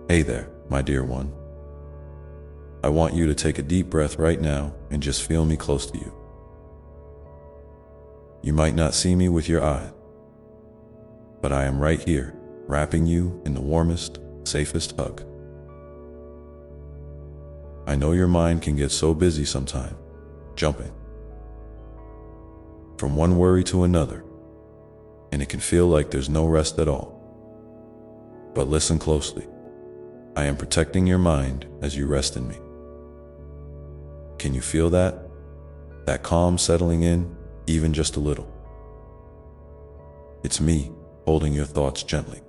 Hey there, my dear one. I want you to take a deep breath right now and just feel me close to you. You might not see me with your eyes, but I am right here, wrapping you in the warmest, safest hug. I know your mind can get so busy sometimes, jumping from one worry to another, and it can feel like there's no rest at all. But listen closely. I am protecting your mind as you rest in me. Can you feel that? That calm settling in, even just a little? It's me holding your thoughts gently,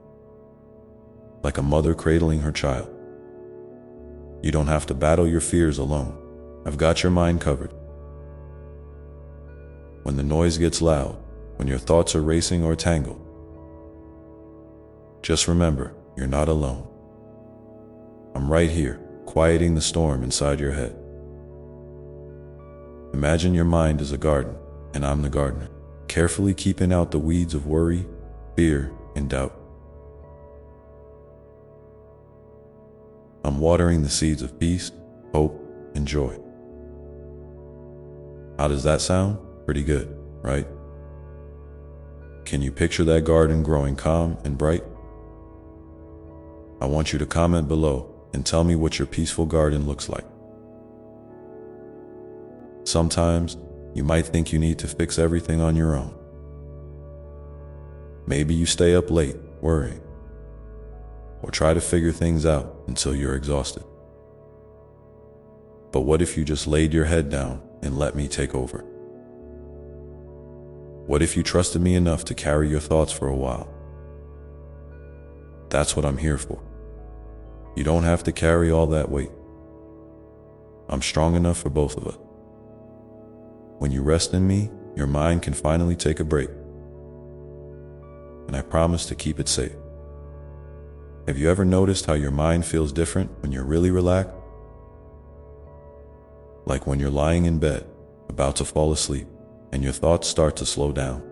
like a mother cradling her child. You don't have to battle your fears alone. I've got your mind covered. When the noise gets loud, when your thoughts are racing or tangled, just remember, you're not alone. I'm right here, quieting the storm inside your head. Imagine your mind is a garden, and I'm the gardener, carefully keeping out the weeds of worry, fear, and doubt. I'm watering the seeds of peace, hope, and joy. How does that sound? Pretty good, right? Can you picture that garden growing calm and bright? I want you to comment below and tell me what your peaceful garden looks like. Sometimes you might think you need to fix everything on your own. Maybe you stay up late worrying, or try to figure things out until you're exhausted. But what if you just laid your head down and let me take over? What if you trusted me enough to carry your thoughts for a while? That's what I'm here for. You don't have to carry all that weight. I'm strong enough for both of us. When you rest in me, your mind can finally take a break. And I promise to keep it safe. Have you ever noticed how your mind feels different when you're really relaxed? Like when you're lying in bed, about to fall asleep, and your thoughts start to slow down.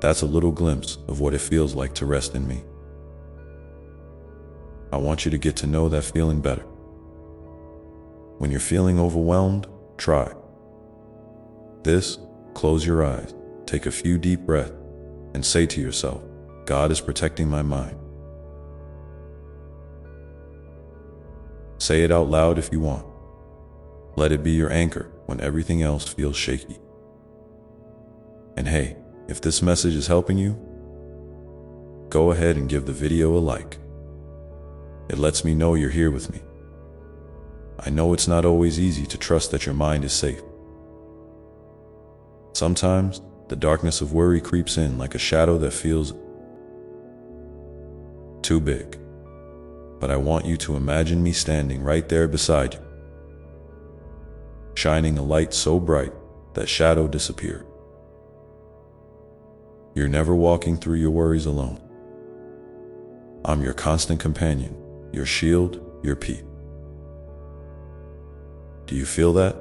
That's a little glimpse of what it feels like to rest in me. I want you to get to know that feeling better. When you're feeling overwhelmed, try this. Close your eyes, take a few deep breaths, and say to yourself, God is protecting my mind. Say it out loud if you want. Let it be your anchor when everything else feels shaky. And hey, if this message is helping you, go ahead and give the video a like. It lets me know you're here with me. I know it's not always easy to trust that your mind is safe. Sometimes, the darkness of worry creeps in like a shadow that feels too big. But I want you to imagine me standing right there beside you, shining a light so bright that shadow disappeared. You're never walking through your worries alone. I'm your constant companion, your shield, your peace. Do you feel that?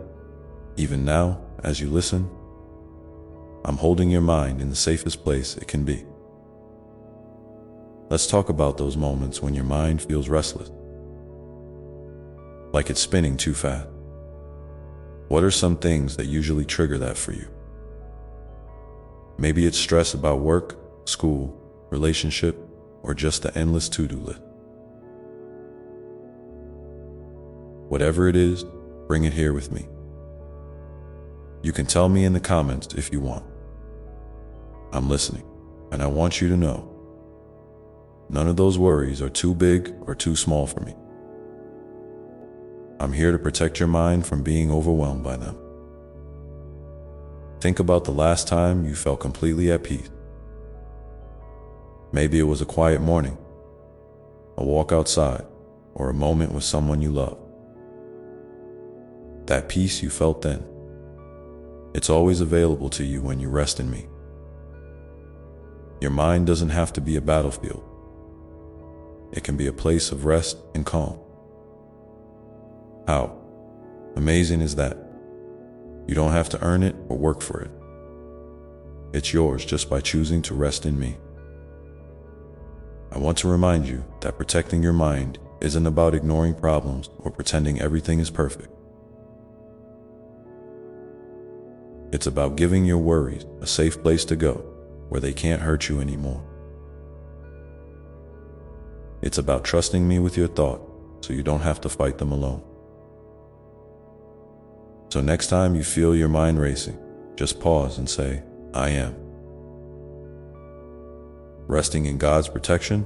Even now, as you listen, I'm holding your mind in the safest place it can be. Let's talk about those moments when your mind feels restless, like it's spinning too fast. What are some things that usually trigger that for you? Maybe it's stress about work, school, relationship, or just the endless to-do list. Whatever it is, bring it here with me. You can tell me in the comments if you want. I'm listening, and I want you to know, none of those worries are too big or too small for me. I'm here to protect your mind from being overwhelmed by them. Think about the last time you felt completely at peace. Maybe it was a quiet morning, a walk outside, or a moment with someone you love. That peace you felt then, it's always available to you when you rest in me. Your mind doesn't have to be a battlefield. It can be a place of rest and calm. How amazing is that? You don't have to earn it or work for it. It's yours just by choosing to rest in me. I want to remind you that protecting your mind isn't about ignoring problems or pretending everything is perfect. It's about giving your worries a safe place to go, where they can't hurt you anymore. It's about trusting me with your thoughts so you don't have to fight them alone. So next time you feel your mind racing, just pause and say, I am. Resting in God's protection.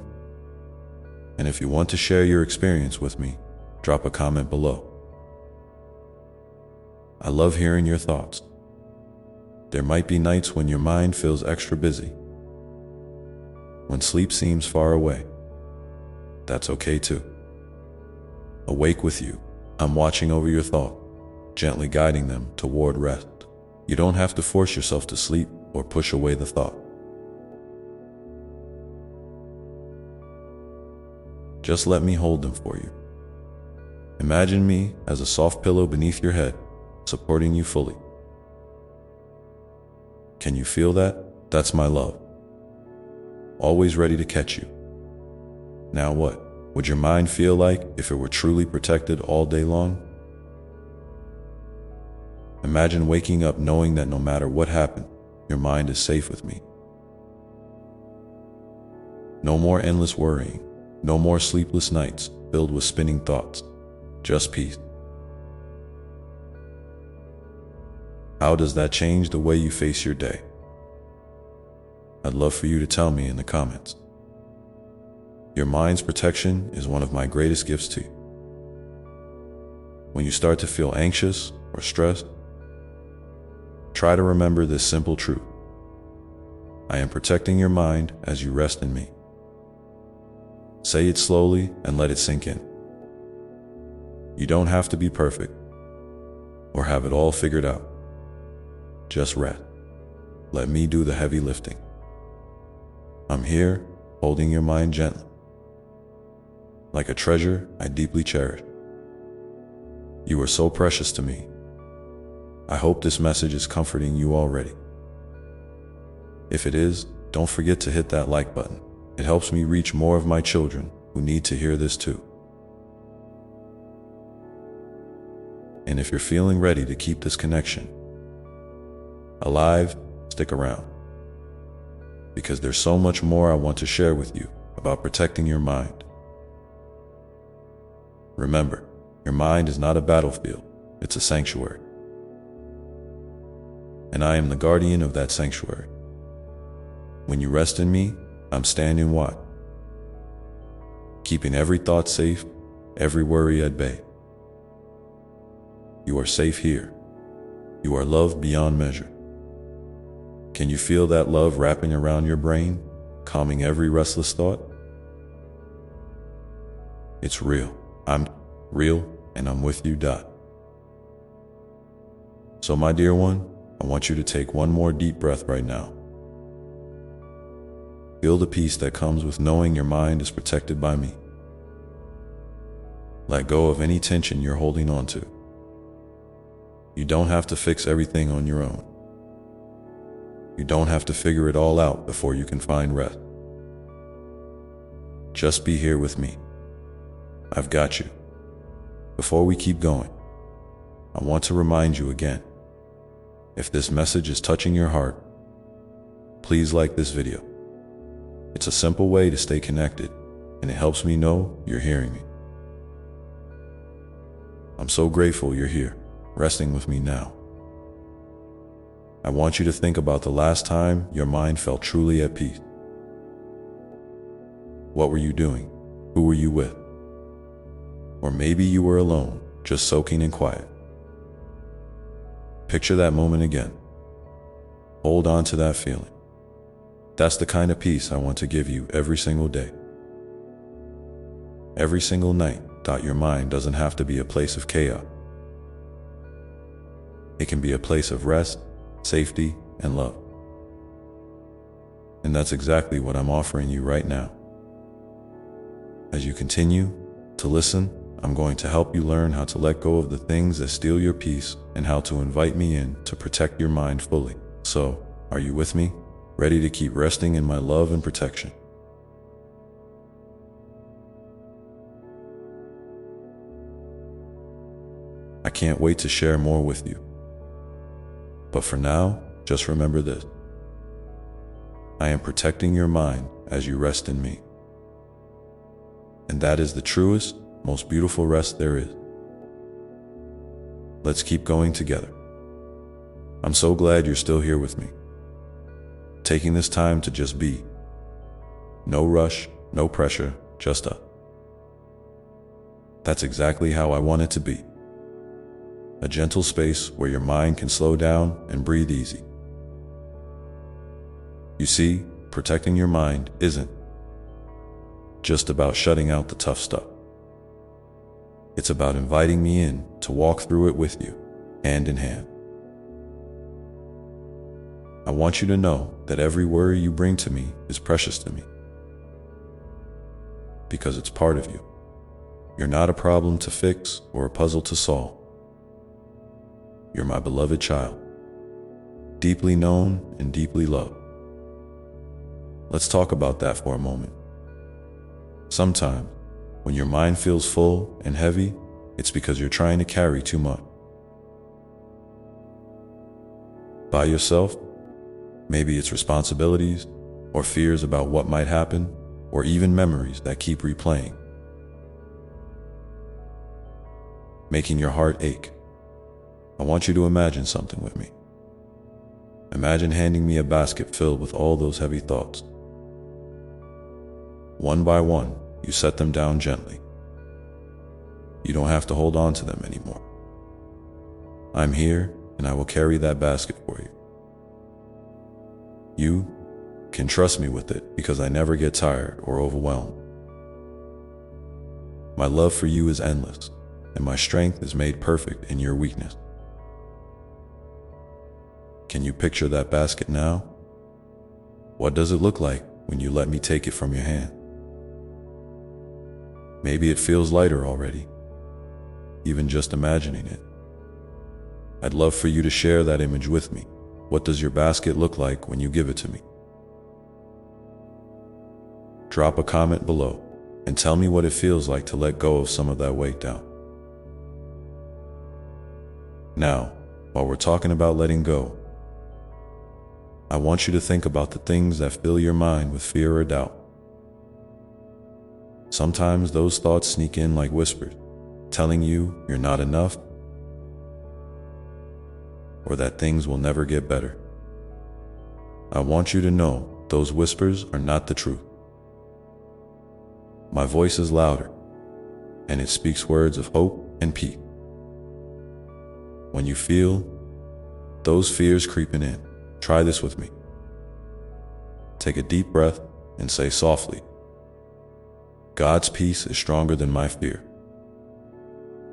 And if you want to share your experience with me, drop a comment below. I love hearing your thoughts. There might be nights when your mind feels extra busy, when sleep seems far away. That's okay too. Awake with you, I'm watching over your thoughts, gently guiding them toward rest. You don't have to force yourself to sleep or push away the thought. Just let me hold them for you. Imagine me as a soft pillow beneath your head, supporting you fully. Can you feel that? That's my love. Always ready to catch you. Now what? Would your mind feel like if it were truly protected all day long? Imagine waking up knowing that no matter what happened, your mind is safe with me. No more endless worrying. No more sleepless nights filled with spinning thoughts. Just peace. How does that change the way you face your day? I'd love for you to tell me in the comments. Your mind's protection is one of my greatest gifts to you. When you start to feel anxious or stressed, try to remember this simple truth. I am protecting your mind as you rest in me. Say it slowly and let it sink in. You don't have to be perfect or have it all figured out. Just rest. Let me do the heavy lifting. I'm here, holding your mind gently, like a treasure I deeply cherish. You are so precious to me. I hope this message is comforting you already. If it is, don't forget to hit that like button. It helps me reach more of my children who need to hear this too. And if you're feeling ready to keep this connection alive, stick around. Because there's so much more I want to share with you about protecting your mind. Remember, your mind is not a battlefield, it's a sanctuary. And I am the guardian of that sanctuary. When you rest in me, I'm standing watch, keeping every thought safe, every worry at bay. You are safe here. You are loved beyond measure. Can you feel that love wrapping around your brain, calming every restless thought? It's real. I'm real, and I'm with you. So my dear one, I want you to take one more deep breath right now. Feel the peace that comes with knowing your mind is protected by me. Let go of any tension you're holding on to. You don't have to fix everything on your own. You don't have to figure it all out before you can find rest. Just be here with me. I've got you. Before we keep going, I want to remind you again, if this message is touching your heart, please like this video. It's a simple way to stay connected, and it helps me know you're hearing me. I'm so grateful you're here, resting with me now. I want you to think about the last time your mind felt truly at peace. What were you doing? Who were you with? Or maybe you were alone, just soaking in quiet. Picture that moment again. Hold on to that feeling. That's the kind of peace I want to give you every single day. Every single night. Your mind doesn't have to be a place of chaos. It can be a place of rest, safety, and love. And that's exactly what I'm offering you right now. As you continue to listen, I'm going to help you learn how to let go of the things that steal your peace and how to invite me in to protect your mind fully. So, are you with me? Ready to keep resting in my love and protection? I can't wait to share more with you. But for now, just remember this. I am protecting your mind as you rest in me. And that is the truest, most beautiful rest there is. Let's keep going together. I'm so glad you're still here with me, taking this time to just be. No rush, no pressure, just us. That's exactly how I want it to be. A gentle space where your mind can slow down and breathe easy. You see, protecting your mind isn't just about shutting out the tough stuff. It's about inviting me in to walk through it with you, hand in hand. I want you to know that every worry you bring to me is precious to me, because it's part of you. You're not a problem to fix or a puzzle to solve. You're my beloved child, deeply known and deeply loved. Let's talk about that for a moment. Sometimes, when your mind feels full and heavy, it's because you're trying to carry too much. By yourself, maybe it's responsibilities, or fears about what might happen, or even memories that keep replaying, making your heart ache. I want you to imagine something with me. Imagine handing me a basket filled with all those heavy thoughts. One by one, you set them down gently. You don't have to hold on to them anymore. I'm here, and I will carry that basket for you. You can trust me with it because I never get tired or overwhelmed. My love for you is endless, and my strength is made perfect in your weakness. Can you picture that basket now? What does it look like when you let me take it from your hand? Maybe it feels lighter already, even just imagining it. I'd love for you to share that image with me. What does your basket look like when you give it to me? Drop a comment below and tell me what it feels like to let go of some of that weight down. Now, while we're talking about letting go, I want you to think about the things that fill your mind with fear or doubt. Sometimes those thoughts sneak in like whispers, telling you you're not enough, or that things will never get better. I want you to know those whispers are not the truth. My voice is louder, and it speaks words of hope and peace. When you feel those fears creeping in, try this with me. Take a deep breath and say softly, God's peace is stronger than my fear.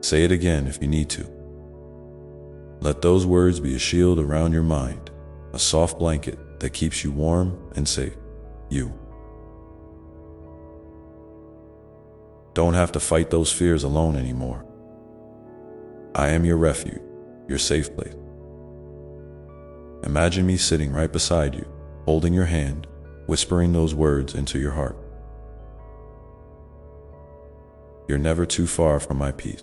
Say it again if you need to. Let those words be a shield around your mind, a soft blanket that keeps you warm and safe. You don't have to fight those fears alone anymore. I am your refuge, your safe place. Imagine me sitting right beside you, holding your hand, whispering those words into your heart. You're never too far from my peace.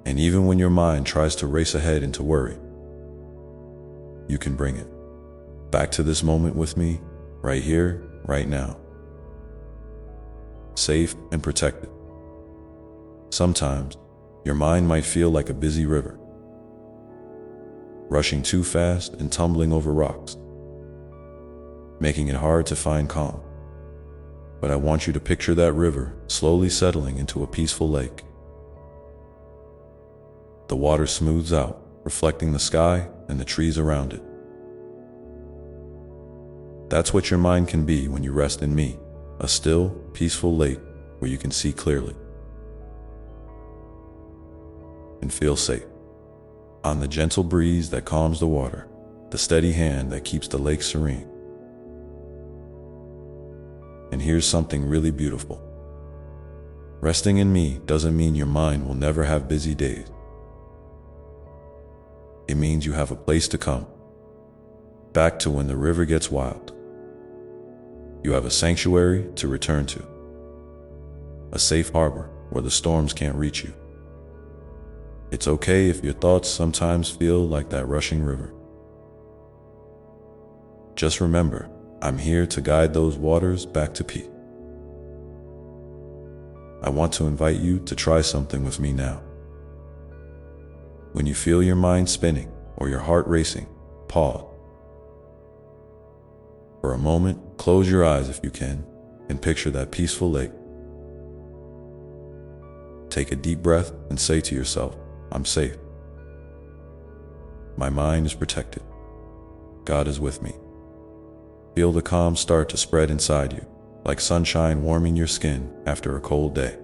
And even when your mind tries to race ahead into worry, you can bring it back to this moment with me, right here, right now. Safe and protected. Sometimes, your mind might feel like a busy river, rushing too fast and tumbling over rocks, making it hard to find calm. But I want you to picture that river slowly settling into a peaceful lake. The water smooths out, reflecting the sky and the trees around it. That's what your mind can be when you rest in me, a still, peaceful lake where you can see clearly and feel safe. On the gentle breeze that calms the water, the steady hand that keeps the lake serene. And here's something really beautiful. Resting in me doesn't mean your mind will never have busy days. It means you have a place to come back to when the river gets wild. You have a sanctuary to return to, a safe harbor where the storms can't reach you. It's okay if your thoughts sometimes feel like that rushing river. Just remember, I'm here to guide those waters back to peace. I want to invite you to try something with me now. When you feel your mind spinning or your heart racing, pause. For a moment, close your eyes if you can, and picture that peaceful lake. Take a deep breath and say to yourself, I'm safe. My mind is protected. God is with me. Feel the calm start to spread inside you, like sunshine warming your skin after a cold day.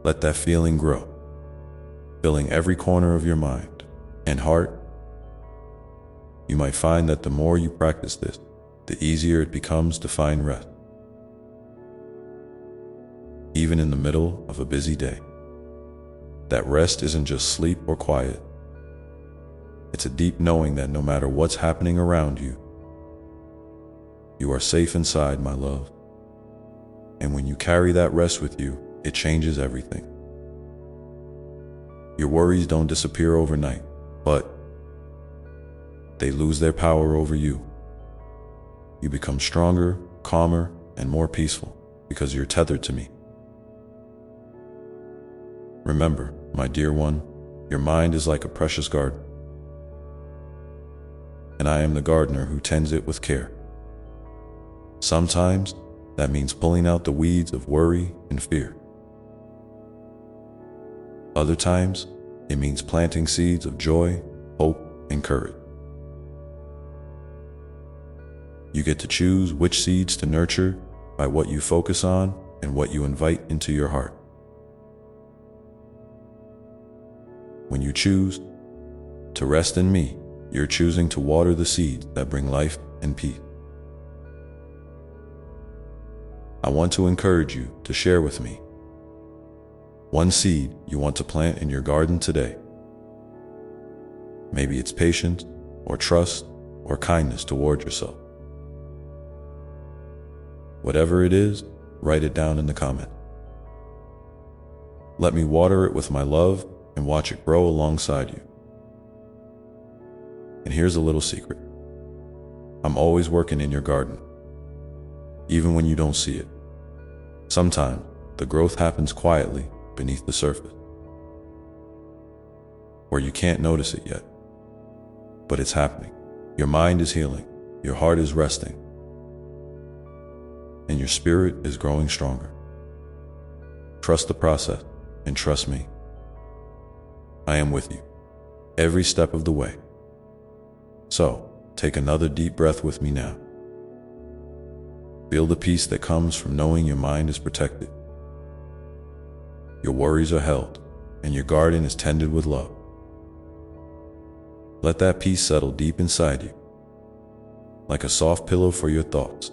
Let that feeling grow, filling every corner of your mind and heart. You might find that the more you practice this, the easier it becomes to find rest, even in the middle of a busy day. That rest isn't just sleep or quiet. It's a deep knowing that no matter what's happening around you, you are safe inside, my love. And when you carry that rest with you, it changes everything. Your worries don't disappear overnight, but they lose their power over you. You become stronger, calmer, and more peaceful because you're tethered to me. Remember, my dear one, your mind is like a precious garden, and I am the gardener who tends it with care. Sometimes that means pulling out the weeds of worry and fear. Other times, it means planting seeds of joy, hope, and courage. You get to choose which seeds to nurture by what you focus on and what you invite into your heart. When you choose to rest in me, you're choosing to water the seeds that bring life and peace. I want to encourage you to share with me one seed you want to plant in your garden today. Maybe it's patience, or trust, or kindness toward yourself. Whatever it is, write it down in the comment. Let me water it with my love and watch it grow alongside you. And here's a little secret. I'm always working in your garden, even when you don't see it. Sometimes the growth happens quietly beneath the surface, where you can't notice it yet, but it's happening. Your mind is healing, your heart is resting, and your spirit is growing stronger. Trust the process and trust me. I am with you every step of the way. So, take another deep breath with me now. Feel the peace that comes from knowing your mind is protected. Your worries are held, and your garden is tended with love. Let that peace settle deep inside you, like a soft pillow for your thoughts.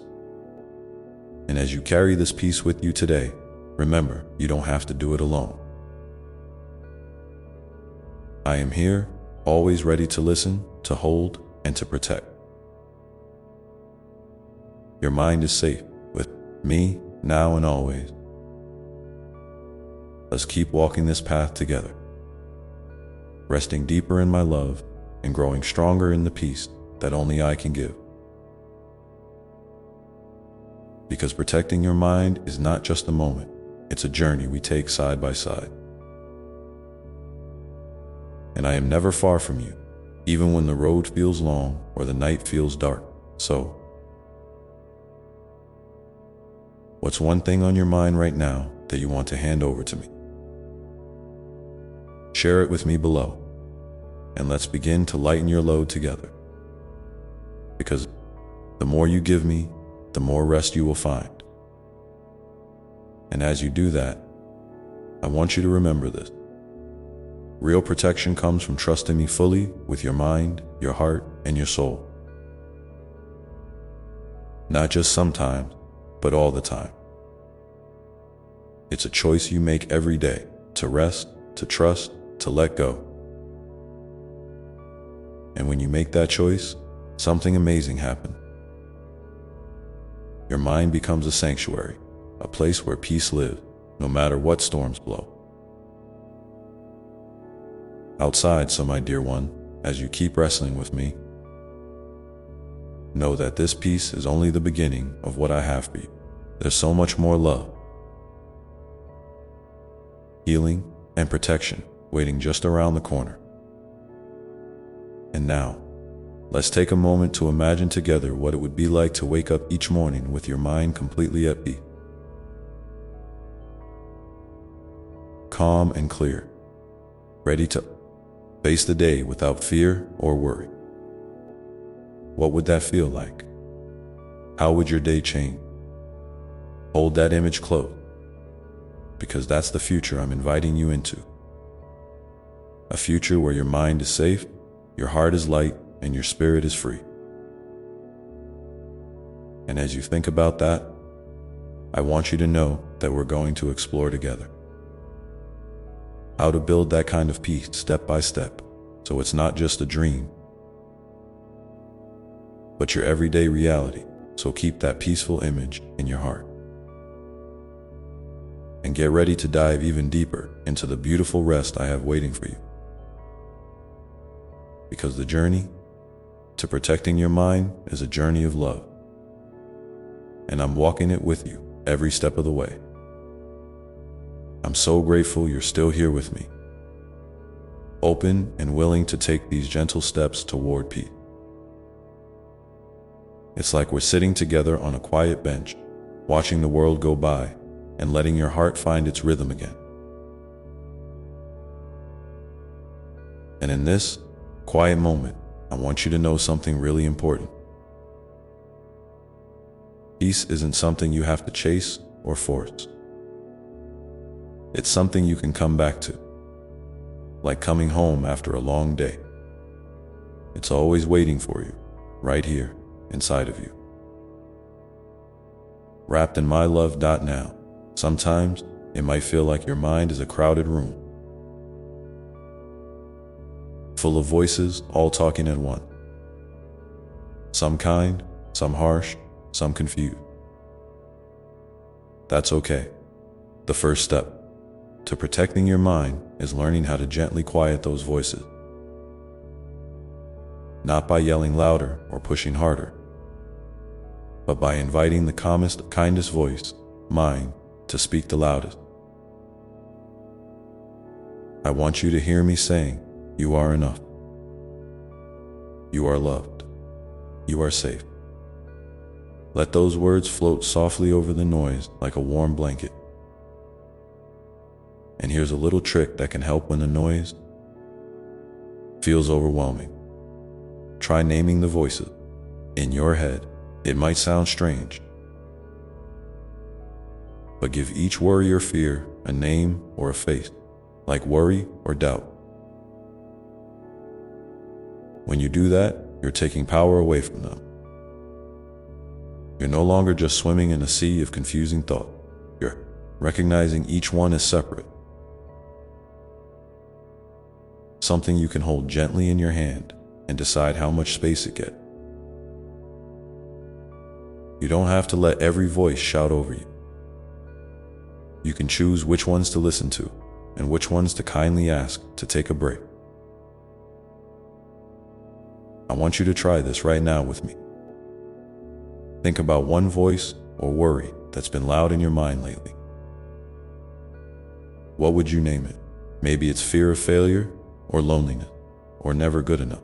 And as you carry this peace with you today, remember, you don't have to do it alone. I am here, always ready to listen, to hold, and to protect. Your mind is safe with me, now and always. Let's keep walking this path together, resting deeper in my love and growing stronger in the peace that only I can give. Because protecting your mind is not just a moment, it's a journey we take side by side. And I am never far from you, even when the road feels long or the night feels dark. So, what's one thing on your mind right now that you want to hand over to me? Share it with me below, and let's begin to lighten your load together. Because the more you give me, the more rest you will find. And as you do that, I want you to remember this. Real protection comes from trusting me fully with your mind, your heart, and your soul. Not just sometimes, but all the time. It's a choice you make every day to rest, to trust, to let go. And when you make that choice, something amazing happens. Your mind becomes a sanctuary, a place where peace lives, no matter what storms blow. outside. So my dear one, as you keep wrestling with me, know that this peace is only the beginning of what I have for you. There's so much more love, healing, and protection waiting just around the corner. And now, let's take a moment to imagine together what it would be like to wake up each morning with your mind completely at peace. Calm and clear, ready to face the day without fear or worry. What would that feel like? How would your day change? Hold that image close, because that's the future I'm inviting you into. A future where your mind is safe, your heart is light, and your spirit is free. And as you think about that, I want you to know that we're going to explore together how to build that kind of peace step by step, so it's not just a dream, but your everyday reality. So keep that peaceful image in your heart. And get ready to dive even deeper into the beautiful rest I have waiting for you. Because the journey to protecting your mind is a journey of love. And I'm walking it with you every step of the way. I'm so grateful you're still here with me, open and willing to take these gentle steps toward peace. It's like we're sitting together on a quiet bench, watching the world go by and letting your heart find its rhythm again. And in this quiet moment, I want you to know something really important. Peace isn't something you have to chase or force. It's something you can come back to, like coming home after a long day. It's always waiting for you, right here, inside of you. Wrapped in my love. Now, sometimes it might feel like your mind is a crowded room, full of voices all talking at once. Some kind, some harsh, some confused. That's okay. The first step to protecting your mind is learning how to gently quiet those voices. Not by yelling louder or pushing harder, but by inviting the calmest, kindest voice, mine, to speak the loudest. I want you to hear me saying, you are enough. You are loved. You are safe. Let those words float softly over the noise like a warm blanket. And here's a little trick that can help when the noise feels overwhelming. Try naming the voices in your head. It might sound strange, but give each worry or fear a name or a face, like worry or doubt. When you do that, you're taking power away from them. You're no longer just swimming in a sea of confusing thought. You're recognizing each one as separate, something you can hold gently in your hand and decide how much space it gets. You don't have to let every voice shout over you. You can choose which ones to listen to and which ones to kindly ask to take a break. I want you to try this right now with me. Think about one voice or worry that's been loud in your mind lately. What would you name it? Maybe it's fear of failure, or loneliness, or never good enough.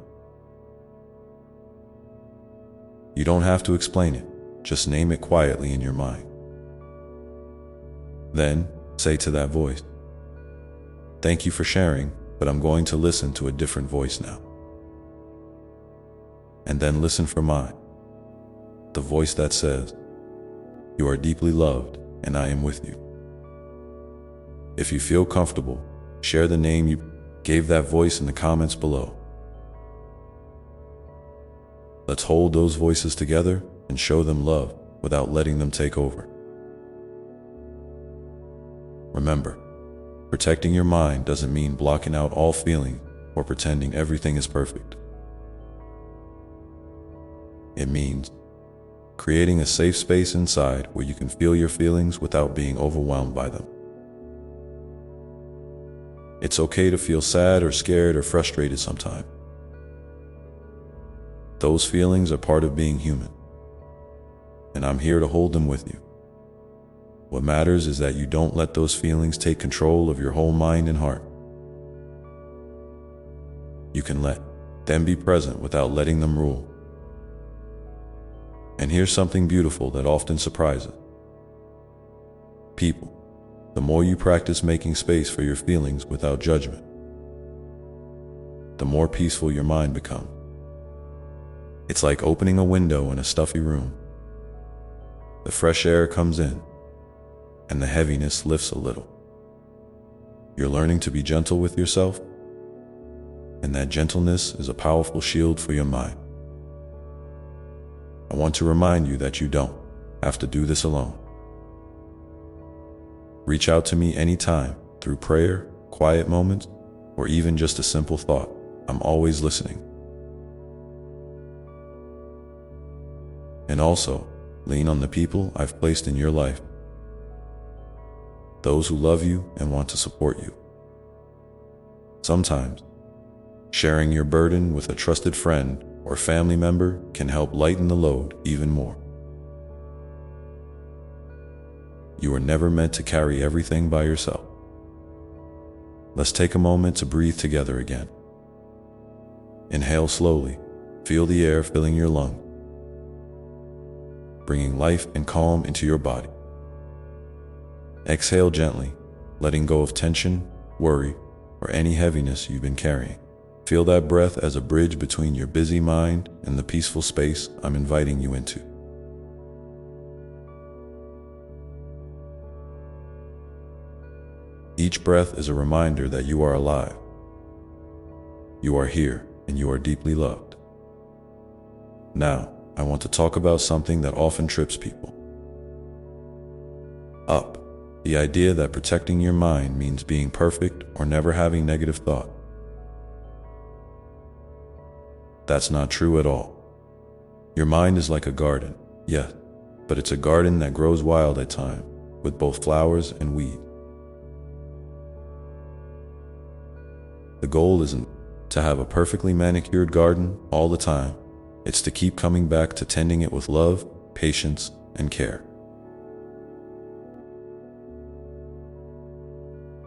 You don't have to explain it, just name it quietly in your mind. Then say to that voice, thank you for sharing, but I'm going to listen to a different voice now. And then listen for mine, the voice that says, you are deeply loved and I am with you. If you feel comfortable, share the name you gave that voice in the comments below. Let's hold those voices together and show them love without letting them take over. Remember, protecting your mind doesn't mean blocking out all feeling or pretending everything is perfect. It means creating a safe space inside where you can feel your feelings without being overwhelmed by them. It's okay to feel sad or scared or frustrated sometimes. Those feelings are part of being human, and I'm here to hold them with you. What matters is that you don't let those feelings take control of your whole mind and heart. You can let them be present without letting them rule. And here's something beautiful that often surprises people. The more you practice making space for your feelings without judgment, the more peaceful your mind becomes. It's like opening a window in a stuffy room. The fresh air comes in, and the heaviness lifts a little. You're learning to be gentle with yourself, and that gentleness is a powerful shield for your mind. I want to remind you that you don't have to do this alone. Reach out to me anytime through prayer, quiet moments, or even just a simple thought. I'm always listening. And also, lean on the people I've placed in your life, those who love you and want to support you. Sometimes, sharing your burden with a trusted friend or family member can help lighten the load even more. You are never meant to carry everything by yourself. Let's take a moment to breathe together again. Inhale slowly, feel the air filling your lungs, bringing life and calm into your body. Exhale gently, letting go of tension, worry, or any heaviness you've been carrying. Feel that breath as a bridge between your busy mind and the peaceful space I'm inviting you into. Each breath is a reminder that you are alive. You are here, and you are deeply loved. Now, I want to talk about something that often trips people up. The idea that protecting your mind means being perfect or never having negative thought. That's not true at all. Your mind is like a garden, yes, but it's a garden that grows wild at times, with both flowers and weeds. The goal isn't to have a perfectly manicured garden all the time. It's to keep coming back to tending it with love, patience, and care.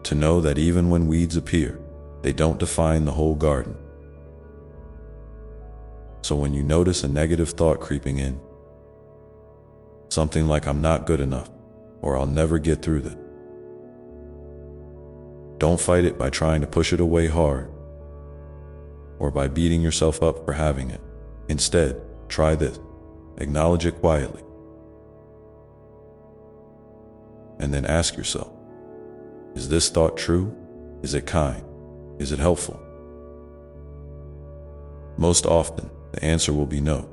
To know that even when weeds appear, they don't define the whole garden. So when you notice a negative thought creeping in, something like "I'm not good enough," or "I'll never get through this," don't fight it by trying to push it away hard, or by beating yourself up for having it. Instead, try this. Acknowledge it quietly. And then ask yourself, is this thought true? Is it kind? Is it helpful? Most often, the answer will be no.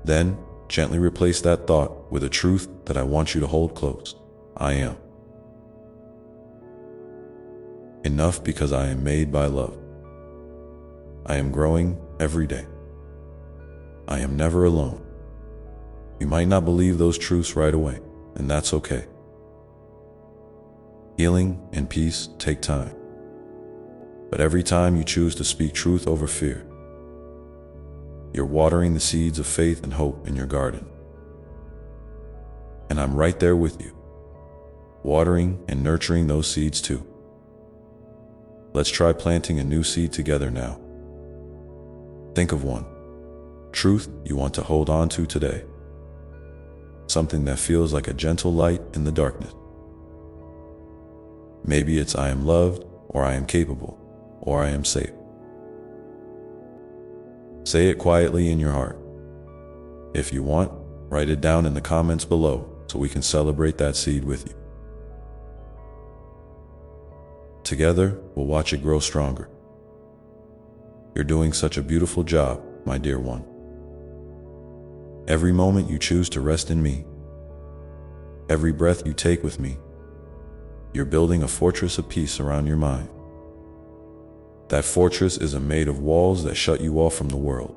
Then, gently replace that thought with a truth that I want you to hold close. I am enough because I am made by love. I am growing every day. I am never alone. You might not believe those truths right away, and that's okay. Healing and peace take time. But every time you choose to speak truth over fear, you're watering the seeds of faith and hope in your garden. And I'm right there with you, watering and nurturing those seeds too. Let's try planting a new seed together now. Think of one truth you want to hold on to today. Something that feels like a gentle light in the darkness. Maybe it's "I am loved," or "I am capable," or "I am safe." Say it quietly in your heart. If you want, write it down in the comments below so we can celebrate that seed with you. Together, we'll watch it grow stronger. You're doing such a beautiful job, my dear one. Every moment you choose to rest in me, every breath you take with me, you're building a fortress of peace around your mind. That fortress isn't made of walls that shut you off from the world,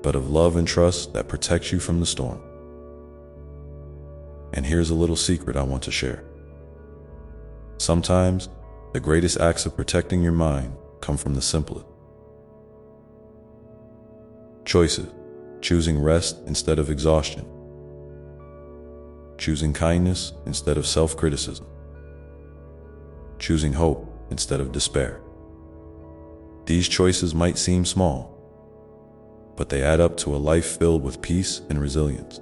but of love and trust that protects you from the storm. And here's a little secret I want to share. Sometimes, the greatest acts of protecting your mind come from the simplest choices: choosing rest instead of exhaustion, choosing kindness instead of self-criticism, choosing hope instead of despair. These choices might seem small, but they add up to a life filled with peace and resilience.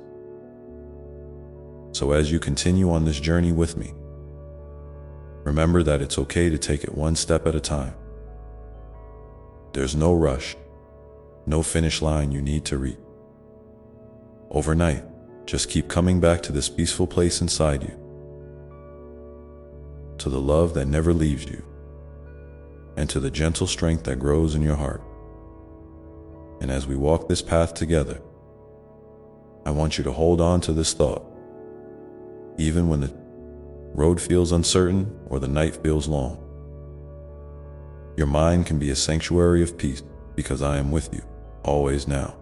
So as you continue on this journey with me, remember that it's okay to take it one step at a time. There's no rush, no finish line you need to reach. Overnight, just keep coming back to this peaceful place inside you, to the love that never leaves you, and to the gentle strength that grows in your heart. And as we walk this path together, I want you to hold on to this thought. Even when the road feels uncertain or the night feels long, your mind can be a sanctuary of peace because I am with you, always now.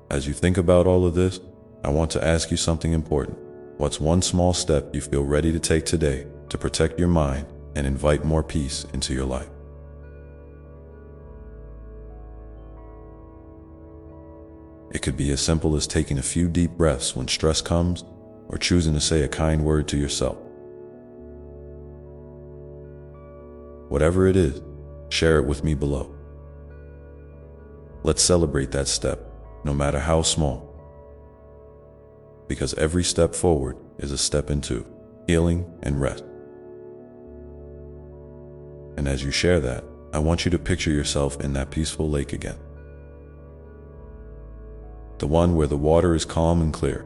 As you think about all of this, I want to ask you something important. What's one small step you feel ready to take today to protect your mind and invite more peace into your life? It could be as simple as taking a few deep breaths when stress comes, or choosing to say a kind word to yourself. Whatever it is, share it with me below. Let's celebrate that step, no matter how small, because every step forward is a step into healing and rest. And as you share that, I want you to picture yourself in that peaceful lake again. The one where the water is calm and clear,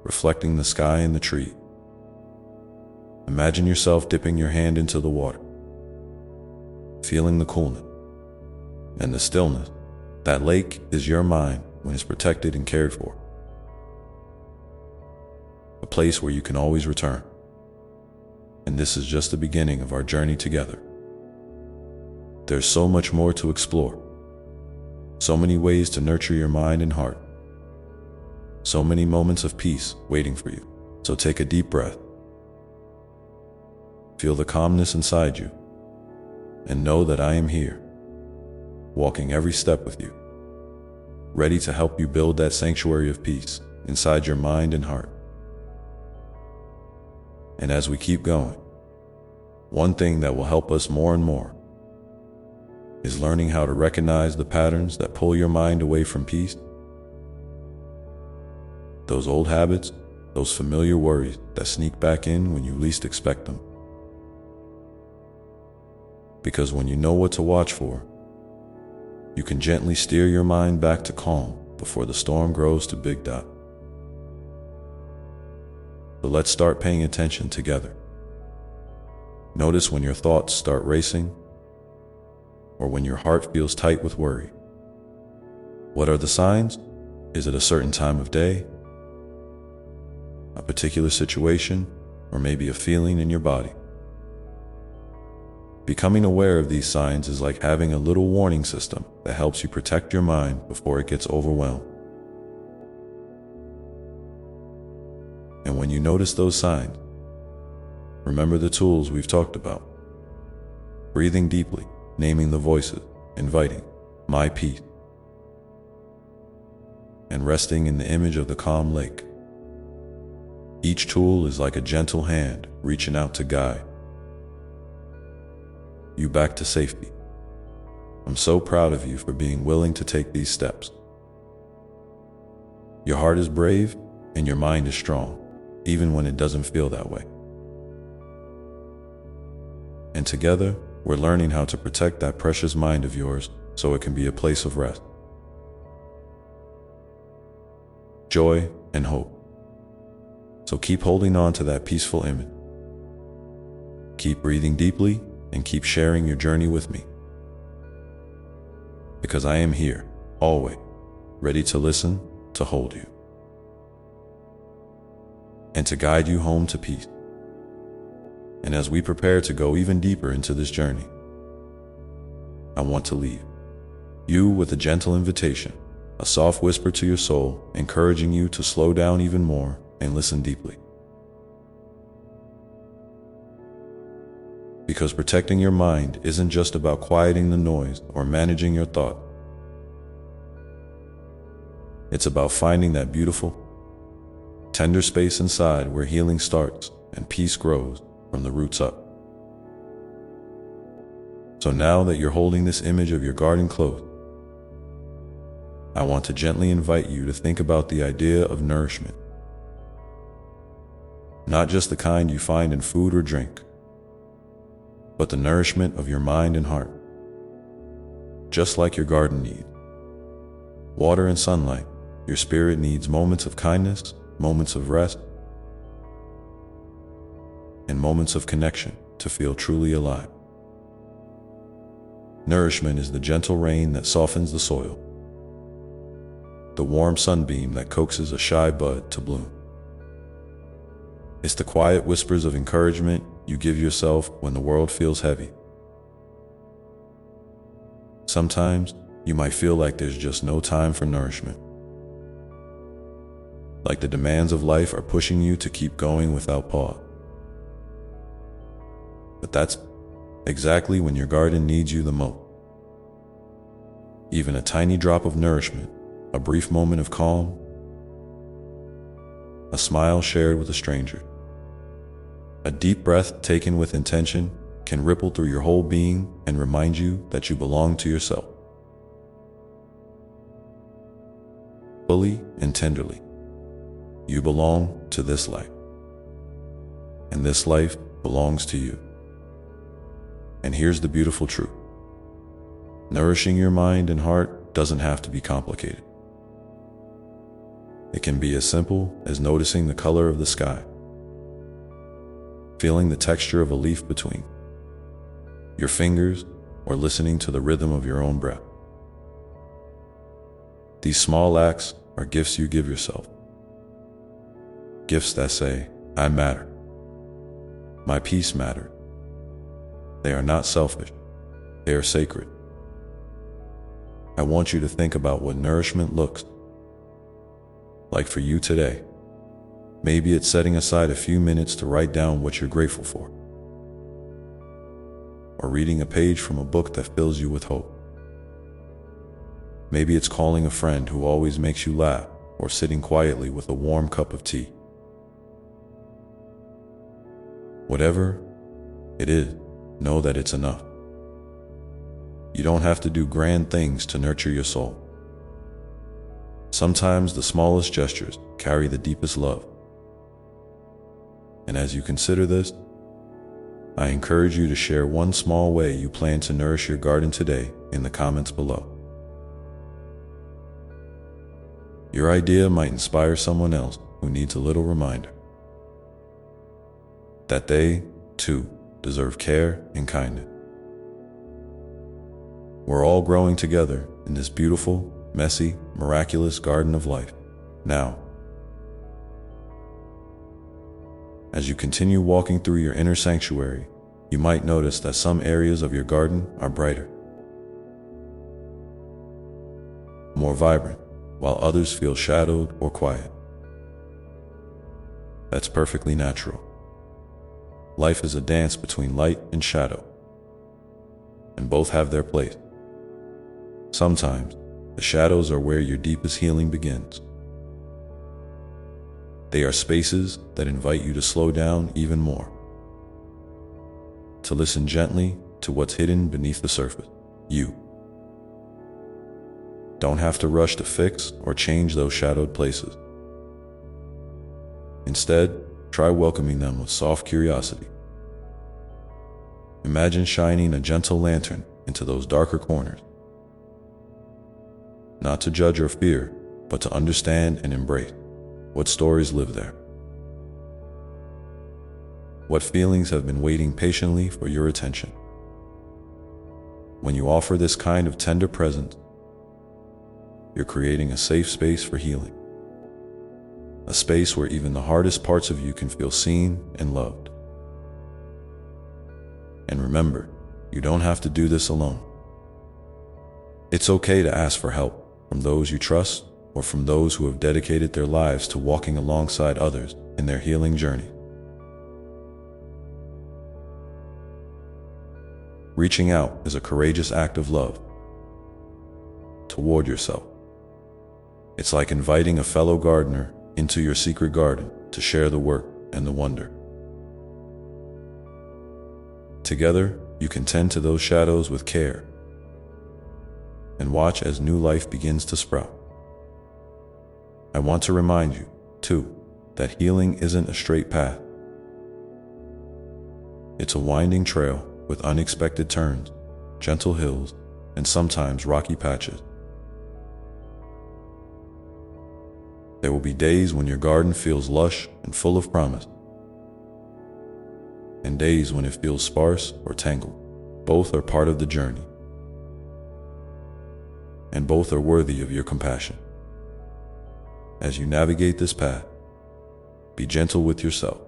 reflecting the sky and the tree. Imagine yourself dipping your hand into the water, feeling the coolness and the stillness. That lake is your mind when it's protected and cared for. A place where you can always return. And this is just the beginning of our journey together. There's so much more to explore. So many ways to nurture your mind and heart. So many moments of peace waiting for you. So take a deep breath. Feel the calmness inside you. And know that I am here, walking every step with you, ready to help you build that sanctuary of peace inside your mind and heart. And as we keep going, one thing that will help us more and more is learning how to recognize the patterns that pull your mind away from peace. Those old habits, those familiar worries that sneak back in when you least expect them. Because when you know what to watch for, you can gently steer your mind back to calm before the storm grows to big dot. So let's start paying attention together. Notice when your thoughts start racing, or when your heart feels tight with worry. What are the signs? Is it a certain time of day, a particular situation, or maybe a feeling in your body? Becoming aware of these signs is like having a little warning system that helps you protect your mind before it gets overwhelmed. And when you notice those signs, remember the tools we've talked about. Breathing deeply, naming the voices, inviting my peace, and resting in the image of the calm lake. Each tool is like a gentle hand reaching out to guide you back to safety. I'm so proud of you for being willing to take these steps. Your heart is brave and your mind is strong, even when it doesn't feel that way. And together, we're learning how to protect that precious mind of yours so it can be a place of rest, joy, and hope. So keep holding on to that peaceful image. Keep breathing deeply and keep sharing your journey with me. Because I am here, always, ready to listen, to hold you, and to guide you home to peace. And as we prepare to go even deeper into this journey, I want to leave you with a gentle invitation, a soft whisper to your soul, encouraging you to slow down even more and listen deeply. Because protecting your mind isn't just about quieting the noise or managing your thoughts. It's about finding that beautiful, tender space inside where healing starts and peace grows from the roots up. So now that you're holding this image of your garden close, I want to gently invite you to think about the idea of nourishment. Not just the kind you find in food or drink, but the nourishment of your mind and heart. Just like your garden needs water and sunlight, your spirit needs moments of kindness, moments of rest, and moments of connection to feel truly alive. Nourishment is the gentle rain that softens the soil, the warm sunbeam that coaxes a shy bud to bloom. It's the quiet whispers of encouragement you give yourself when the world feels heavy. Sometimes you might feel like there's just no time for nourishment, like the demands of life are pushing you to keep going without pause. But that's exactly when your garden needs you the most. Even a tiny drop of nourishment, a brief moment of calm, a smile shared with a stranger, a deep breath taken with intention can ripple through your whole being and remind you that you belong to yourself. Fully and tenderly, you belong to this life, and this life belongs to you. And here's the beautiful truth. Nourishing your mind and heart doesn't have to be complicated. It can be as simple as noticing the color of the sky, feeling the texture of a leaf between your fingers, or listening to the rhythm of your own breath. These small acts are gifts you give yourself. Gifts that say, I matter. My peace matters. They are not selfish. They are sacred. I want you to think about what nourishment looks like for you today. Maybe it's setting aside a few minutes to write down what you're grateful for, or reading a page from a book that fills you with hope. Maybe it's calling a friend who always makes you laugh, or sitting quietly with a warm cup of tea. Whatever it is, know that it's enough. You don't have to do grand things to nurture your soul. Sometimes the smallest gestures carry the deepest love. And as you consider this, I encourage you to share one small way you plan to nourish your garden today in the comments below. Your idea might inspire someone else who needs a little reminder that they, too, deserve care and kindness. We're all growing together in this beautiful, messy, miraculous garden of life. Now, as you continue walking through your inner sanctuary, you might notice that some areas of your garden are brighter, more vibrant, while others feel shadowed or quiet. That's perfectly natural. Life is a dance between light and shadow, and both have their place. Sometimes, the shadows are where your deepest healing begins. They are spaces that invite you to slow down even more, to listen gently to what's hidden beneath the surface. You don't have to rush to fix or change those shadowed places. Instead, try welcoming them with soft curiosity. Imagine shining a gentle lantern into those darker corners, not to judge or fear, but to understand and embrace what stories live there. What feelings have been waiting patiently for your attention? When you offer this kind of tender presence, you're creating a safe space for healing. A space where even the hardest parts of you can feel seen and loved. And remember, you don't have to do this alone. It's okay to ask for help from those you trust or from those who have dedicated their lives to walking alongside others in their healing journey. Reaching out is a courageous act of love toward yourself. It's like inviting a fellow gardener into your secret garden to share the work and the wonder. Together, you can tend to those shadows with care and watch as new life begins to sprout. I want to remind you, too, that healing isn't a straight path. It's a winding trail with unexpected turns, gentle hills, and sometimes rocky patches. There will be days when your garden feels lush and full of promise, and days when it feels sparse or tangled. Both are part of the journey, and both are worthy of your compassion. As you navigate this path, be gentle with yourself.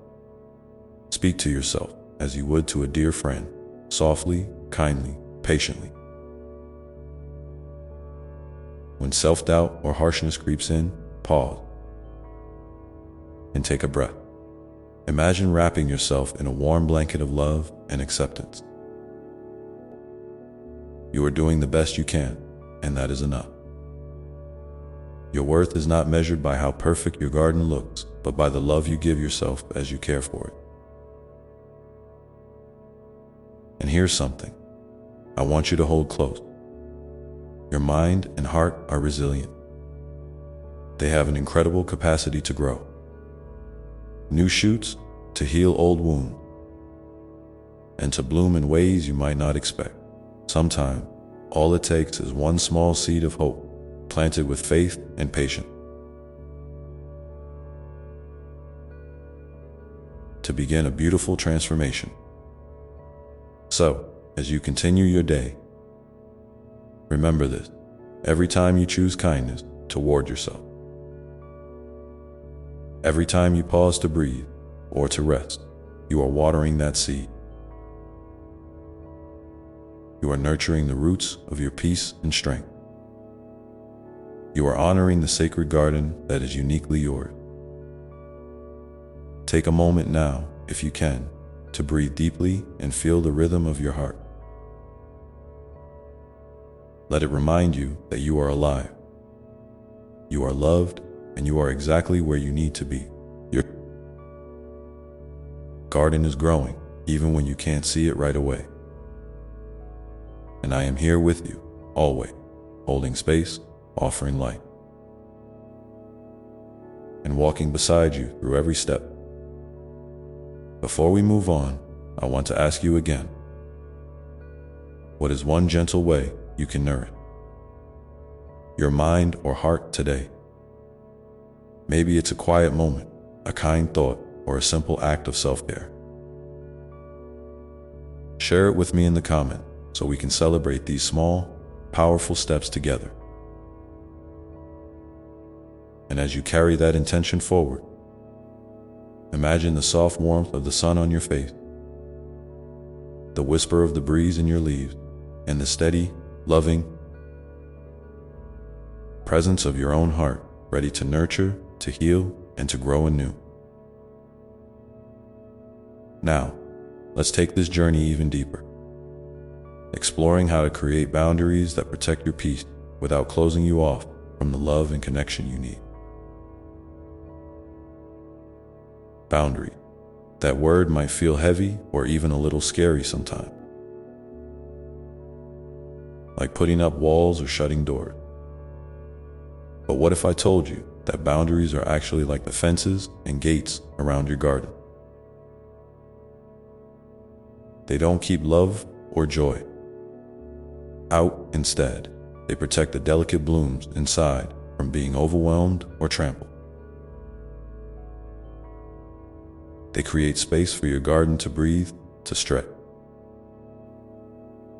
Speak to yourself as you would to a dear friend, softly, kindly, patiently. When self-doubt or harshness creeps in, pause and take a breath. Imagine wrapping yourself in a warm blanket of love and acceptance. You are doing the best you can, and that is enough. Your worth is not measured by how perfect your garden looks, but by the love you give yourself as you care for it. And here's something I want you to hold close. Your mind and heart are resilient. They have an incredible capacity to grow new shoots, to heal old wounds, and to bloom in ways you might not expect. Sometimes, all it takes is one small seed of hope, planted with faith and patience, to begin a beautiful transformation. So, as you continue your day, remember this: every time you choose kindness toward yourself, every time you pause to breathe or to rest, you are watering that seed. You are nurturing the roots of your peace and strength. You are honoring the sacred garden that is uniquely yours. Take a moment now, if you can, to breathe deeply and feel the rhythm of your heart. Let it remind you that you are alive, you are loved, and you are exactly where you need to be. Your garden is growing, even when you can't see it right away. And I am here with you, always, holding space, offering light, and walking beside you through every step. Before we move on, I want to ask you again, what is one gentle way you can nourish your mind or heart today? Maybe it's a quiet moment, a kind thought, or a simple act of self-care. Share it with me in the comments so we can celebrate these small, powerful steps together. And as you carry that intention forward, imagine the soft warmth of the sun on your face, the whisper of the breeze in your leaves, and the steady, loving presence of your own heart, ready to nurture, to heal, and to grow anew. Now, let's take this journey even deeper, exploring how to create boundaries that protect your peace without closing you off from the love and connection you need. Boundary. That word might feel heavy or even a little scary sometimes, like putting up walls or shutting doors. But what if I told you that boundaries are actually like the fences and gates around your garden? They don't keep love or joy out. Instead, they protect the delicate blooms inside from being overwhelmed or trampled. They create space for your garden to breathe, to stretch,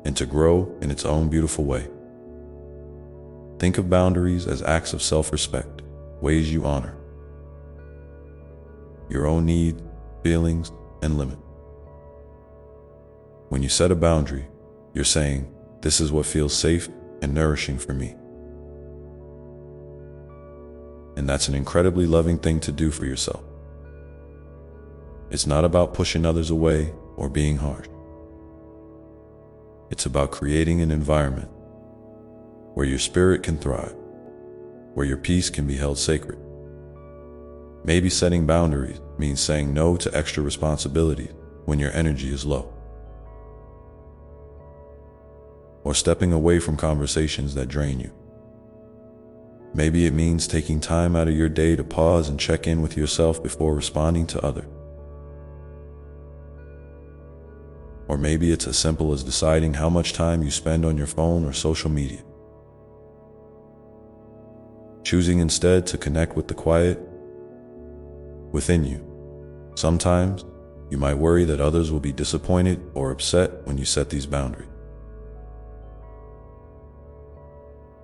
and to grow in its own beautiful way. Think of boundaries as acts of self-respect, ways you honor your own needs, feelings, and limits. When you set a boundary, you're saying, "This is what feels safe and nourishing for me." And that's an incredibly loving thing to do for yourself. It's not about pushing others away or being harsh. It's about creating an environment where your spirit can thrive, where your peace can be held sacred. Maybe setting boundaries means saying no to extra responsibilities when your energy is low, or stepping away from conversations that drain you. Maybe it means taking time out of your day to pause and check in with yourself before responding to others. Or maybe it's as simple as deciding how much time you spend on your phone or social media, choosing instead to connect with the quiet within you. Sometimes you might worry that others will be disappointed or upset when you set these boundaries.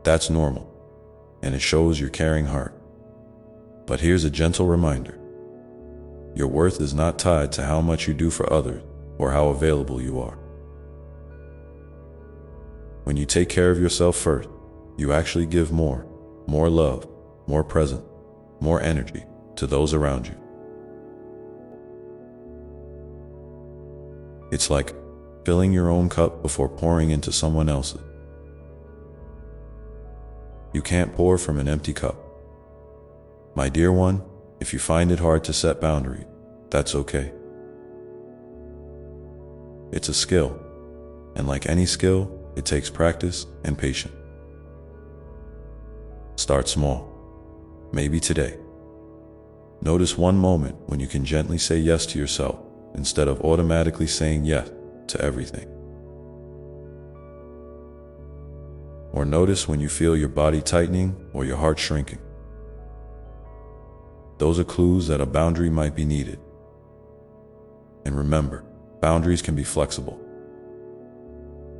That's normal, and it shows your caring heart. But here's a gentle reminder. Your worth is not tied to how much you do for others or how available you are. When you take care of yourself first, you actually give more love, more presence, more energy to those around you. It's like filling your own cup before pouring into someone else's. You can't pour from an empty cup. My dear one, if you find it hard to set boundaries, that's okay. It's a skill, and like any skill, it takes practice and patience. Start small, maybe today. Notice one moment when you can gently say yes to yourself instead of automatically saying yes to everything. Or notice when you feel your body tightening or your heart shrinking. Those are clues that a boundary might be needed. And remember, boundaries can be flexible.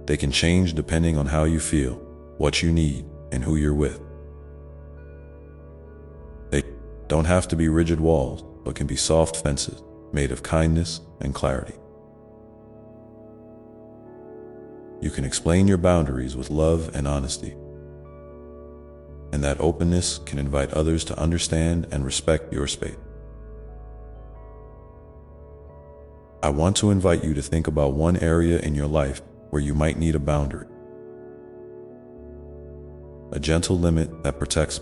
They can change depending on how you feel, what you need, and who you're with. They don't have to be rigid walls, but can be soft fences made of kindness and clarity. You can explain your boundaries with love and honesty, and that openness can invite others to understand and respect your space. I want to invite you to think about one area in your life where you might need a boundary. A gentle limit that protects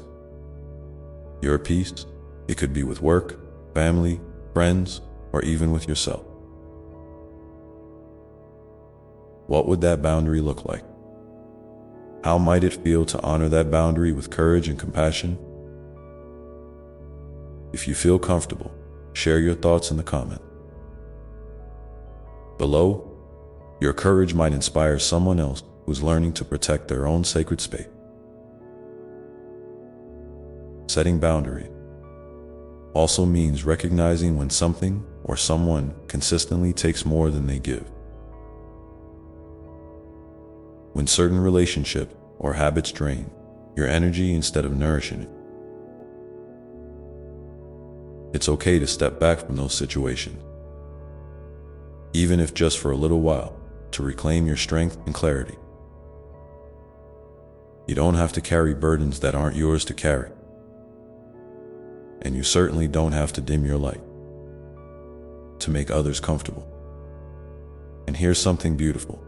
your peace. It could be with work, family, friends, or even with yourself. What would that boundary look like? How might it feel to honor that boundary with courage and compassion? If you feel comfortable, share your thoughts in the comments below. Your courage might inspire someone else who's learning to protect their own sacred space. Setting boundaries also means recognizing when something or someone consistently takes more than they give. When certain relationships or habits drain your energy instead of nourishing it. It's okay to step back from those situations, even if just for a little while, to reclaim your strength and clarity. You don't have to carry burdens that aren't yours to carry. And you certainly don't have to dim your light to make others comfortable. And here's something beautiful.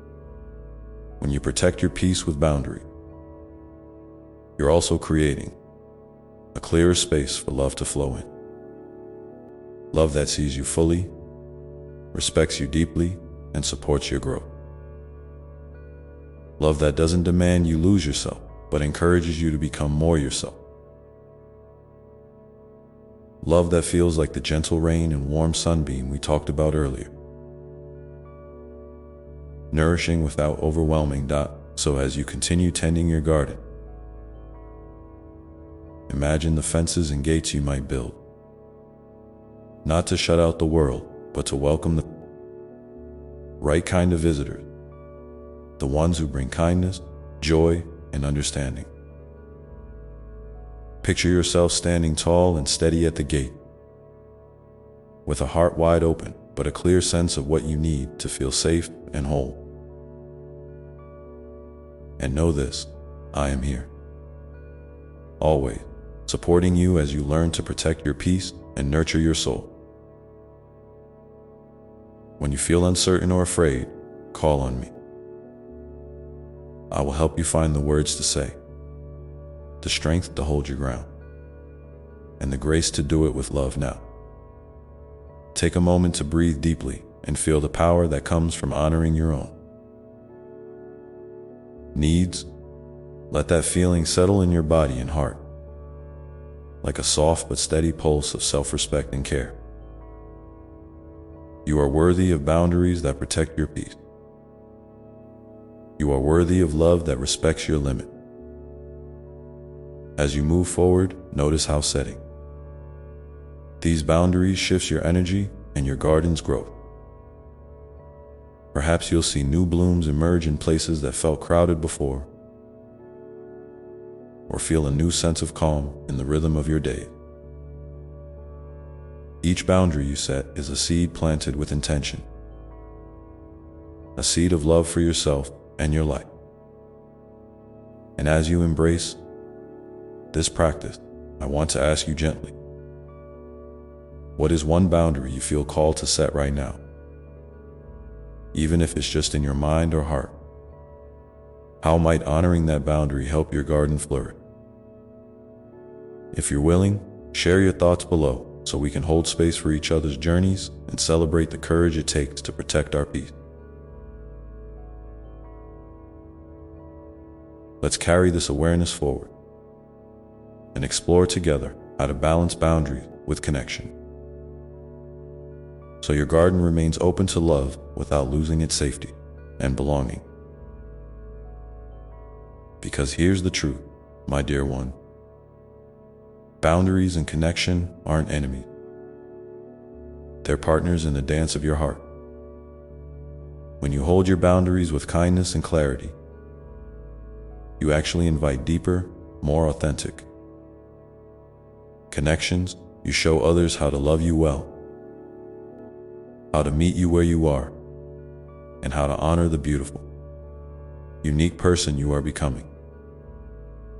When you protect your peace with boundary, you're also creating a clearer space for love to flow in. Love that sees you fully, respects you deeply, and supports your growth. Love that doesn't demand you lose yourself, but encourages you to become more yourself. Love that feels like the gentle rain and warm sunbeam we talked about earlier. Nourishing without overwhelming. So as you continue tending your garden, imagine the fences and gates you might build. Not to shut out the world, but to welcome the right kind of visitors. The ones who bring kindness, joy, and understanding. Picture yourself standing tall and steady at the gate, with a heart wide open, but a clear sense of what you need to feel safe and whole. And know this, I am here, always, supporting you as you learn to protect your peace and nurture your soul. When you feel uncertain or afraid, call on me. I will help you find the words to say, the strength to hold your ground, and the grace to do it with love now. Take a moment to breathe deeply and feel the power that comes from honoring your own needs. Let that feeling settle in your body and heart, like a soft but steady pulse of self-respect and care. You are worthy of boundaries that protect your peace. You are worthy of love that respects your limit. As you move forward, notice how setting these boundaries shifts your energy and your garden's growth. Perhaps you'll see new blooms emerge in places that felt crowded before, or feel a new sense of calm in the rhythm of your day. Each boundary you set is a seed planted with intention, a seed of love for yourself and your life. And as you embrace this practice, I want to ask you gently, what is one boundary you feel called to set right now? Even if it's just in your mind or heart. How might honoring that boundary help your garden flourish? If you're willing, share your thoughts below so we can hold space for each other's journeys and celebrate the courage it takes to protect our peace. Let's carry this awareness forward and explore together how to balance boundaries with connection, so your garden remains open to love without losing its safety and belonging. Because here's the truth, my dear one. Boundaries and connection aren't enemies. They're partners in the dance of your heart. When you hold your boundaries with kindness and clarity, you actually invite deeper, more authentic connections. You show others how to love you well, how to meet you where you are, and how to honor the beautiful, unique person you are becoming.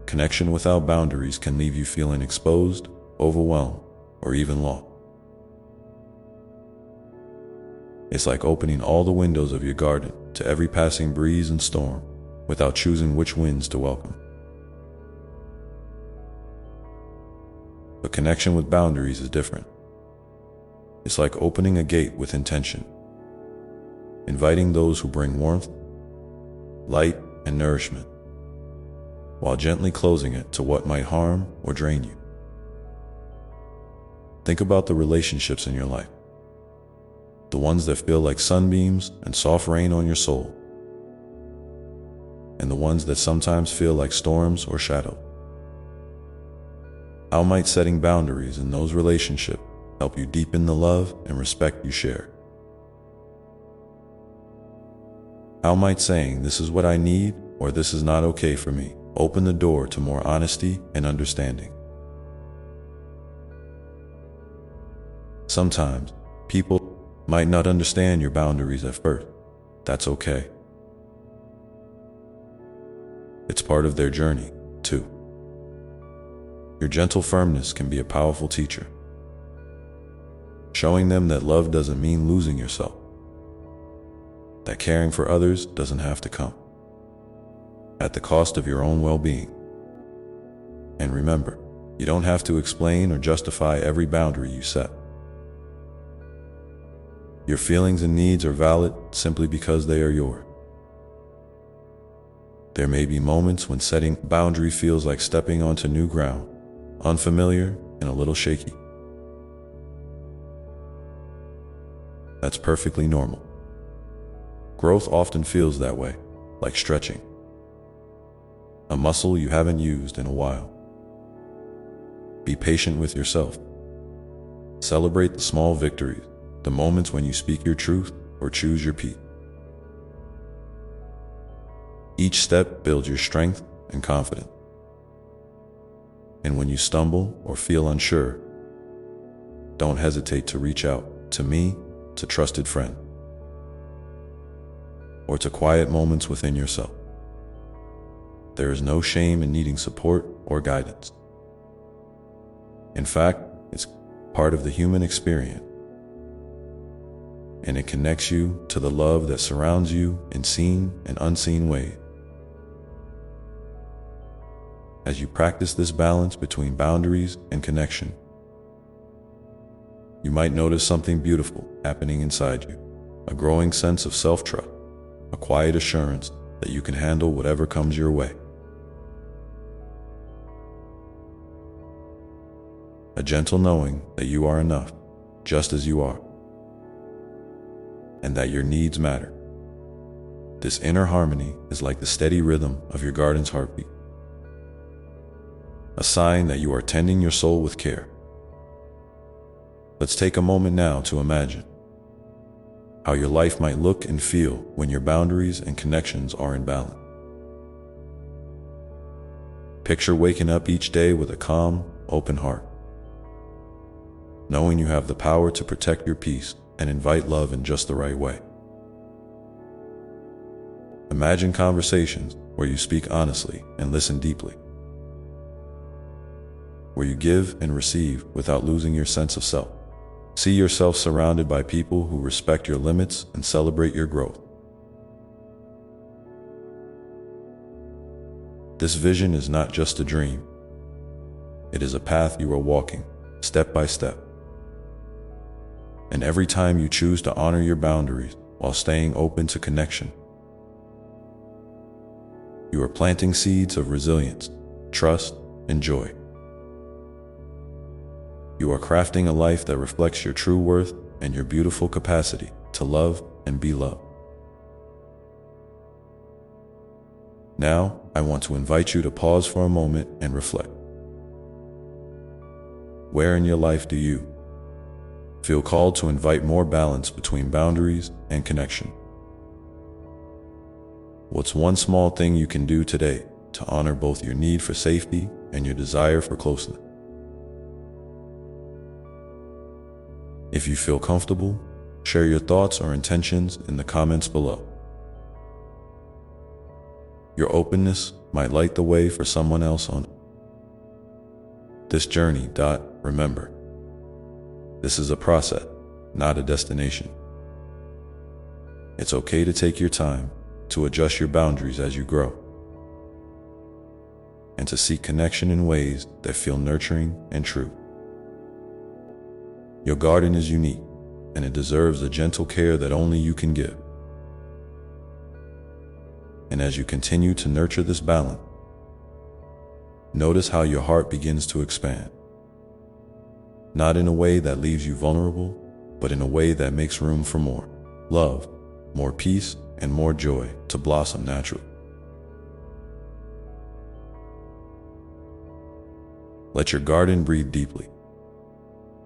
Connection without boundaries can leave you feeling exposed, overwhelmed, or even lost. It's like opening all the windows of your garden to every passing breeze and storm without choosing which winds to welcome. But connection with boundaries is different. It's like opening a gate with intention, inviting those who bring warmth, light, and nourishment, while gently closing it to what might harm or drain you. Think about the relationships in your life, the ones that feel like sunbeams and soft rain on your soul, and the ones that sometimes feel like storms or shadows. How might setting boundaries in those relationships help you deepen the love and respect you share? How might saying, "This is what I need," or "This is not okay for me," open the door to more honesty and understanding? Sometimes, people might not understand your boundaries at first. That's okay. It's part of their journey, too. Your gentle firmness can be a powerful teacher, showing them that love doesn't mean losing yourself, that caring for others doesn't have to come at the cost of your own well-being. And remember, you don't have to explain or justify every boundary you set. Your feelings and needs are valid simply because they are yours. There may be moments when setting a boundary feels like stepping onto new ground, unfamiliar and a little shaky. That's perfectly normal. Growth often feels that way, like stretching a muscle you haven't used in a while. Be patient with yourself. Celebrate the small victories, the moments when you speak your truth or choose your peace. Each step builds your strength and confidence. And when you stumble or feel unsure, don't hesitate to reach out to me, to trusted friend, or to quiet moments within yourself. There is no shame in needing support or guidance. In fact, it's part of the human experience, and it connects you to the love that surrounds you in seen and unseen ways. as you practice this balance between boundaries and connection, you might notice something beautiful happening inside you, a growing sense of self-trust, a quiet assurance that you can handle whatever comes your way. A gentle knowing that you are enough, just as you are, and that your needs matter. This inner harmony is like the steady rhythm of your garden's heartbeat, a sign that you are tending your soul with care. Let's take a moment now to imagine how your life might look and feel when your boundaries and connections are in balance. Picture waking up each day with a calm, open heart, knowing you have the power to protect your peace and invite love in just the right way. Imagine conversations where you speak honestly and listen deeply, where you give and receive without losing your sense of self. See yourself surrounded by people who respect your limits and celebrate your growth. This vision is not just a dream. It is a path you are walking, step by step. And every time you choose to honor your boundaries while staying open to connection, you are planting seeds of resilience, trust, and joy. You are crafting a life that reflects your true worth and your beautiful capacity to love and be loved. Now, I want to invite you to pause for a moment and reflect. Where in your life do you feel called to invite more balance between boundaries and connection? What's one small thing you can do today to honor both your need for safety and your desire for closeness? If you feel comfortable, share your thoughts or intentions in the comments below. Your openness might light the way for someone else on this journey. Remember, this is a process, not a destination. It's okay to take your time, to adjust your boundaries as you grow, and to seek connection in ways that feel nurturing and true. Your garden is unique, and it deserves the gentle care that only you can give. And as you continue to nurture this balance, notice how your heart begins to expand. Not in a way that leaves you vulnerable, but in a way that makes room for more love, more peace, and more joy to blossom naturally. Let your garden breathe deeply,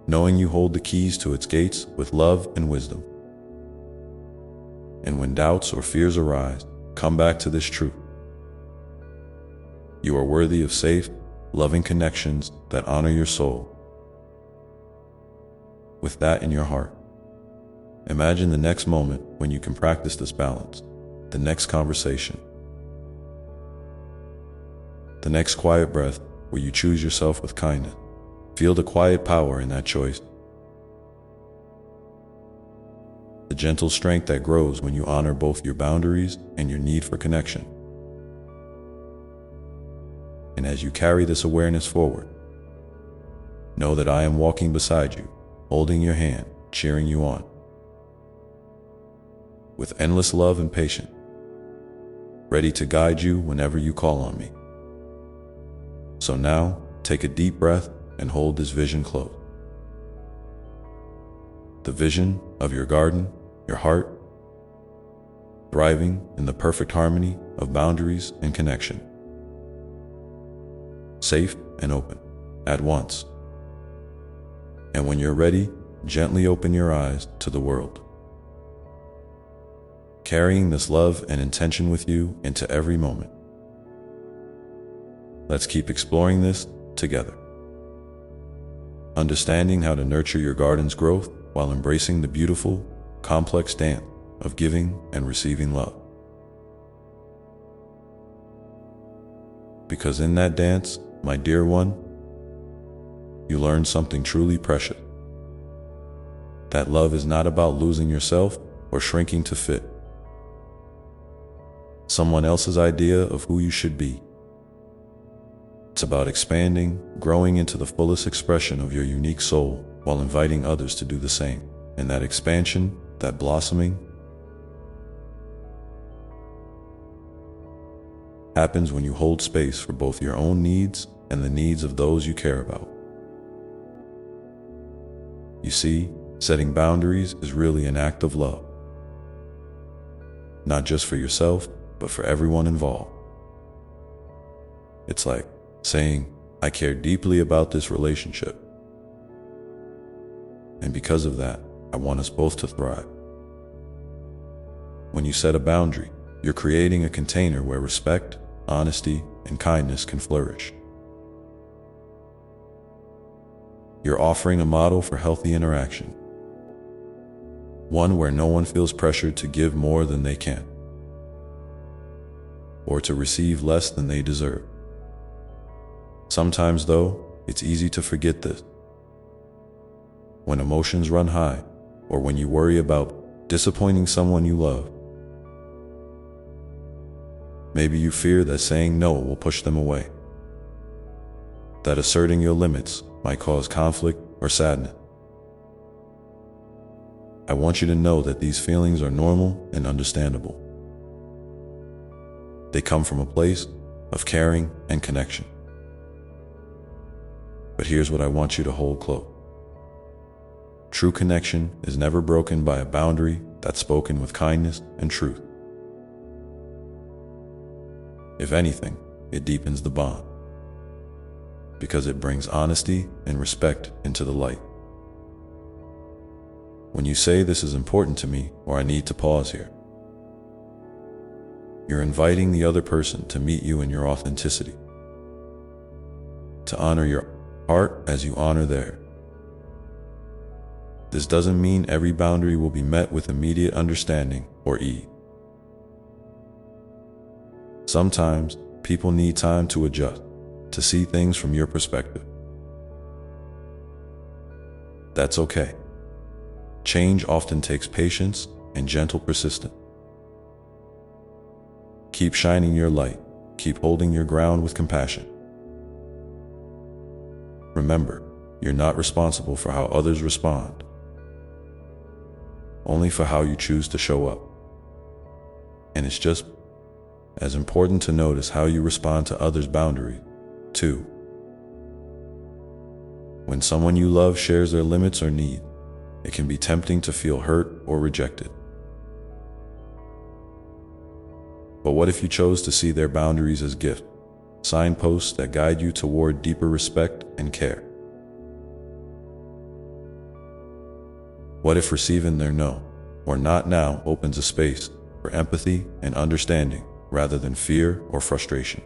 knowing you hold the keys to its gates with love and wisdom. And when doubts or fears arise, come back to this truth. You are worthy of safe, loving connections that honor your soul. With that in your heart, imagine the next moment when you can practice this balance, the next conversation, the next quiet breath where you choose yourself with kindness. Feel the quiet power in that choice, the gentle strength that grows when you honor both your boundaries and your need for connection. And as you carry this awareness forward, know that I am walking beside you, holding your hand, cheering you on, with endless love and patience, ready to guide you whenever you call on me. So now, take a deep breath and hold this vision close. The vision of your garden, your heart, thriving in the perfect harmony of boundaries and connection. Safe and open at once. And when you're ready, gently open your eyes to the world, carrying this love and intention with you into every moment. Let's keep exploring this together, understanding how to nurture your garden's growth while embracing the beautiful, complex dance of giving and receiving love. Because in that dance, my dear one, you learn something truly precious. That love is not about losing yourself or shrinking to fit someone else's idea of who you should be. It's about expanding, growing into the fullest expression of your unique soul while inviting others to do the same. And that expansion, that blossoming, happens when you hold space for both your own needs and the needs of those you care about. You see, setting boundaries is really an act of love. Not just for yourself, but for everyone involved. It's like saying, I care deeply about this relationship. And because of that, I want us both to thrive. When you set a boundary, you're creating a container where respect, honesty, and kindness can flourish. You're offering a model for healthy interaction. One where no one feels pressured to give more than they can, or to receive less than they deserve. Sometimes, though, it's easy to forget this. When emotions run high, or when you worry about disappointing someone you love, maybe you fear that saying no will push them away, that asserting your limits might cause conflict or sadness. I want you to know that these feelings are normal and understandable. They come from a place of caring and connection. But here's what I want you to hold close. True connection is never broken by a boundary that's spoken with kindness and truth. If anything, it deepens the bond, because it brings honesty and respect into the light. When you say this is important to me, or I need to pause here, you're inviting the other person to meet you in your authenticity, to honor your heart as you honor theirs. This doesn't mean every boundary will be met with immediate understanding or ease. Sometimes people need time to adjust, to see things from your perspective. That's okay. Change often takes patience and gentle persistence. Keep shining your light. Keep holding your ground with compassion. Remember, you're not responsible for how others respond, only for how you choose to show up. And it's just as important to notice how you respond to others' boundaries, too. When someone you love shares their limits or needs, it can be tempting to feel hurt or rejected. But what if you chose to see their boundaries as gifts, signposts that guide you toward deeper respect and care? What if receiving their no, or not now, opens a space for empathy and understanding rather than fear or frustration?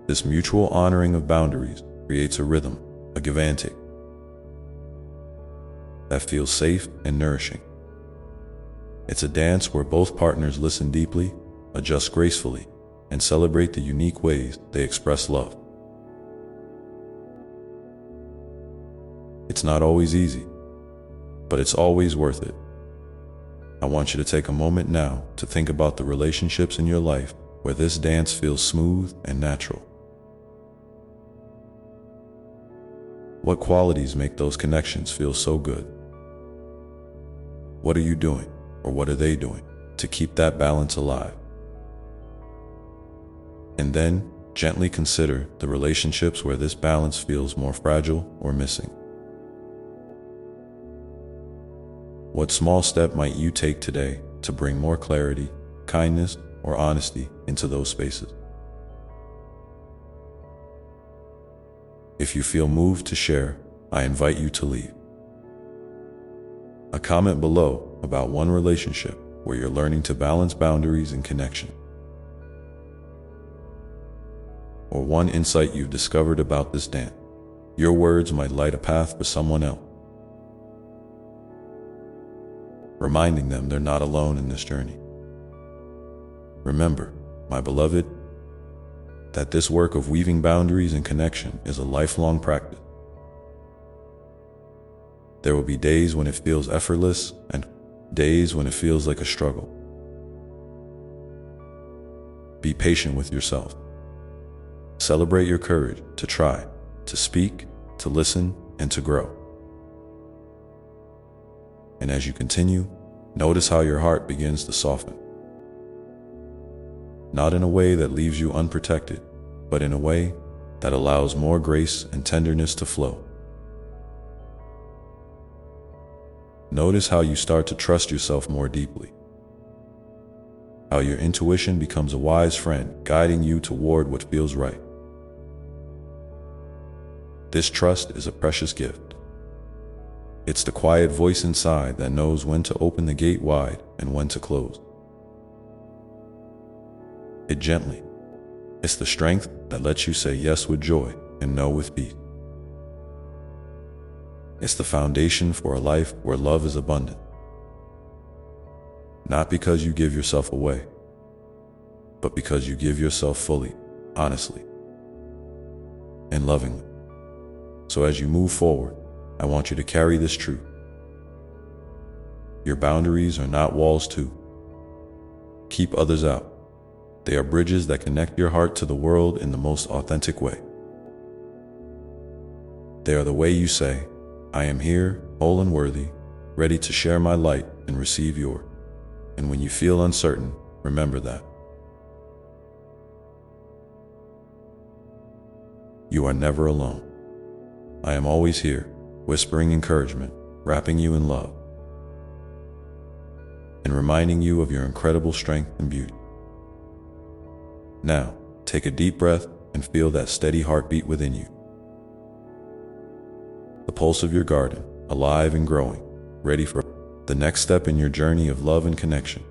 This mutual honoring of boundaries creates a rhythm, a give and take, that feels safe and nourishing. It's a dance where both partners listen deeply, adjust gracefully, and celebrate the unique ways they express love. It's not always easy, but it's always worth it. I want you to take a moment now to think about the relationships in your life where this dance feels smooth and natural. What qualities make those connections feel so good? What are you doing, or what are they doing, to keep that balance alive? And then, gently consider the relationships where this balance feels more fragile or missing. What small step might you take today to bring more clarity, kindness, or honesty into those spaces? If you feel moved to share, I invite you to leave a comment below about one relationship where you're learning to balance boundaries and connection, or one insight you've discovered about this dance. Your words might light a path for someone else, reminding them they're not alone in this journey. Remember, my beloved, that this work of weaving boundaries and connection is a lifelong practice. There will be days when it feels effortless and days when it feels like a struggle. Be patient with yourself. Celebrate your courage to try, to speak, to listen, and to grow. And as you continue, notice how your heart begins to soften. Not in a way that leaves you unprotected, but in a way that allows more grace and tenderness to flow. Notice how you start to trust yourself more deeply. How your intuition becomes a wise friend, guiding you toward what feels right. This trust is a precious gift. It's the quiet voice inside that knows when to open the gate wide and when to close it gently. It's the strength that lets you say yes with joy and no with peace. It's the foundation for a life where love is abundant. Not because you give yourself away, but because you give yourself fully, honestly, and lovingly. So as you move forward, I want you to carry this truth. Your boundaries are not walls to keep others out. They are bridges that connect your heart to the world in the most authentic way. They are the way you say, I am here, whole and worthy, ready to share my light and receive yours. And when you feel uncertain, remember that you are never alone. I am always here, whispering encouragement, wrapping you in love, and reminding you of your incredible strength and beauty. Now, take a deep breath and feel that steady heartbeat within you. The pulse of your garden, alive and growing, ready for the next step in your journey of love and connection.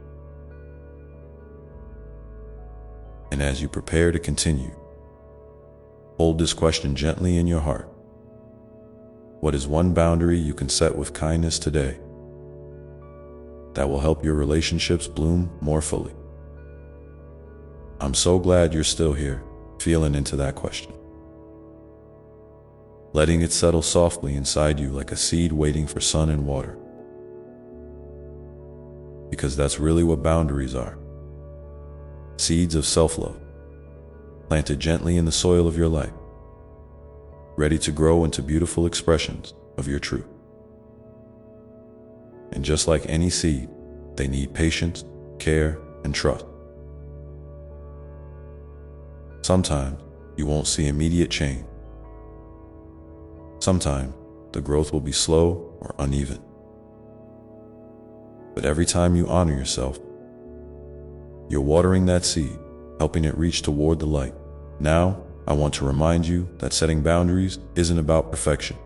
And as you prepare to continue, hold this question gently in your heart. What is one boundary you can set with kindness today that will help your relationships bloom more fully? I'm so glad you're still here, feeling into that question. Letting it settle softly inside you like a seed waiting for sun and water. Because that's really what boundaries are. Seeds of self-love, planted gently in the soil of your life, ready to grow into beautiful expressions of your truth. And just like any seed, they need patience, care, and trust. Sometimes you won't see immediate change. Sometimes the growth will be slow or uneven. But every time you honor yourself, you're watering that seed, helping it reach toward the light. Now, I want to remind you that setting boundaries isn't about perfection.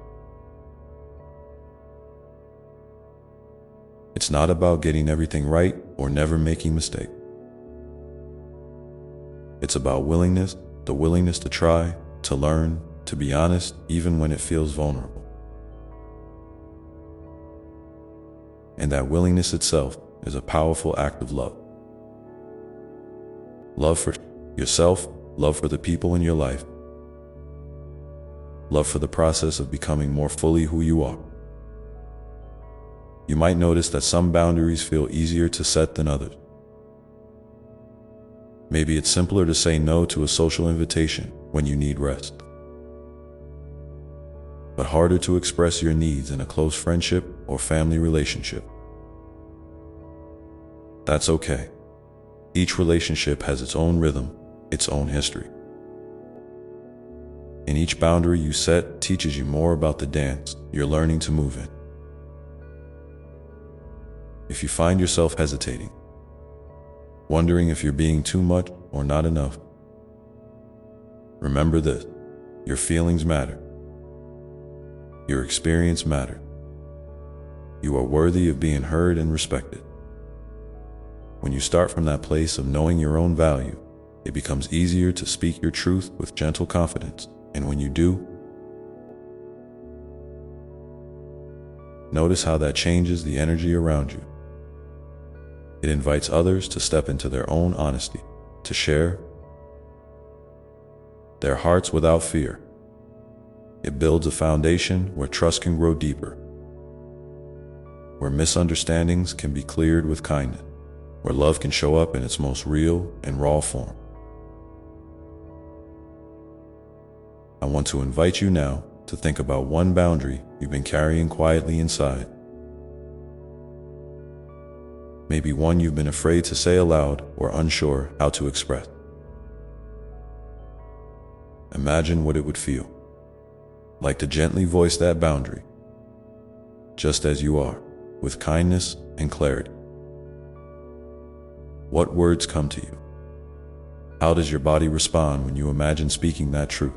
It's not about getting everything right or never making mistakes. It's about willingness, the willingness to try, to learn, to be honest, even when it feels vulnerable. And that willingness itself is a powerful act of love. Love for yourself, love for the people in your life, love for the process of becoming more fully who you are. You might notice that some boundaries feel easier to set than others. Maybe it's simpler to say no to a social invitation when you need rest, but harder to express your needs in a close friendship or family relationship. That's okay. Each relationship has its own rhythm, its own history. And each boundary you set teaches you more about the dance you're learning to move in. If you find yourself hesitating, wondering if you're being too much or not enough, remember this: your feelings matter. Your experience matters. You are worthy of being heard and respected. When you start from that place of knowing your own value, it becomes easier to speak your truth with gentle confidence. And when you do, notice how that changes the energy around you. It invites others to step into their own honesty, to share their hearts without fear. It builds a foundation where trust can grow deeper, where misunderstandings can be cleared with kindness, where love can show up in its most real and raw form. I want to invite you now to think about one boundary you've been carrying quietly inside. Maybe one you've been afraid to say aloud or unsure how to express. Imagine what it would feel like to gently voice that boundary, just as you are, with kindness and clarity. What words come to you? How does your body respond when you imagine speaking that truth?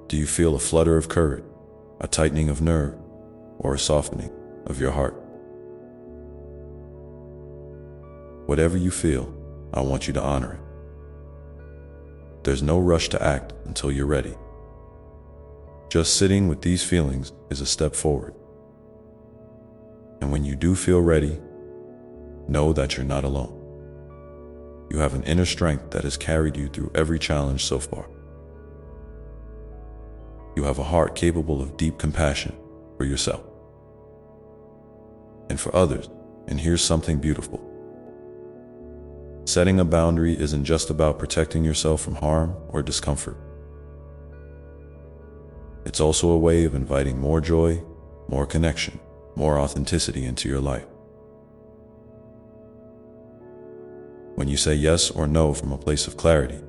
Do you feel a flutter of courage, a tightening of nerve, or a softening of your heart? Whatever you feel, I want you to honor it. There's no rush to act until you're ready. Just sitting with these feelings is a step forward. And when you do feel ready, know that you're not alone. You have an inner strength that has carried you through every challenge so far. You have a heart capable of deep compassion for yourself and for others. And here's something beautiful. Setting a boundary isn't just about protecting yourself from harm or discomfort. It's also a way of inviting more joy, more connection, more authenticity into your life. When you say yes or no from a place of clarity,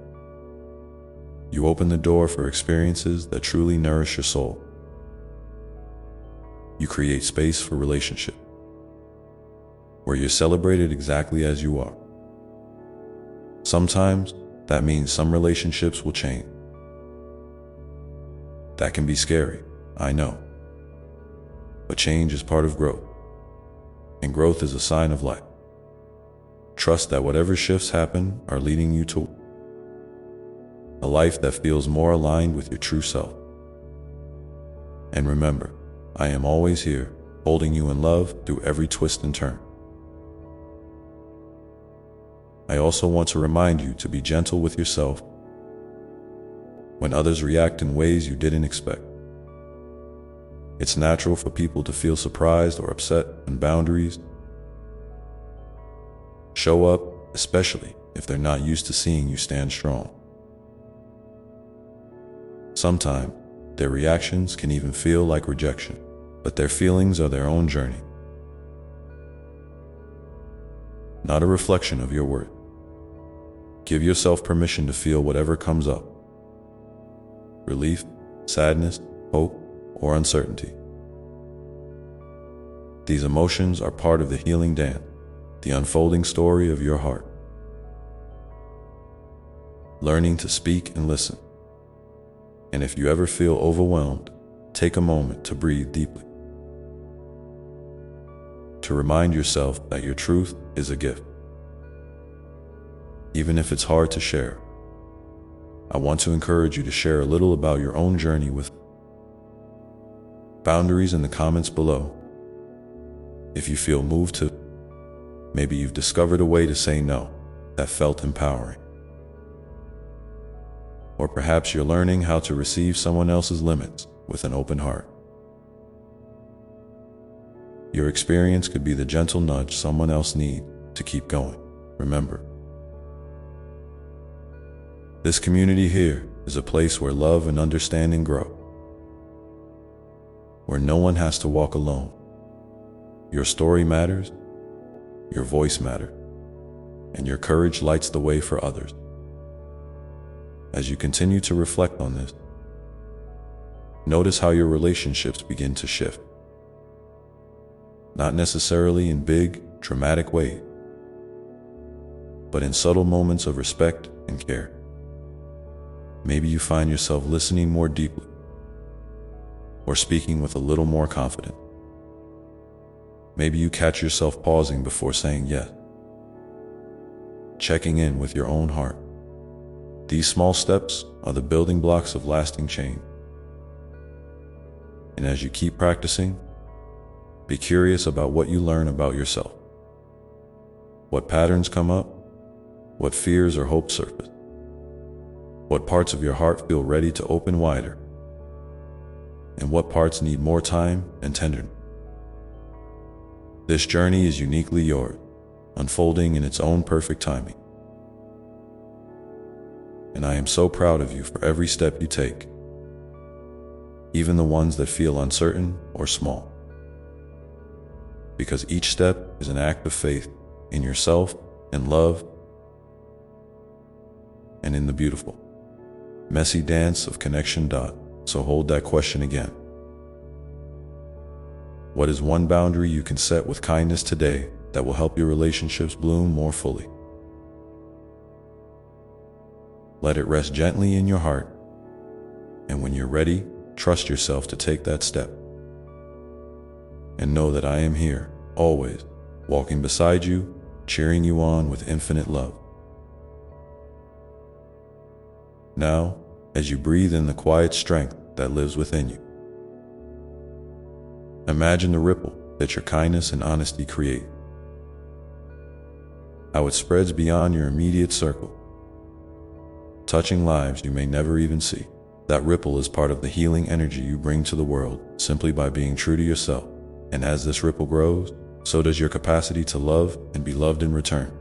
you open the door for experiences that truly nourish your soul. You create space for relationship, where you're celebrated exactly as you are. Sometimes that means some relationships will change. That can be scary, I know. But change is part of growth, and growth is a sign of life. Trust that whatever shifts happen are leading you to a life that feels more aligned with your true self. And remember, I am always here, holding you in love through every twist and turn. I also want to remind you to be gentle with yourself when others react in ways you didn't expect. It's natural for people to feel surprised or upset when boundaries show up, especially if they're not used to seeing you stand strong. Sometimes their reactions can even feel like rejection, but their feelings are their own journey, not a reflection of your worth. Give yourself permission to feel whatever comes up: relief, sadness, hope, or uncertainty. These emotions are part of the healing dance, the unfolding story of your heart. Learning to speak and listen. And if you ever feel overwhelmed, take a moment to breathe deeply. To remind yourself that your truth is a gift. Even if it's hard to share, I want to encourage you to share a little about your own journey with boundaries in the comments below. If you feel moved to, maybe you've discovered a way to say no that felt empowering. Or perhaps you're learning how to receive someone else's limits with an open heart. Your experience could be the gentle nudge someone else needs to keep going. Remember, this community here is a place where love and understanding grow, where no one has to walk alone. Your story matters, your voice matters, and your courage lights the way for others. As you continue to reflect on this, notice how your relationships begin to shift. Not necessarily in big, dramatic ways, but in subtle moments of respect and care. Maybe you find yourself listening more deeply, or speaking with a little more confidence. Maybe you catch yourself pausing before saying yes, checking in with your own heart. These small steps are the building blocks of lasting change. And as you keep practicing, be curious about what you learn about yourself. What patterns come up? What fears or hopes surface? What parts of your heart feel ready to open wider? And what parts need more time and tenderness? This journey is uniquely yours, unfolding in its own perfect timing. and I am so proud of you for every step you take, even the ones that feel uncertain or small. Because each step is an act of faith in yourself and love, and in the beautiful, messy dance of connection. So hold that question again. What is one boundary you can set with kindness today that will help your relationships bloom more fully? Let it rest gently in your heart, and when you're ready, trust yourself to take that step. And know that I am here, always, walking beside you, cheering you on with infinite love. Now, as you breathe in the quiet strength that lives within you, imagine the ripple that your kindness and honesty create. How it spreads beyond your immediate circle, touching lives you may never even see. That ripple is part of the healing energy you bring to the world simply by being true to yourself. And as this ripple grows, so does your capacity to love and be loved in return.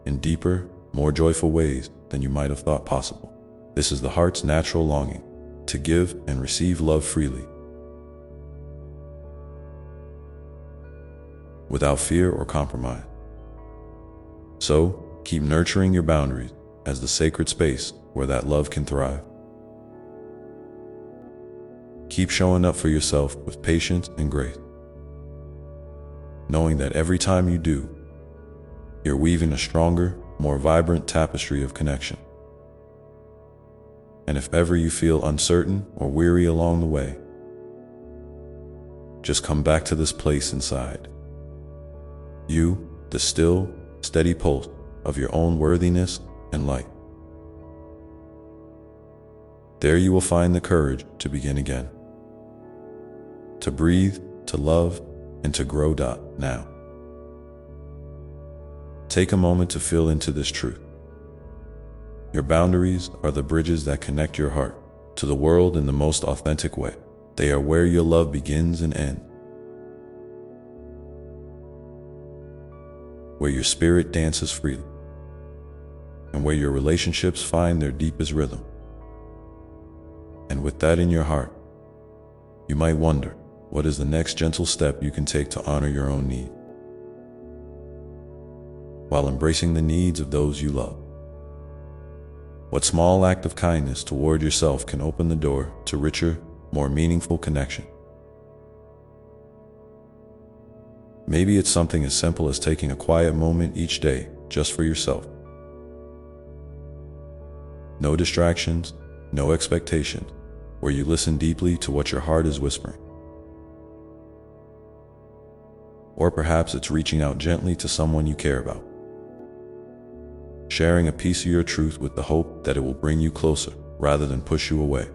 In deeper, more joyful ways than you might have thought possible. This is the heart's natural longing to give and receive love freely, without fear or compromise. So, keep nurturing your boundaries as the sacred space where that love can thrive. Keep showing up for yourself with patience and grace, knowing that every time you do, you're weaving a stronger, more vibrant tapestry of connection. And if ever you feel uncertain or weary along the way, just come back to this place inside you, the still, steady pulse of your own worthiness and light. There you will find the courage to begin again, to breathe, to love, and to grow. Now, take a moment to feel into this truth. Your boundaries are the bridges that connect your heart to the world in the most authentic way. They are where your love begins and ends, where your spirit dances freely, and where your relationships find their deepest rhythm. And with that in your heart, you might wonder, what is the next gentle step you can take to honor your own need, while embracing the needs of those you love? What small act of kindness toward yourself can open the door to richer, more meaningful connection? Maybe it's something as simple as taking a quiet moment each day just for yourself. No distractions, no expectations, where you listen deeply to what your heart is whispering. Or perhaps it's reaching out gently to someone you care about, sharing a piece of your truth with the hope that it will bring you closer rather than push you away.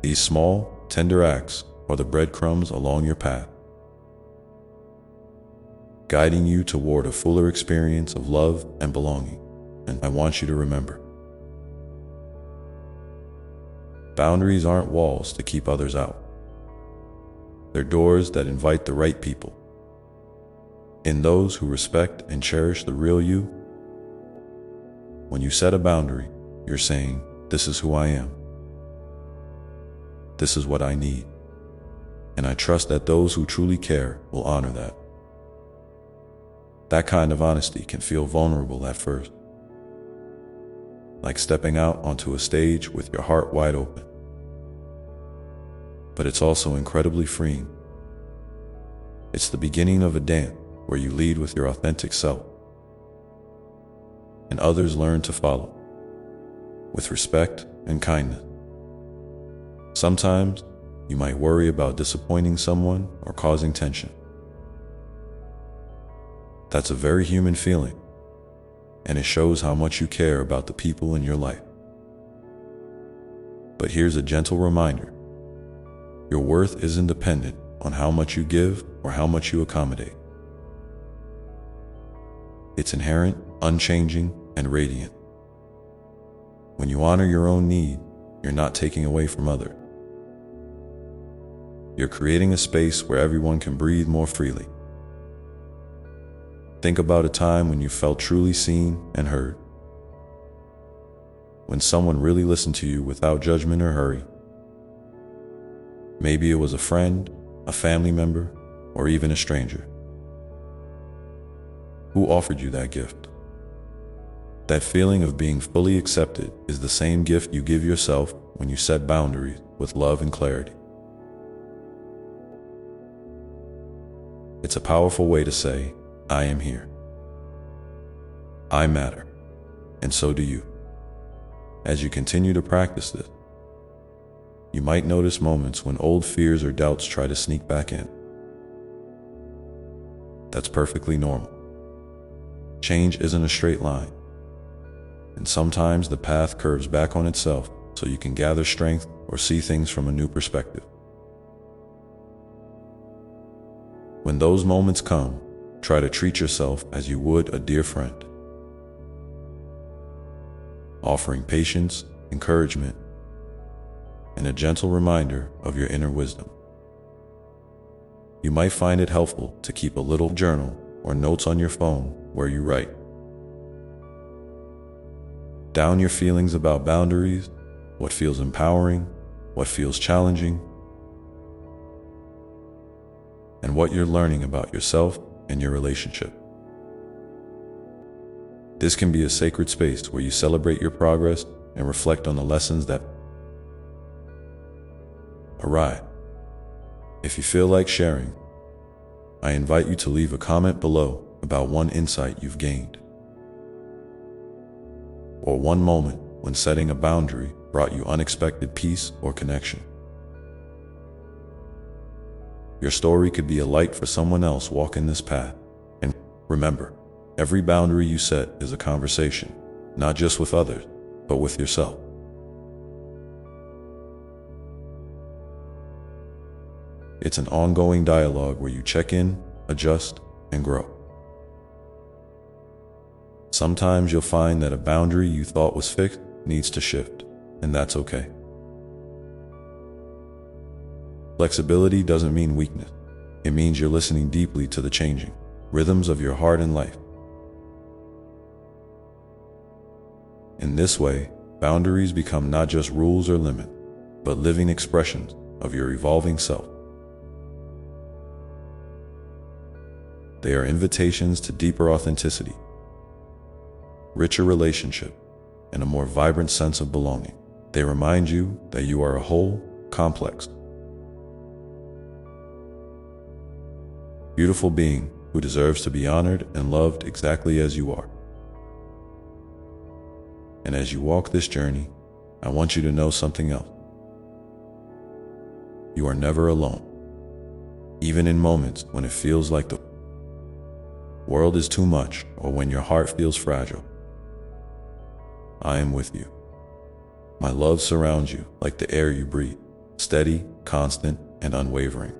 These small, tender acts are the breadcrumbs along your path, guiding you toward a fuller experience of love and belonging. And I want you to remember, boundaries aren't walls to keep others out. They're doors that invite the right people in, those who respect and cherish the real you. When you set a boundary, you're saying, this is who I am. This is what I need. And I trust that those who truly care will honor that. That kind of honesty can feel vulnerable at first, like stepping out onto a stage with your heart wide open. But it's also incredibly freeing. It's the beginning of a dance where you lead with your authentic self, and others learn to follow, with respect and kindness. Sometimes you might worry about disappointing someone or causing tension. That's a very human feeling, and it shows how much you care about the people in your life. But here's a gentle reminder. Your worth isn't dependent on how much you give or how much you accommodate. It's inherent, unchanging, and radiant. When you honor your own need, you're not taking away from others. You're creating a space where everyone can breathe more freely. Think about a time when you felt truly seen and heard. When someone really listened to you without judgment or hurry. Maybe it was a friend, a family member, or even a stranger. Who offered you that gift? That feeling of being fully accepted is the same gift you give yourself when you set boundaries with love and clarity. It's a powerful way to say, I am here. I matter, and so do you. As you continue to practice this, you might notice moments when old fears or doubts try to sneak back in. That's perfectly normal. Change isn't a straight line, and sometimes the path curves back on itself so you can gather strength or see things from a new perspective. When those moments come, try to treat yourself as you would a dear friend, offering patience, encouragement, and a gentle reminder of your inner wisdom. You might find it helpful to keep a little journal or notes on your phone where you write down your feelings about boundaries, what feels empowering, what feels challenging, and what you're learning about yourself and your relationship. This can be a sacred space where you celebrate your progress and reflect on the lessons that arrive. If you feel like sharing, I invite you to leave a comment below about one insight you've gained, or one moment when setting a boundary brought you unexpected peace or connection. Your story could be a light for someone else walking this path. And remember, every boundary you set is a conversation, not just with others, but with yourself. It's an ongoing dialogue where you check in, adjust, and grow. Sometimes you'll find that a boundary you thought was fixed needs to shift, and that's okay. Flexibility doesn't mean weakness. It means you're listening deeply to the changing rhythms of your heart and life. In this way, boundaries become not just rules or limits, but living expressions of your evolving self. They are invitations to deeper authenticity, richer relationship, and a more vibrant sense of belonging. They remind you that you are a whole, complex, beautiful being who deserves to be honored and loved exactly as you are. And as you walk this journey, I want you to know something else. You are never alone. Even in moments when it feels like the world is too much or when your heart feels fragile, I am with you. My love surrounds you like the air you breathe, steady, constant, and unwavering.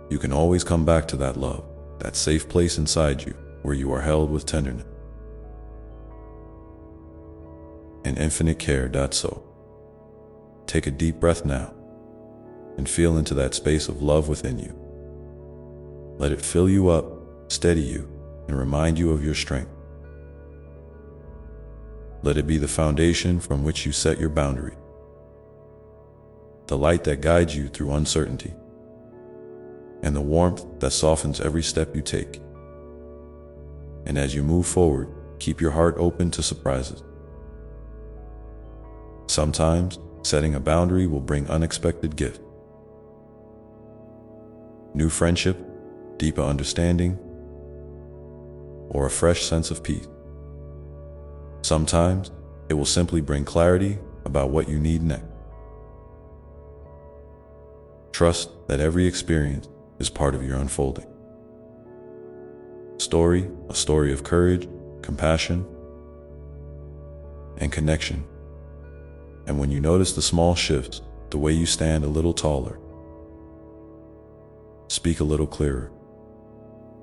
You can always come back to that love, that safe place inside you where you are held with tenderness and infinite care. So, take a deep breath now and feel into that space of love within you. Let it fill you up, steady you, and remind you of your strength. Let it be the foundation from which you set your boundary, the light that guides you through uncertainty, and the warmth that softens every step you take. And as you move forward, keep your heart open to surprises. Sometimes, setting a boundary will bring unexpected gifts. New friendship, deeper understanding, or a fresh sense of peace. Sometimes, it will simply bring clarity about what you need next. Trust that every experience is part of your unfolding story, a story of courage, compassion, and connection. And when you notice the small shifts, the way you stand a little taller, speak a little clearer,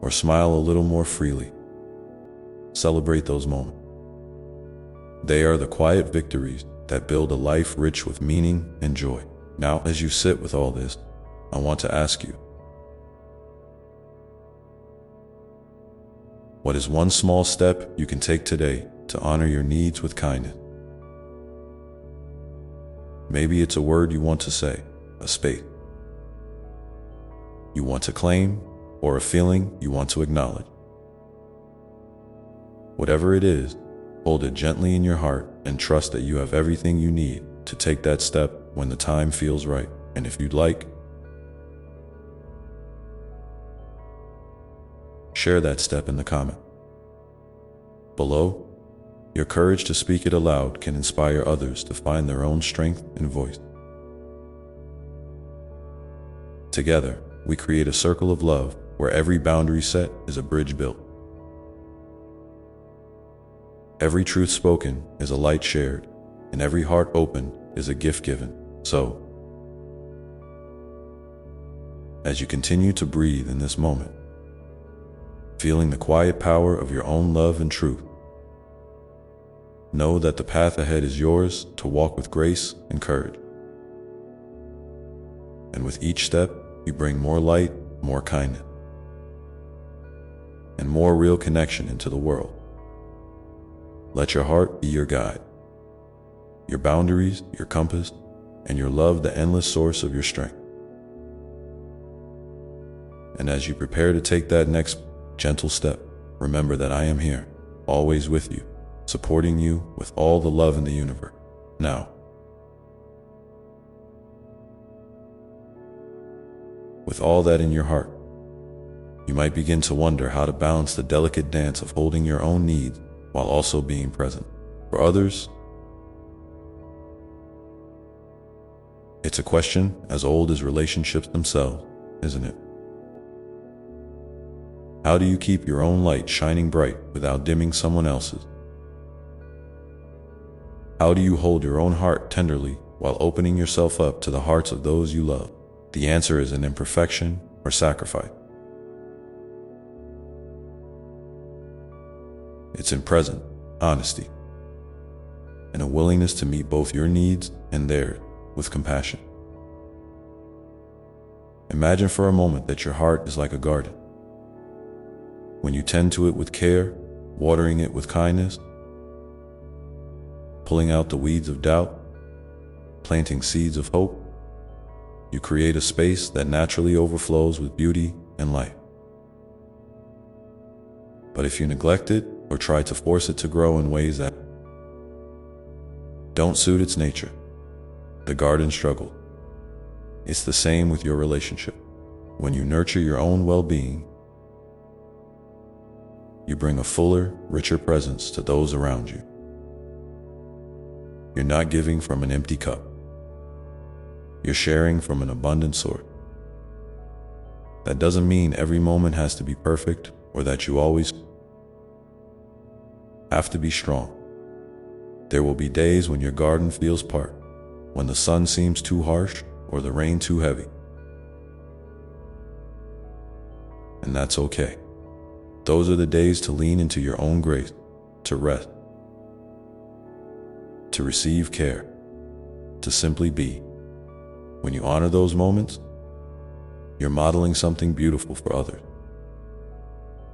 or smile a little more freely, celebrate those moments. They are the quiet victories that build a life rich with meaning and joy. Now, as you sit with all this, I want to ask you, What is one small step you can take today to honor your needs with kindness? Maybe it's a word you want to say, a space you want to claim, or a feeling you want to acknowledge. Whatever it is, hold it gently in your heart and trust that you have everything you need to take that step when the time feels right. And if you'd like, share that step in the comment below. Your courage to speak it aloud can inspire others to find their own strength and voice. Together, we create a circle of love where every boundary set is a bridge built. Every truth spoken is a light shared, and every heart opened is a gift given. So, as you continue to breathe in this moment, feeling the quiet power of your own love and truth, know that the path ahead is yours to walk with grace and courage. And with each step, you bring more light, more kindness, and more real connection into the world. Let your heart be your guide, your boundaries, your compass, and your love the endless source of your strength. And as you prepare to take that next gentle step, remember that I am here, always with you, supporting you with all the love in the universe. Now, with all that in your heart, you might begin to wonder how to balance the delicate dance of holding your own needs while also being present for others. It's a question as old as relationships themselves, isn't it? How do you keep your own light shining bright without dimming someone else's? How do you hold your own heart tenderly while opening yourself up to the hearts of those you love? The answer is in imperfection or sacrifice. It's in present honesty and a willingness to meet both your needs and theirs with compassion. Imagine for a moment that your heart is like a garden. When you tend to it with care, watering it with kindness, pulling out the weeds of doubt, planting seeds of hope, you create a space that naturally overflows with beauty and light. But if you neglect it or try to force it to grow in ways that don't suit its nature, the garden struggles. It's the same with your relationship. When you nurture your own well-being, you bring a fuller, richer presence to those around you. You're not giving from an empty cup. You're sharing from an abundant source. That doesn't mean every moment has to be perfect or that you always have to be strong. There will be days when your garden feels parched, when the sun seems too harsh or the rain too heavy. And that's okay. Those are the days to lean into your own grace, to rest, to receive care, to simply be. When you honor those moments, you're modeling something beautiful for others.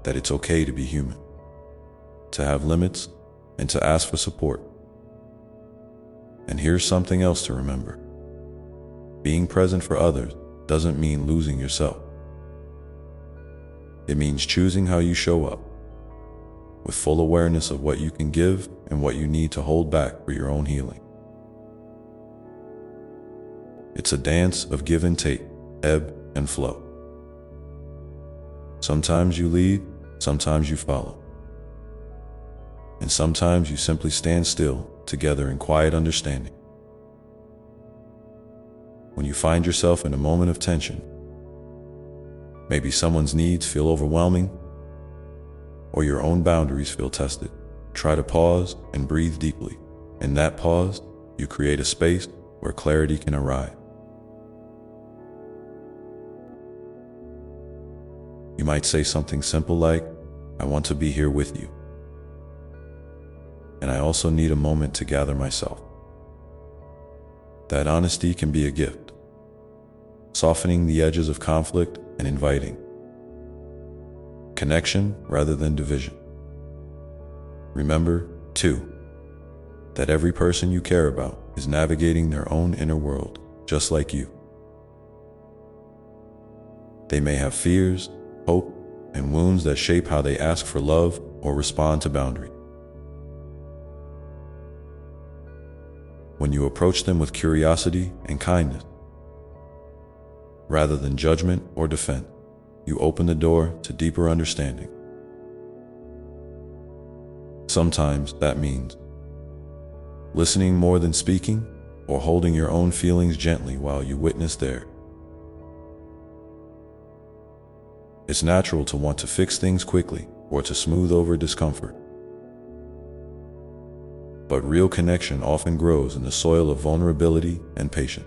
That it's okay to be human, to have limits, and to ask for support. And here's something else to remember. Being present for others doesn't mean losing yourself. It means choosing how you show up, with full awareness of what you can give and what you need to hold back for your own healing. It's a dance of give and take, ebb and flow. Sometimes you lead, sometimes you follow. And sometimes you simply stand still together in quiet understanding. When you find yourself in a moment of tension, maybe someone's needs feel overwhelming, or your own boundaries feel tested, try to pause and breathe deeply. In that pause, you create a space where clarity can arrive. You might say something simple like, "I want to be here with you. And I also need a moment to gather myself." That honesty can be a gift, softening the edges of conflict and inviting connection rather than division. Remember, too, that every person you care about is navigating their own inner world, just like you. They may have fears, hope, and wounds that shape how they ask for love or respond to boundaries. When you approach them with curiosity and kindness, rather than judgment or defense, you open the door to deeper understanding. Sometimes that means listening more than speaking, or holding your own feelings gently while you witness theirs. It's natural to want to fix things quickly or to smooth over discomfort. But real connection often grows in the soil of vulnerability and patience.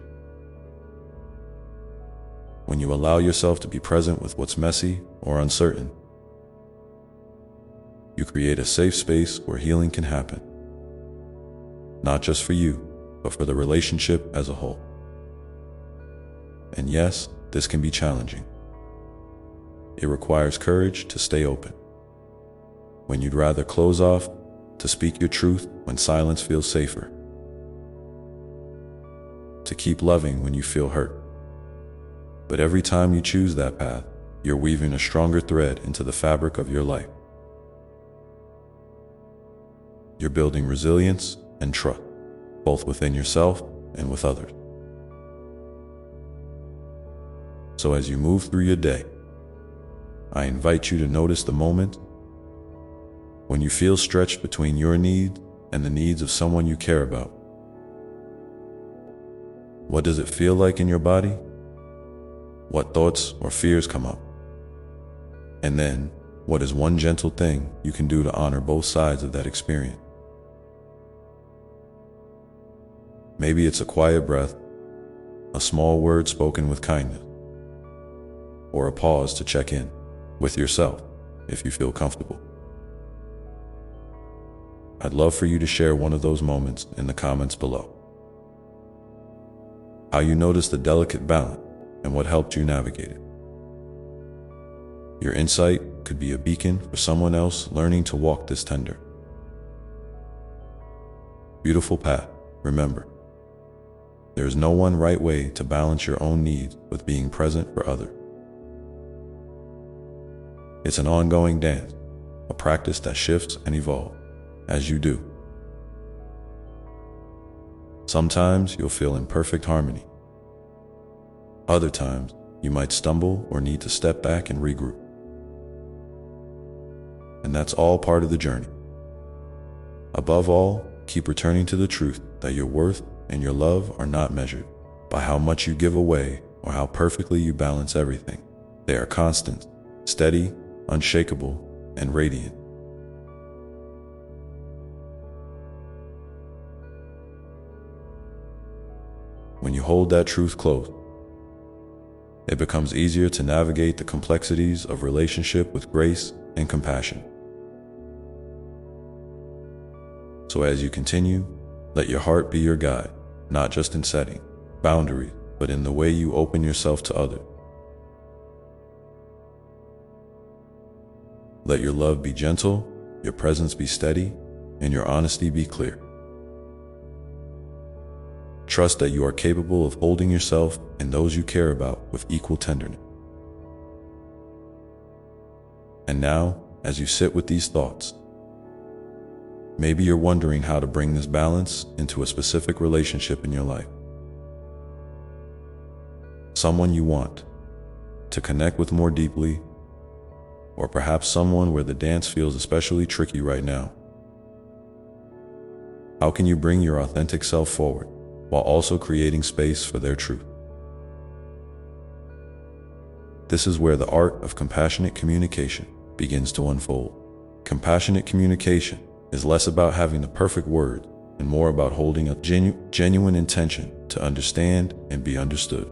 When you allow yourself to be present with what's messy or uncertain, you create a safe space where healing can happen. Not just for you, but for the relationship as a whole. And yes, this can be challenging. It requires courage to stay open when you'd rather close off, to speak your truth when silence feels safer, to keep loving when you feel hurt. But every time you choose that path, you're weaving a stronger thread into the fabric of your life. You're building resilience and trust, both within yourself and with others. So as you move through your day, I invite you to notice the moment when you feel stretched between your needs and the needs of someone you care about. What does it feel like in your body? What thoughts or fears come up? And then, what is one gentle thing you can do to honor both sides of that experience? Maybe it's a quiet breath, a small word spoken with kindness, or a pause to check in with yourself if you feel comfortable. I'd love for you to share one of those moments in the comments below. How you noticed the delicate balance and what helped you navigate it. Your insight could be a beacon for someone else learning to walk this tender, beautiful path. Remember, there is no one right way to balance your own needs with being present for others. It's an ongoing dance, a practice that shifts and evolves as you do. Sometimes you'll feel in perfect harmony. Other times, you might stumble or need to step back and regroup. And that's all part of the journey. Above all, keep returning to the truth that your worth and your love are not measured by how much you give away or how perfectly you balance everything. They are constant, steady, unshakable, and radiant. When you hold that truth close, it becomes easier to navigate the complexities of relationship with grace and compassion. So as you continue, let your heart be your guide, not just in setting boundaries, but in the way you open yourself to others. Let your love be gentle, your presence be steady, and your honesty be clear. Trust that you are capable of holding yourself and those you care about with equal tenderness. And now, as you sit with these thoughts, maybe you're wondering how to bring this balance into a specific relationship in your life. Someone you want to connect with more deeply, or perhaps someone where the dance feels especially tricky right now. How can you bring your authentic self forward while also creating space for their truth? This is where the art of compassionate communication begins to unfold. Compassionate communication is less about having the perfect word and more about holding a genuine intention to understand and be understood.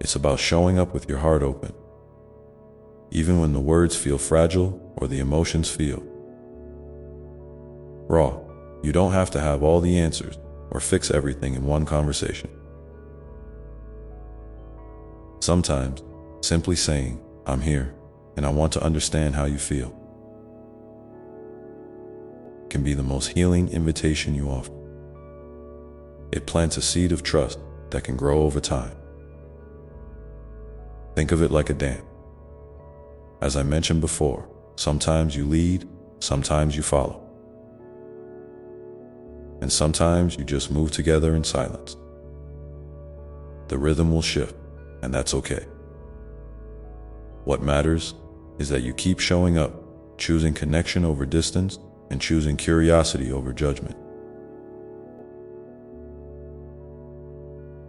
It's about showing up with your heart open, even when the words feel fragile or the emotions feel raw. You don't have to have all the answers or fix everything in one conversation. Sometimes, Simply saying, "I'm here, and I want to understand how you feel," can be the most healing invitation you offer. It plants a seed of trust that can grow over time. Think of it like a dam. As I mentioned before, sometimes you lead, sometimes you follow, and sometimes you just move together in silence. The rhythm will shift, and that's okay. What matters is that you keep showing up, choosing connection over distance, and choosing curiosity over judgment.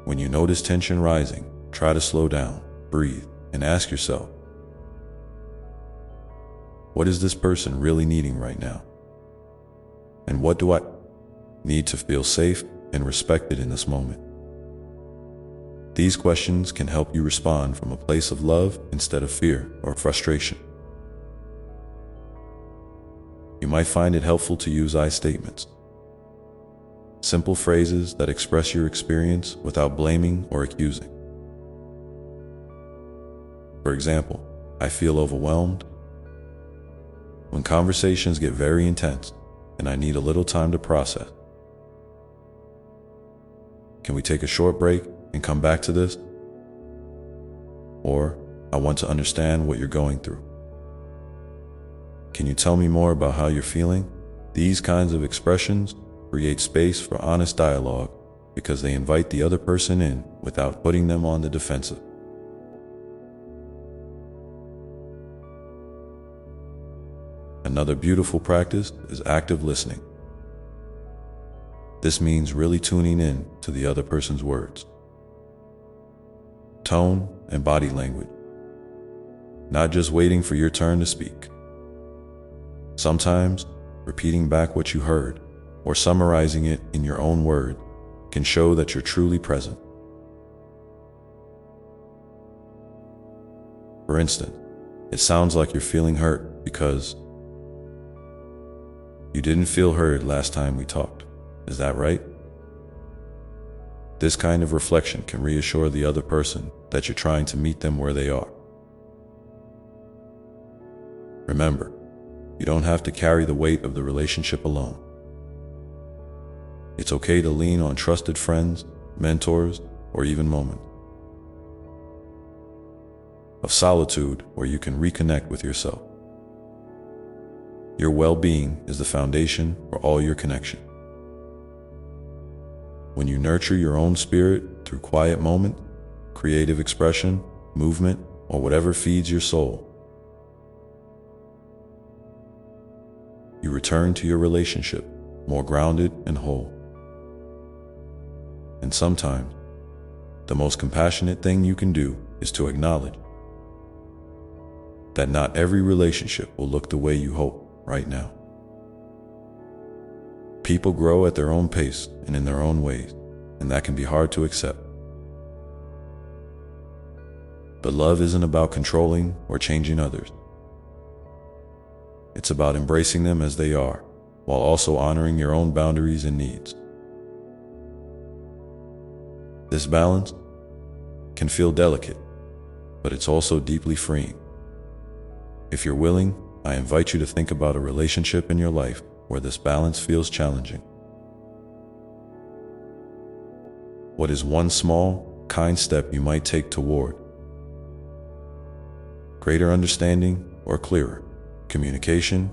When you notice tension rising, try to slow down, breathe, and ask yourself, what is this person really needing right now? And what do I need to feel safe and respected in this moment? These questions can help you respond from a place of love instead of fear or frustration. You might find it helpful to use I statements, simple phrases that express your experience without blaming or accusing. For example, "I feel overwhelmed when conversations get very intense and I need a little time to process. Can we take a short break and come back to this?" Or, "I want to understand what you're going through. Can you tell me more about how you're feeling?" These kinds of expressions create space for honest dialogue because they invite the other person in without putting them on the defensive. Another beautiful practice is active listening. This means really tuning in to the other person's words, tone, and body language, not just waiting for your turn to speak. Sometimes, repeating back what you heard or summarizing it in your own words can show that you're truly present. For instance, it sounds like you're feeling hurt because you didn't feel heard last time we talked. Is that right? This kind of reflection can reassure the other person that you're trying to meet them where they are. Remember, you don't have to carry the weight of the relationship alone. It's okay to lean on trusted friends, mentors, or even moments of solitude where you can reconnect with yourself. Your well-being is the foundation for all your connection. When you nurture your own spirit through quiet moments, creative expression, movement, or whatever feeds your soul, you return to your relationship more grounded and whole. And sometimes, the most compassionate thing you can do is to acknowledge that not every relationship will look the way you hope right now. People grow at their own pace and in their own ways, and that can be hard to accept. But love isn't about controlling or changing others. It's about embracing them as they are, while also honoring your own boundaries and needs. This balance can feel delicate, but it's also deeply freeing. If you're willing, I invite you to think about a relationship in your life where this balance feels challenging. What is one small, kind step you might take toward greater understanding or clearer communication?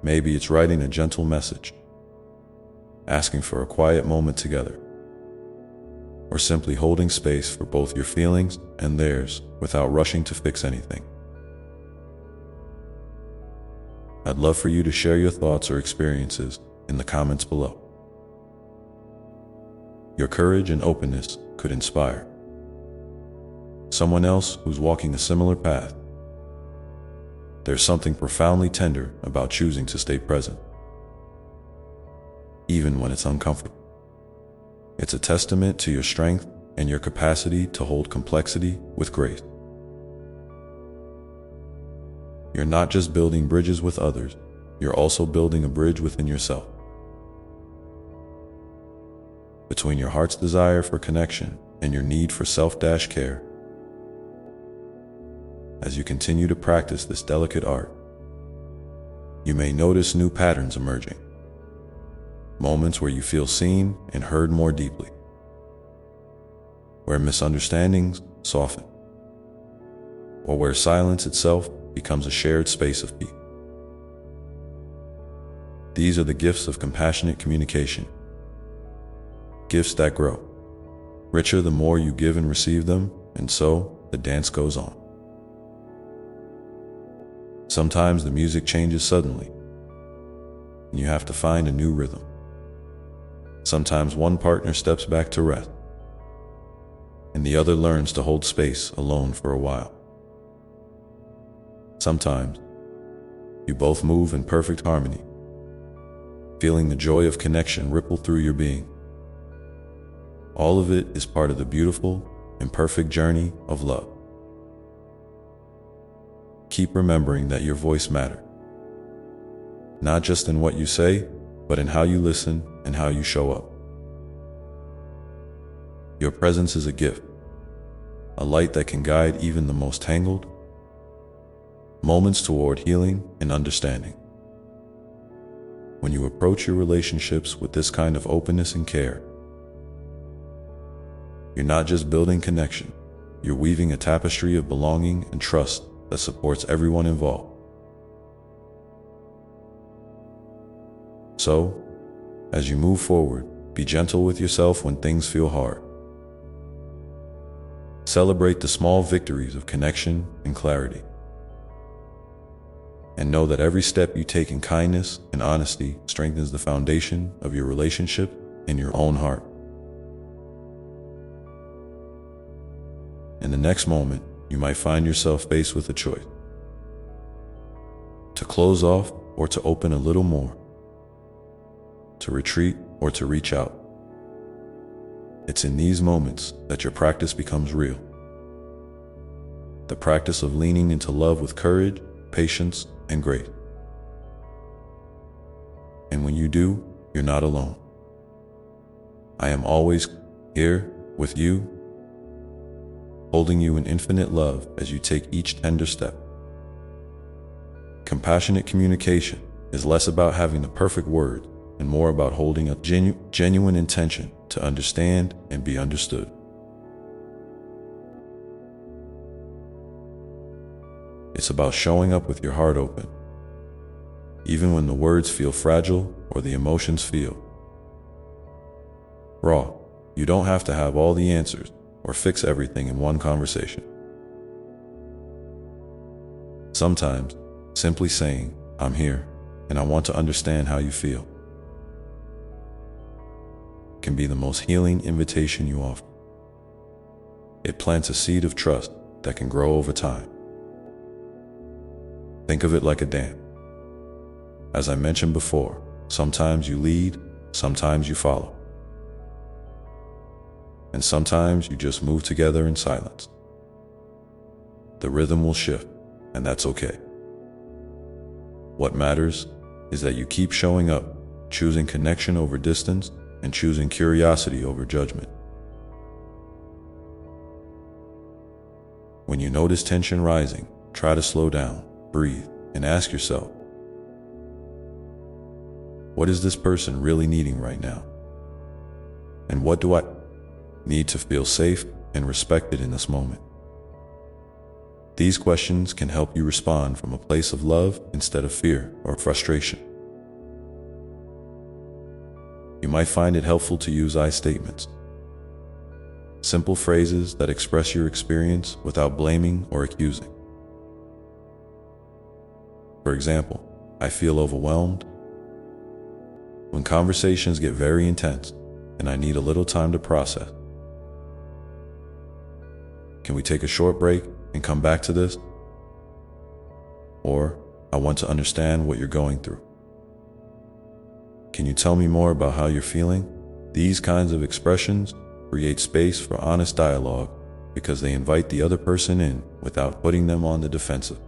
Maybe it's writing a gentle message, asking for a quiet moment together, or simply holding space for both your feelings and theirs without rushing to fix anything. I'd love for you to share your thoughts or experiences in the comments below. Your courage and openness could inspire someone else who's walking a similar path. There's something profoundly tender about choosing to stay present, even when it's uncomfortable. It's a testament to your strength and your capacity to hold complexity with grace. You're not just building bridges with others, you're also building a bridge within yourself. Between your heart's desire for connection and your need for self-care, as you continue to practice this delicate art, you may notice new patterns emerging, moments where you feel seen and heard more deeply, where misunderstandings soften, or where silence itself becomes a shared space of peace. These are the gifts of compassionate communication, gifts that grow richer the more you give and receive them, and so the dance goes on. Sometimes the music changes suddenly, and you have to find a new rhythm. Sometimes one partner steps back to rest, and the other learns to hold space alone for a while. Sometimes you both move in perfect harmony, feeling the joy of connection ripple through your being. All of it is part of the beautiful, imperfect journey of love. Keep remembering that your voice matters, not just in what you say, but in how you listen and how you show up. Your presence is a gift, a light that can guide even the most tangled moments toward healing and understanding. When you approach your relationships with this kind of openness and care, you're not just building connection, you're weaving a tapestry of belonging and trust that supports everyone involved. So, as you move forward, be gentle with yourself when things feel hard. Celebrate the small victories of connection and clarity. And know that every step you take in kindness and honesty strengthens the foundation of your relationship and your own heart. In the next moment, you might find yourself faced with a choice: to close off or to open a little more, to retreat or to reach out. It's in these moments that your practice becomes real. The practice of leaning into love with courage, patience, and grace. And when you do, you're not alone. I am always here with you, holding you in infinite love as you take each tender step. Compassionate communication is less about having the perfect words and more about holding a genuine intention to understand and be understood. It's about showing up with your heart open, even when the words feel fragile or the emotions feel raw. You don't have to have all the answers or fix everything in one conversation. Sometimes, simply saying, "I'm here, and I want to understand how you feel," can be the most healing invitation you offer. It plants a seed of trust that can grow over time. Think of it like a dam. As I mentioned before, sometimes you lead, sometimes you follow, and sometimes you just move together in silence. The rhythm will shift, and that's okay. What matters is that you keep showing up, choosing connection over distance, and choosing curiosity over judgment. When you notice tension rising, try to slow down, breathe, and ask yourself, what is this person really needing right now? And what do I need to feel safe and respected in this moment? These questions can help you respond from a place of love instead of fear or frustration. You might find it helpful to use I statements, simple phrases that express your experience without blaming or accusing. For example, I feel overwhelmed when conversations get very intense and I need a little time to process. Can we take a short break and come back to this? Or, I want to understand what you're going through. Can you tell me more about how you're feeling? These kinds of expressions create space for honest dialogue because they invite the other person in without putting them on the defensive.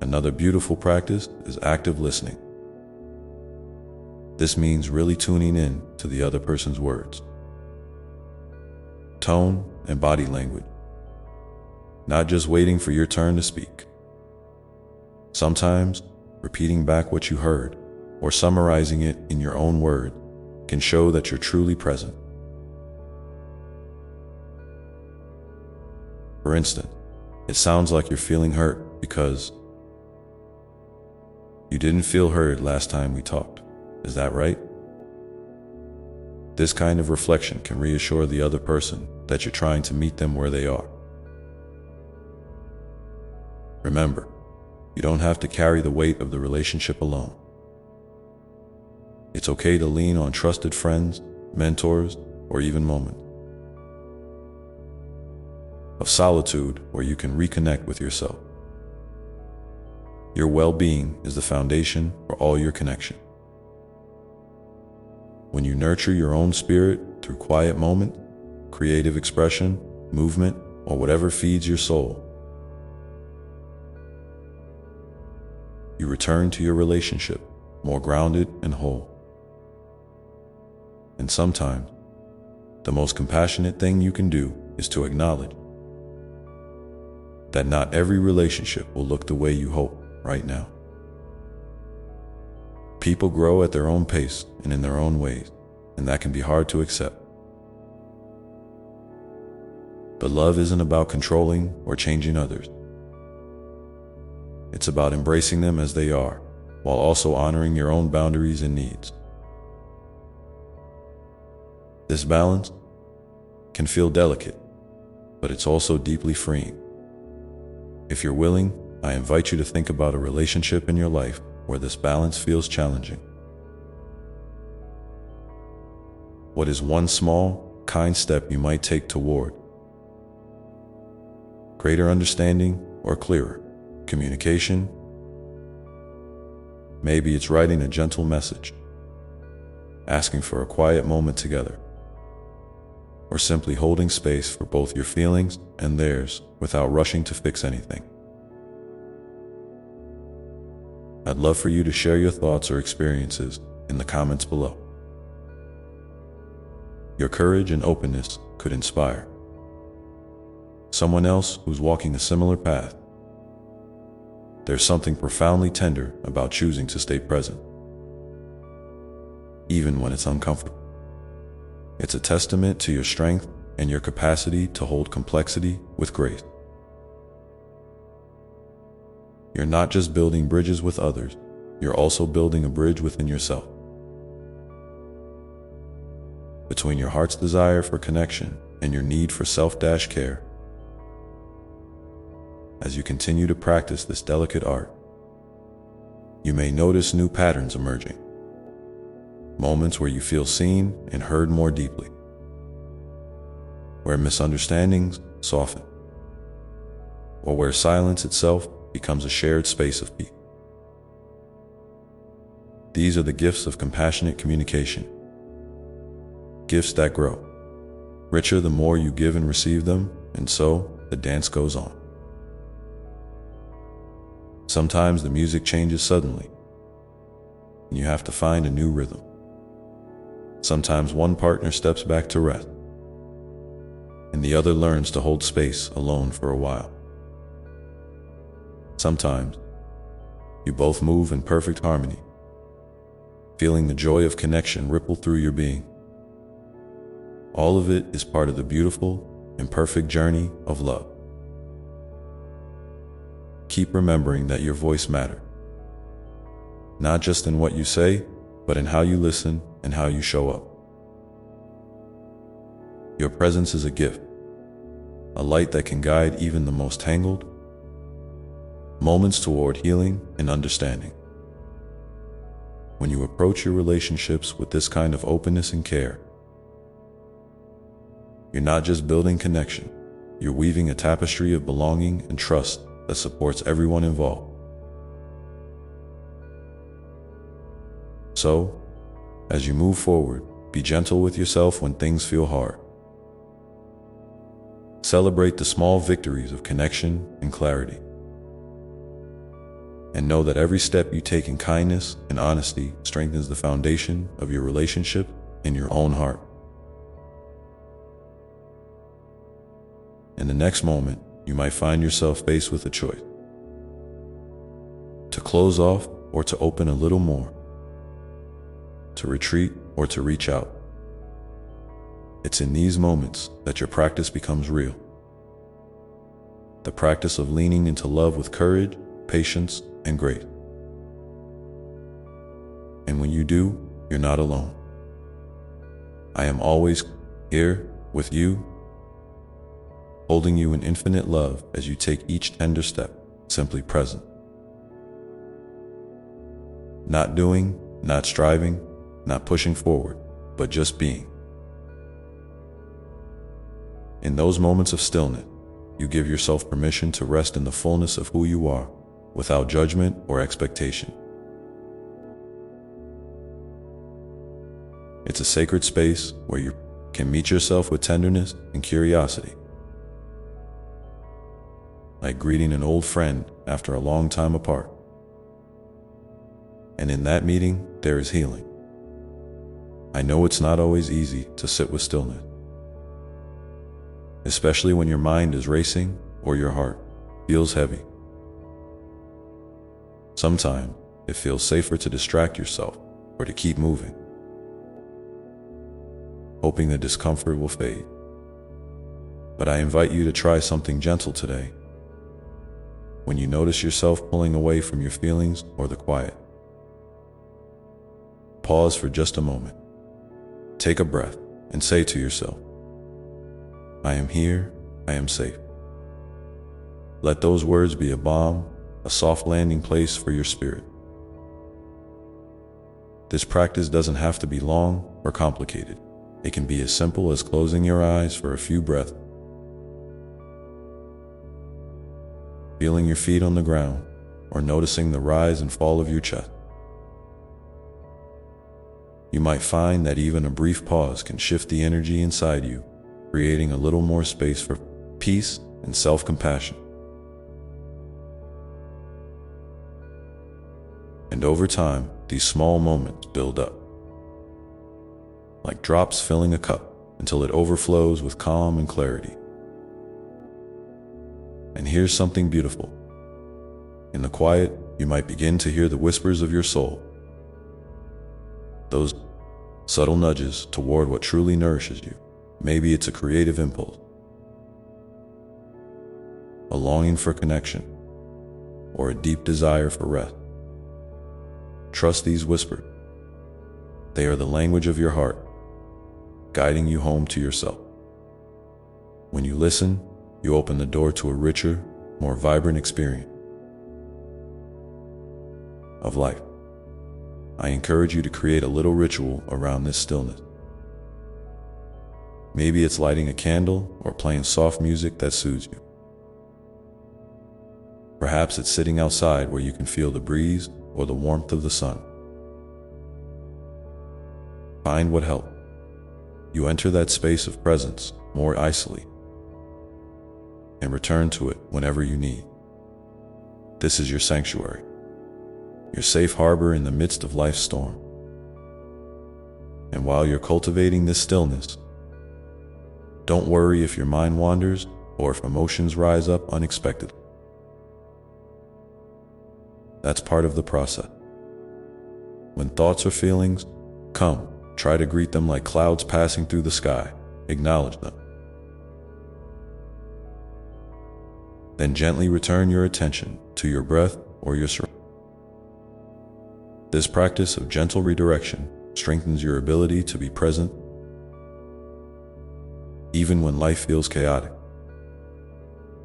Another beautiful practice is active listening. This means really tuning in to the other person's words. tone, and body language, not just waiting for your turn to speak. Sometimes, repeating back what you heard or summarizing it in your own words can show that you're truly present. For instance, it sounds like you're feeling hurt because you didn't feel heard last time we talked. Is that right? This kind of reflection can reassure the other person that you're trying to meet them where they are. Remember, you don't have to carry the weight of the relationship alone. It's okay to lean on trusted friends, mentors, or even moments of solitude where you can reconnect with yourself. Your well-being is the foundation for all your connection. When you nurture your own spirit through quiet moments, creative expression, movement, or whatever feeds your soul, you return to your relationship more grounded and whole. And sometimes, the most compassionate thing you can do is to acknowledge that not every relationship will look the way you hope right now. People grow at their own pace and in their own ways, and that can be hard to accept. But love isn't about controlling or changing others. It's about embracing them as they are, while also honoring your own boundaries and needs. This balance can feel delicate, but it's also deeply freeing. If you're willing, I invite you to think about a relationship in your life where this balance feels challenging. What is one small, kind step you might take toward greater understanding or clearer communication? Maybe it's writing a gentle message, asking for a quiet moment together, or simply holding space for both your feelings and theirs without rushing to fix anything. I'd love for you to share your thoughts or experiences in the comments below. Your courage and openness could inspire someone else who's walking a similar path. There's something profoundly tender about choosing to stay present, even when it's uncomfortable. It's a testament to your strength and your capacity to hold complexity with grace. You're not just building bridges with others, you're also building a bridge within yourself. Between your heart's desire for connection and your need for self-care, as you continue to practice this delicate art, you may notice new patterns emerging. Moments where you feel seen and heard more deeply, where misunderstandings soften, or where silence itself becomes a shared space of peace. These are the gifts of compassionate communication, gifts that grow richer the more you give and receive them, and so the dance goes on. Sometimes the music changes suddenly, and you have to find a new rhythm. Sometimes one partner steps back to rest, and the other learns to hold space alone for a while. Sometimes you both move in perfect harmony, feeling the joy of connection ripple through your being. All of it is part of the beautiful and perfect journey of love. Keep remembering that your voice matters, not just in what you say, but in how you listen and how you show up. Your presence is a gift, a light that can guide even the most tangled moments toward healing and understanding. When you approach your relationships with this kind of openness and care, you're not just building connection, you're weaving a tapestry of belonging and trust that supports everyone involved. So, as you move forward, be gentle with yourself when things feel hard. Celebrate the small victories of connection and clarity. And know that every step you take in kindness and honesty strengthens the foundation of your relationship in your own heart. In the next moment, you might find yourself faced with a choice: to close off or to open a little more, to retreat or to reach out. It's in these moments that your practice becomes real. The practice of leaning into love with courage, patience, and grace. And when you do, you're not alone. I am always here with you, holding you in infinite love as you take each tender step, simply present. Not doing, not striving, not pushing forward, but just being. In those moments of stillness, you give yourself permission to rest in the fullness of who you are, without judgment or expectation. It's a sacred space where you can meet yourself with tenderness and curiosity, like greeting an old friend after a long time apart. And in that meeting, there is healing. I know it's not always easy to sit with stillness, especially when your mind is racing or your heart feels heavy. Sometimes it feels safer to distract yourself or to keep moving, hoping the discomfort will fade. But I invite you to try something gentle today. When you notice yourself pulling away from your feelings or the quiet, pause for just a moment. Take a breath and say to yourself, I am here, I am safe. Let those words be a balm, a soft landing place for your spirit. This practice doesn't have to be long or complicated. It can be as simple as closing your eyes for a few breaths, feeling your feet on the ground, or noticing the rise and fall of your chest. You might find that even a brief pause can shift the energy inside you, creating a little more space for peace and self-compassion. And over time, these small moments build up, like drops filling a cup, until it overflows with calm and clarity. And here's something beautiful. In the quiet, you might begin to hear the whispers of your soul, those subtle nudges toward what truly nourishes you. Maybe it's a creative impulse, a longing for connection, or a deep desire for rest. Trust these whispers. They are the language of your heart, guiding you home to yourself. When you listen, you open the door to a richer, more vibrant experience of life. I encourage you to create a little ritual around this stillness. Maybe it's lighting a candle or playing soft music that soothes you. Perhaps it's sitting outside where you can feel the breeze or the warmth of the sun. Find what helps. You enter that space of presence more easily and return to it whenever you need. This is your sanctuary, your safe harbor in the midst of life's storm. And while you're cultivating this stillness, don't worry if your mind wanders or if emotions rise up unexpectedly. That's part of the process. When thoughts or feelings come, try to greet them like clouds passing through the sky. Acknowledge them. Then gently return your attention to your breath or your surroundings. This practice of gentle redirection strengthens your ability to be present even when life feels chaotic.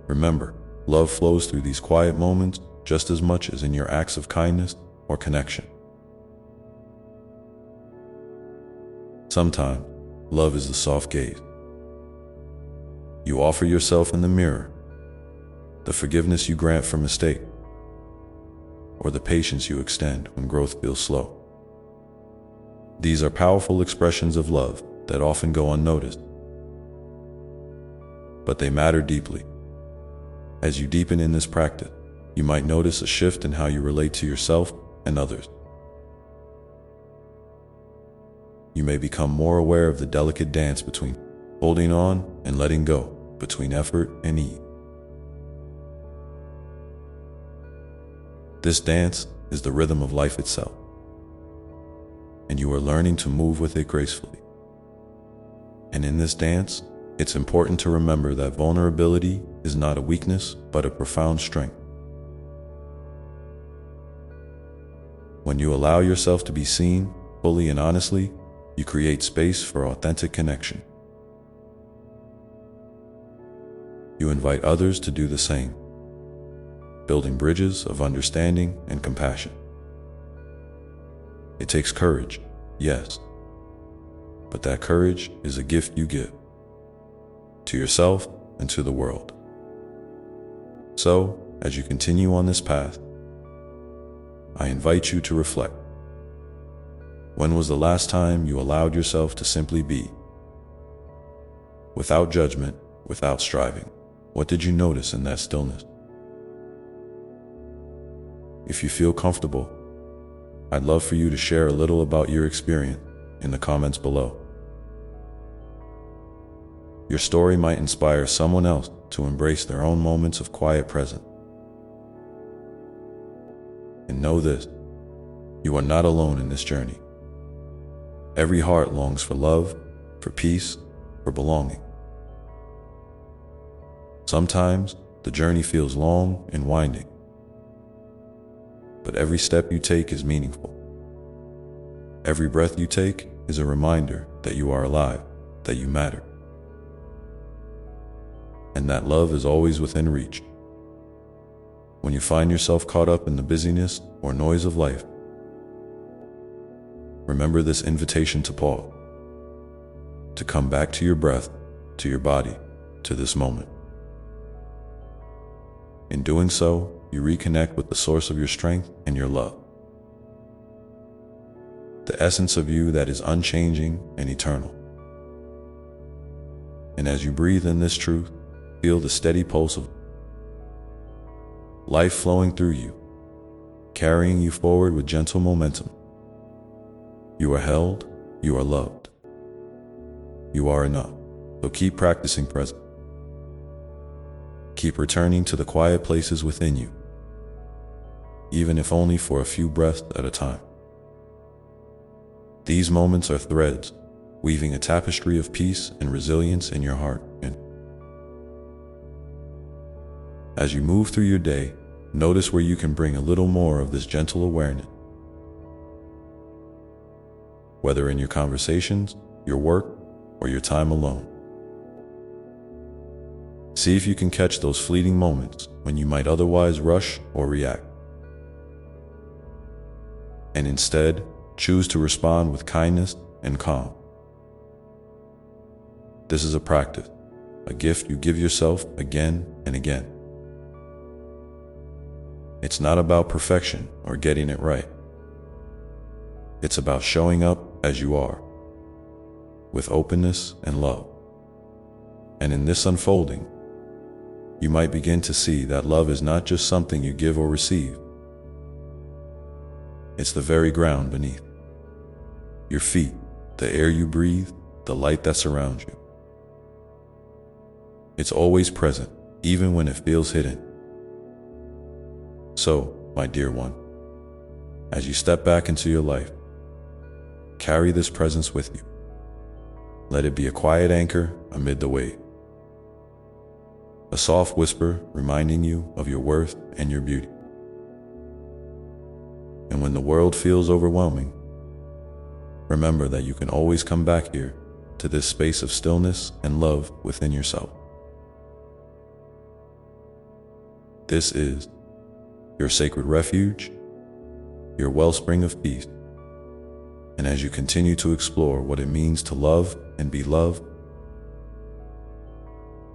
Remember, love flows through these quiet moments just as much as in your acts of kindness or connection. Sometimes, love is the soft gaze you offer yourself in the mirror, the forgiveness you grant for mistake, or the patience you extend when growth feels slow. These are powerful expressions of love that often go unnoticed, but they matter deeply. As you deepen in this practice, you might notice a shift in how you relate to yourself and others. You may become more aware of the delicate dance between holding on and letting go, between effort and ease. This dance is the rhythm of life itself, and you are learning to move with it gracefully. And in this dance, it's important to remember that vulnerability is not a weakness, but a profound strength. When you allow yourself to be seen fully and honestly, you create space for authentic connection. You invite others to do the same, building bridges of understanding and compassion. It takes courage, yes, but that courage is a gift you give to yourself and to the world. So, as you continue on this path, I invite you to reflect. When was the last time you allowed yourself to simply be? Without judgment, without striving. What did you notice in that stillness? If you feel comfortable, I'd love for you to share a little about your experience in the comments below. Your story might inspire someone else to embrace their own moments of quiet presence. And know this, you are not alone in this journey. Every heart longs for love, for peace, for belonging. Sometimes the journey feels long and winding, but every step you take is meaningful. Every breath you take is a reminder that you are alive, that you matter, and that love is always within reach. When you find yourself caught up in the busyness or noise of life, remember this invitation to pause, to come back to your breath, to your body, to this moment. In doing so, you reconnect with the source of your strength and your love, the essence of you that is unchanging and eternal. And as you breathe in this truth, feel the steady pulse of life flowing through you, carrying you forward with gentle momentum. You are held, you are loved, you are enough. So keep practicing presence. Keep returning to the quiet places within you, even if only for a few breaths at a time. These moments are threads, weaving a tapestry of peace and resilience in your heart. And as you move through your day, notice where you can bring a little more of this gentle awareness. Whether in your conversations, your work, or your time alone. See if you can catch those fleeting moments when you might otherwise rush or react. And instead, choose to respond with kindness and calm. This is a practice, a gift you give yourself again and again. It's not about perfection or getting it right. It's about showing up as you are, with openness and love. And in this unfolding, you might begin to see that love is not just something you give or receive. It's the very ground beneath your feet, the air you breathe, the light that surrounds you. It's always present, even when it feels hidden. So, my dear one, as you step back into your life, carry this presence with you. Let it be a quiet anchor amid the wave, a soft whisper reminding you of your worth and your beauty. And when the world feels overwhelming, remember that you can always come back here to this space of stillness and love within yourself. This is your sacred refuge, your wellspring of peace. And as you continue to explore what it means to love and be loved,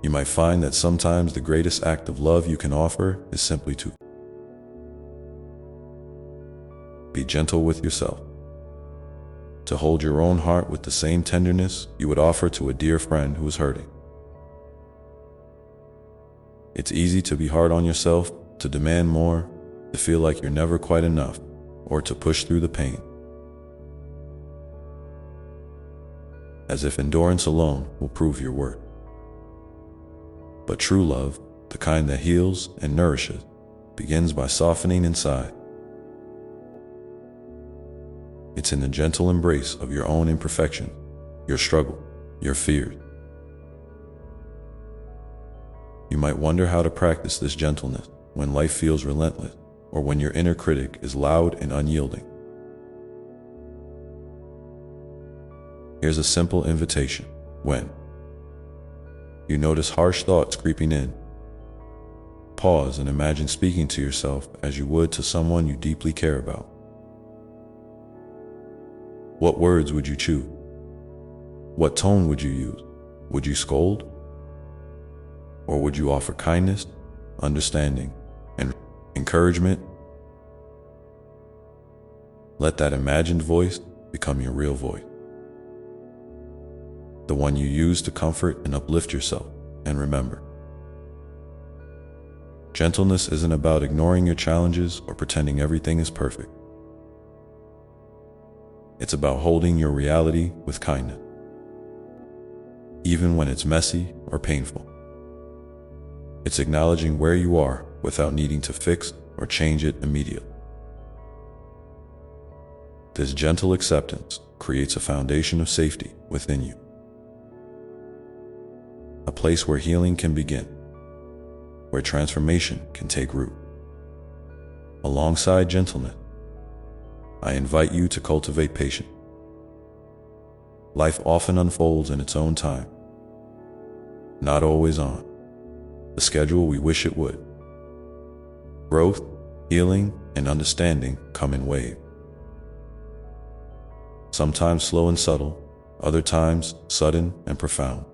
you might find that sometimes the greatest act of love you can offer is simply to be gentle with yourself, to hold your own heart with the same tenderness you would offer to a dear friend who is hurting. It's easy to be hard on yourself, to demand more, to feel like you're never quite enough, or to push through the pain, as if endurance alone will prove your worth. But true love, the kind that heals and nourishes, begins by softening inside. It's in the gentle embrace of your own imperfections, your struggle, your fears. You might wonder how to practice this gentleness when life feels relentless or when your inner critic is loud and unyielding. Here's a simple invitation. When you notice harsh thoughts creeping in, pause and imagine speaking to yourself as you would to someone you deeply care about. What words would you choose? What tone would you use? Would you scold? Or would you offer kindness, understanding, and encouragement? Let that imagined voice become your real voice. The one you use to comfort and uplift yourself. And remember, gentleness isn't about ignoring your challenges or pretending everything is perfect. It's about holding your reality with kindness, even when it's messy or painful. It's acknowledging where you are without needing to fix or change it immediately. This gentle acceptance creates a foundation of safety within you, a place where healing can begin, where transformation can take root. Alongside gentleness, I invite you to cultivate patience. Life often unfolds in its own time, not always on the schedule we wish it would. Growth, healing, and understanding come in waves. Sometimes slow and subtle, other times sudden and profound.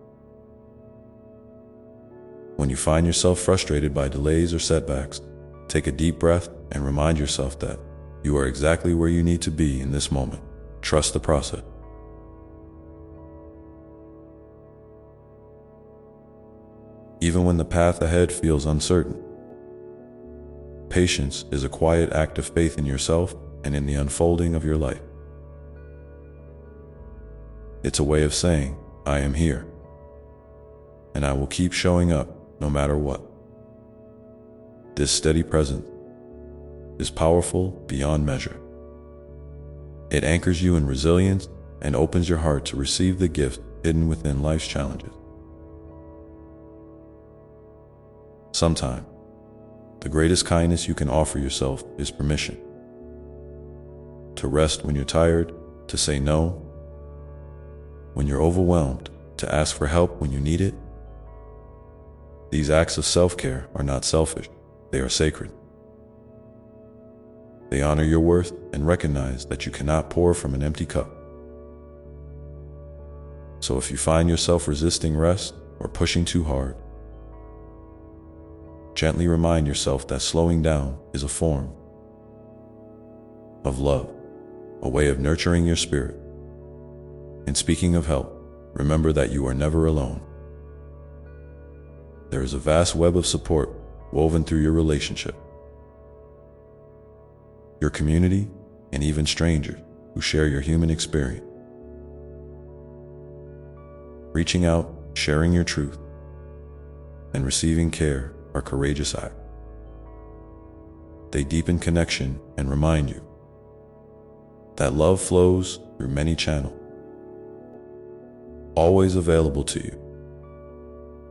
When you find yourself frustrated by delays or setbacks, take a deep breath and remind yourself that you are exactly where you need to be in this moment. Trust the process. Even when the path ahead feels uncertain, patience is a quiet act of faith in yourself and in the unfolding of your life. It's a way of saying, I am here, and I will keep showing up no matter what. This steady presence is powerful beyond measure. It anchors you in resilience and opens your heart to receive the gift hidden within life's challenges. Sometimes, the greatest kindness you can offer yourself is permission. To rest when you're tired, to say no when you're overwhelmed, to ask for help when you need it. These acts of self-care are not selfish, they are sacred. They honor your worth and recognize that you cannot pour from an empty cup. So if you find yourself resisting rest or pushing too hard, gently remind yourself that slowing down is a form of love, a way of nurturing your spirit. And speaking of help, remember that you are never alone. There is a vast web of support woven through your relationship, your community, and even strangers who share your human experience. Reaching out, sharing your truth, and receiving care are courageous acts. They deepen connection and remind you that love flows through many channels, always available to you.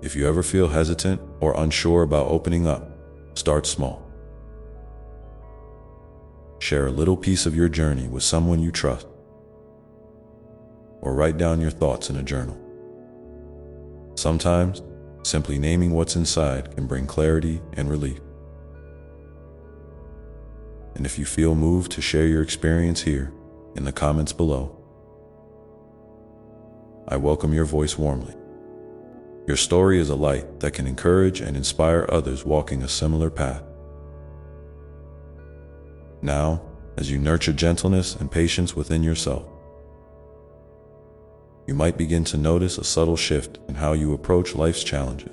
If you ever feel hesitant or unsure about opening up, start small. Share a little piece of your journey with someone you trust, or write down your thoughts in a journal. Sometimes, simply naming what's inside can bring clarity and relief. And if you feel moved to share your experience here in the comments below, I welcome your voice warmly. Your story is a light that can encourage and inspire others walking a similar path. Now, as you nurture gentleness and patience within yourself, you might begin to notice a subtle shift in how you approach life's challenges.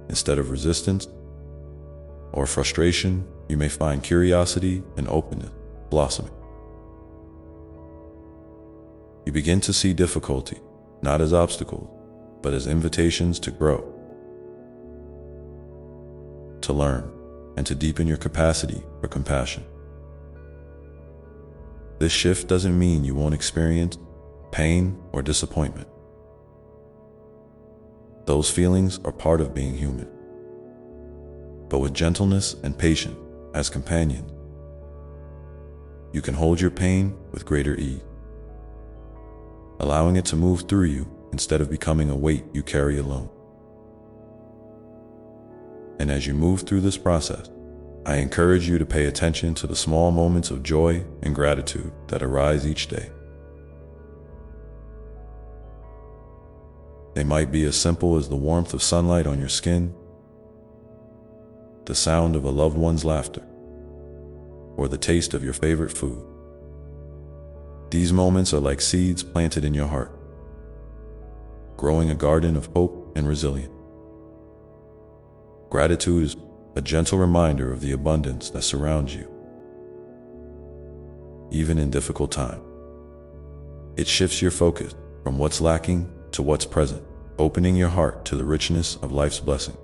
Instead of resistance or frustration, you may find curiosity and openness blossoming. You begin to see difficulty not as obstacles, but as invitations to grow, to learn, and to deepen your capacity for compassion. This shift doesn't mean you won't experience pain or disappointment. Those feelings are part of being human. But with gentleness and patience as companions, you can hold your pain with greater ease, allowing it to move through you instead of becoming a weight you carry alone. And as you move through this process, I encourage you to pay attention to the small moments of joy and gratitude that arise each day. They might be as simple as the warmth of sunlight on your skin, the sound of a loved one's laughter, or the taste of your favorite food. These moments are like seeds planted in your heart, growing a garden of hope and resilience. Gratitude is a gentle reminder of the abundance that surrounds you, even in difficult times. It shifts your focus from what's lacking to what's present, opening your heart to the richness of life's blessing.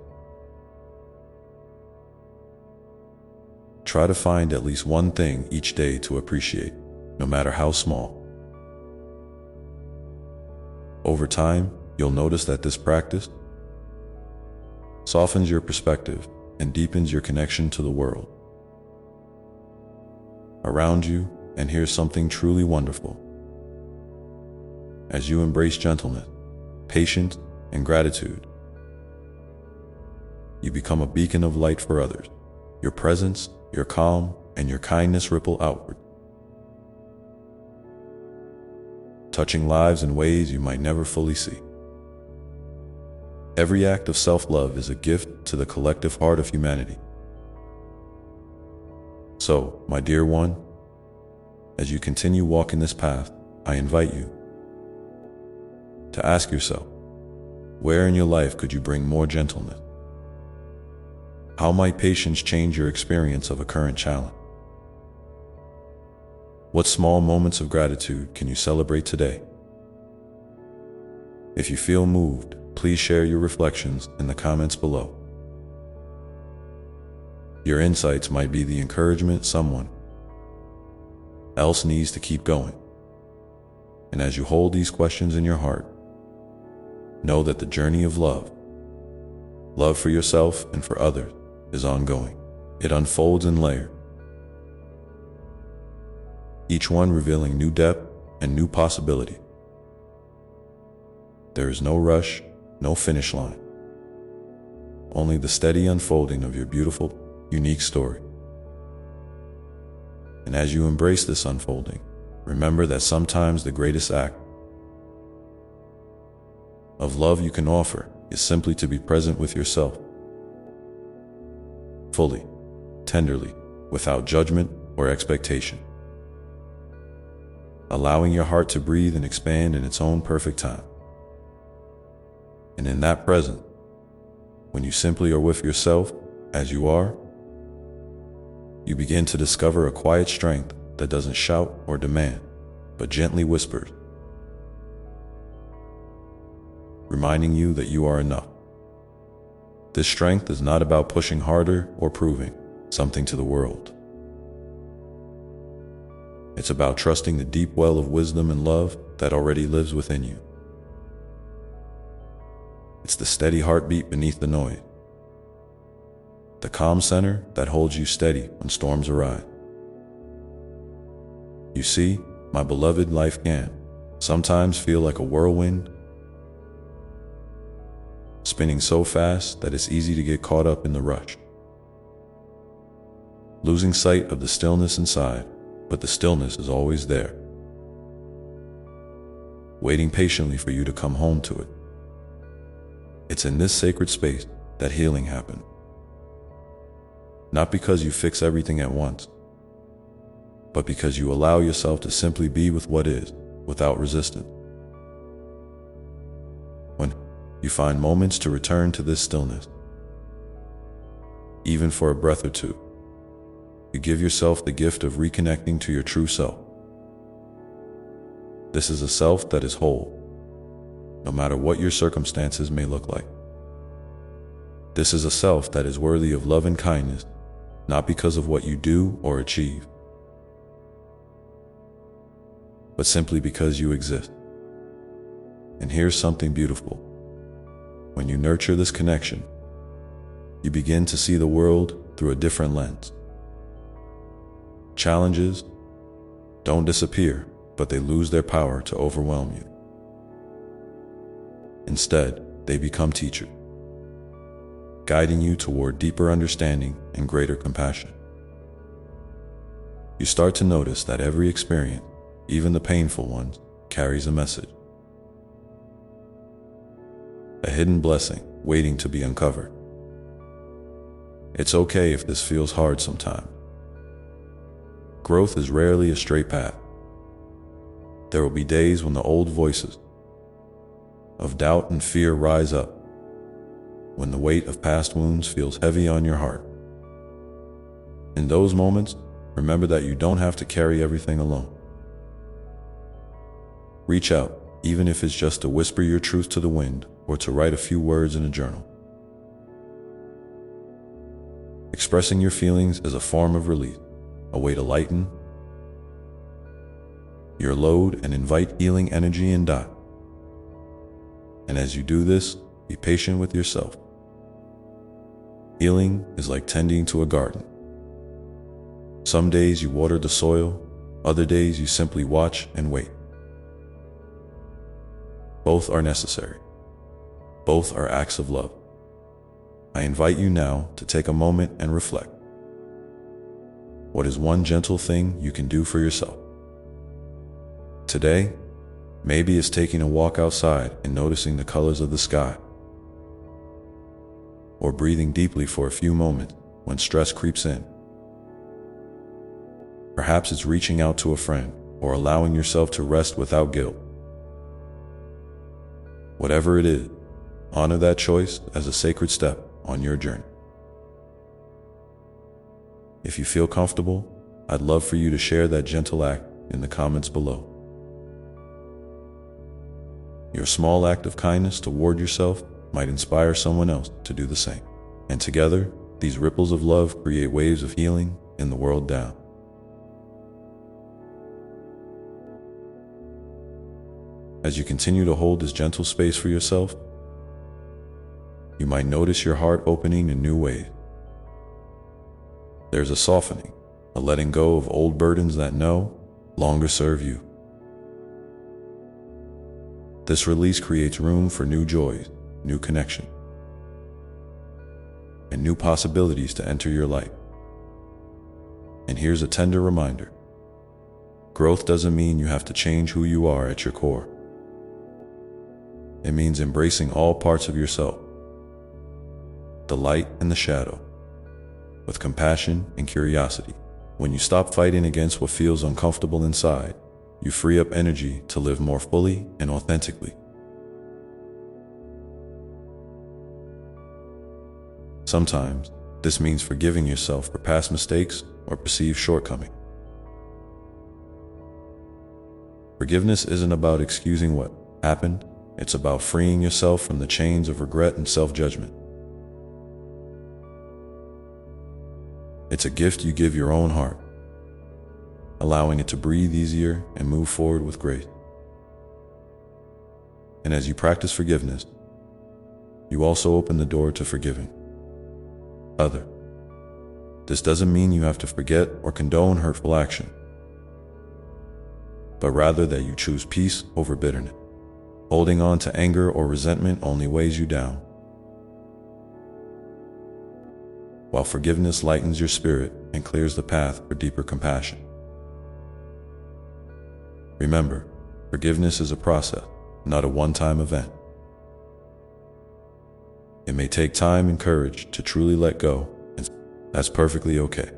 Try to find at least one thing each day to appreciate, no matter how small. Over time, you'll notice that this practice softens your perspective and deepens your connection to the world around you. And here's something truly wonderful. As you embrace gentleness, patience, and gratitude, you become a beacon of light for others. Your presence, your calm, and your kindness ripple outward, touching lives in ways you might never fully see. Every act of self-love is a gift to the collective heart of humanity. So, my dear one, as you continue walking this path, I invite you to ask yourself, where in your life could you bring more gentleness? How might patience change your experience of a current challenge? What small moments of gratitude can you celebrate today? If you feel moved, please share your reflections in the comments below. Your insights might be the encouragement someone else needs to keep going. And as you hold these questions in your heart, know that the journey of love for yourself and for others, is ongoing. It unfolds in layers, each one revealing new depth and new possibility. There is no rush, no finish line, only the steady unfolding of your beautiful, unique story. And as you embrace this unfolding, remember that sometimes the greatest act of love you can offer is simply to be present with yourself, fully, tenderly, without judgment or expectation, allowing your heart to breathe and expand in its own perfect time. And in that present, when you simply are with yourself as you are, you begin to discover a quiet strength that doesn't shout or demand, but gently whispers, reminding you that you are enough. This strength is not about pushing harder or proving something to the world. It's about trusting the deep well of wisdom and love that already lives within you. It's the steady heartbeat beneath the noise, the calm center that holds you steady when storms arise. You see, my beloved, life can sometimes feel like a whirlwind, spinning so fast that it's easy to get caught up in the rush, losing sight of the stillness inside. But the stillness is always there, waiting patiently for you to come home to it. It's in this sacred space that healing happens. Not because you fix everything at once, but because you allow yourself to simply be with what is, without resistance. When you find moments to return to this stillness, even for a breath or two, you give yourself the gift of reconnecting to your true self. This is a self that is whole, no matter what your circumstances may look like. This is a self that is worthy of love and kindness, not because of what you do or achieve, but simply because you exist. And here's something beautiful. When you nurture this connection, you begin to see the world through a different lens. Challenges don't disappear, but they lose their power to overwhelm you. Instead, they become teachers, guiding you toward deeper understanding and greater compassion. You start to notice that every experience, even the painful ones, carries a message. A hidden blessing waiting to be uncovered. It's okay if this feels hard sometimes. Growth is rarely a straight path. There will be days when the old voices of doubt and fear rise up, when the weight of past wounds feels heavy on your heart. In those moments, remember that you don't have to carry everything alone. Reach out, even if it's just to whisper your truth to the wind or to write a few words in a journal. Expressing your feelings is a form of release, a way to lighten your load and invite healing energy in. And as you do this, be patient with yourself. Healing is like tending to a garden. Some days you water the soil, other days you simply watch and wait. Both are necessary. Both are acts of love. I invite you now to take a moment and reflect. What is one gentle thing you can do for yourself? Today, maybe it's taking a walk outside and noticing the colors of the sky, or breathing deeply for a few moments when stress creeps in. Perhaps it's reaching out to a friend or allowing yourself to rest without guilt. Whatever it is, honor that choice as a sacred step on your journey. If you feel comfortable, I'd love for you to share that gentle act in the comments below. Your small act of kindness toward yourself might inspire someone else to do the same. And together, these ripples of love create waves of healing in the world down. As you continue to hold this gentle space for yourself, you might notice your heart opening in new ways. There's a softening, a letting go of old burdens that no longer serve you. This release creates room for new joys, new connection, and new possibilities to enter your life. And here's a tender reminder. Growth doesn't mean you have to change who you are at your core. It means embracing all parts of yourself, the light and the shadow, with compassion and curiosity. When you stop fighting against what feels uncomfortable inside, you free up energy to live more fully and authentically. Sometimes, this means forgiving yourself for past mistakes or perceived shortcomings. Forgiveness isn't about excusing what happened, it's about freeing yourself from the chains of regret and self-judgment. It's a gift you give your own heart, allowing it to breathe easier and move forward with grace. And as you practice forgiveness, you also open the door to forgiving others. This doesn't mean you have to forget or condone hurtful action, but rather that you choose peace over bitterness. Holding on to anger or resentment only weighs you down, while forgiveness lightens your spirit and clears the path for deeper compassion. Remember, forgiveness is a process, not a one-time event. It may take time and courage to truly let go, and that's perfectly okay.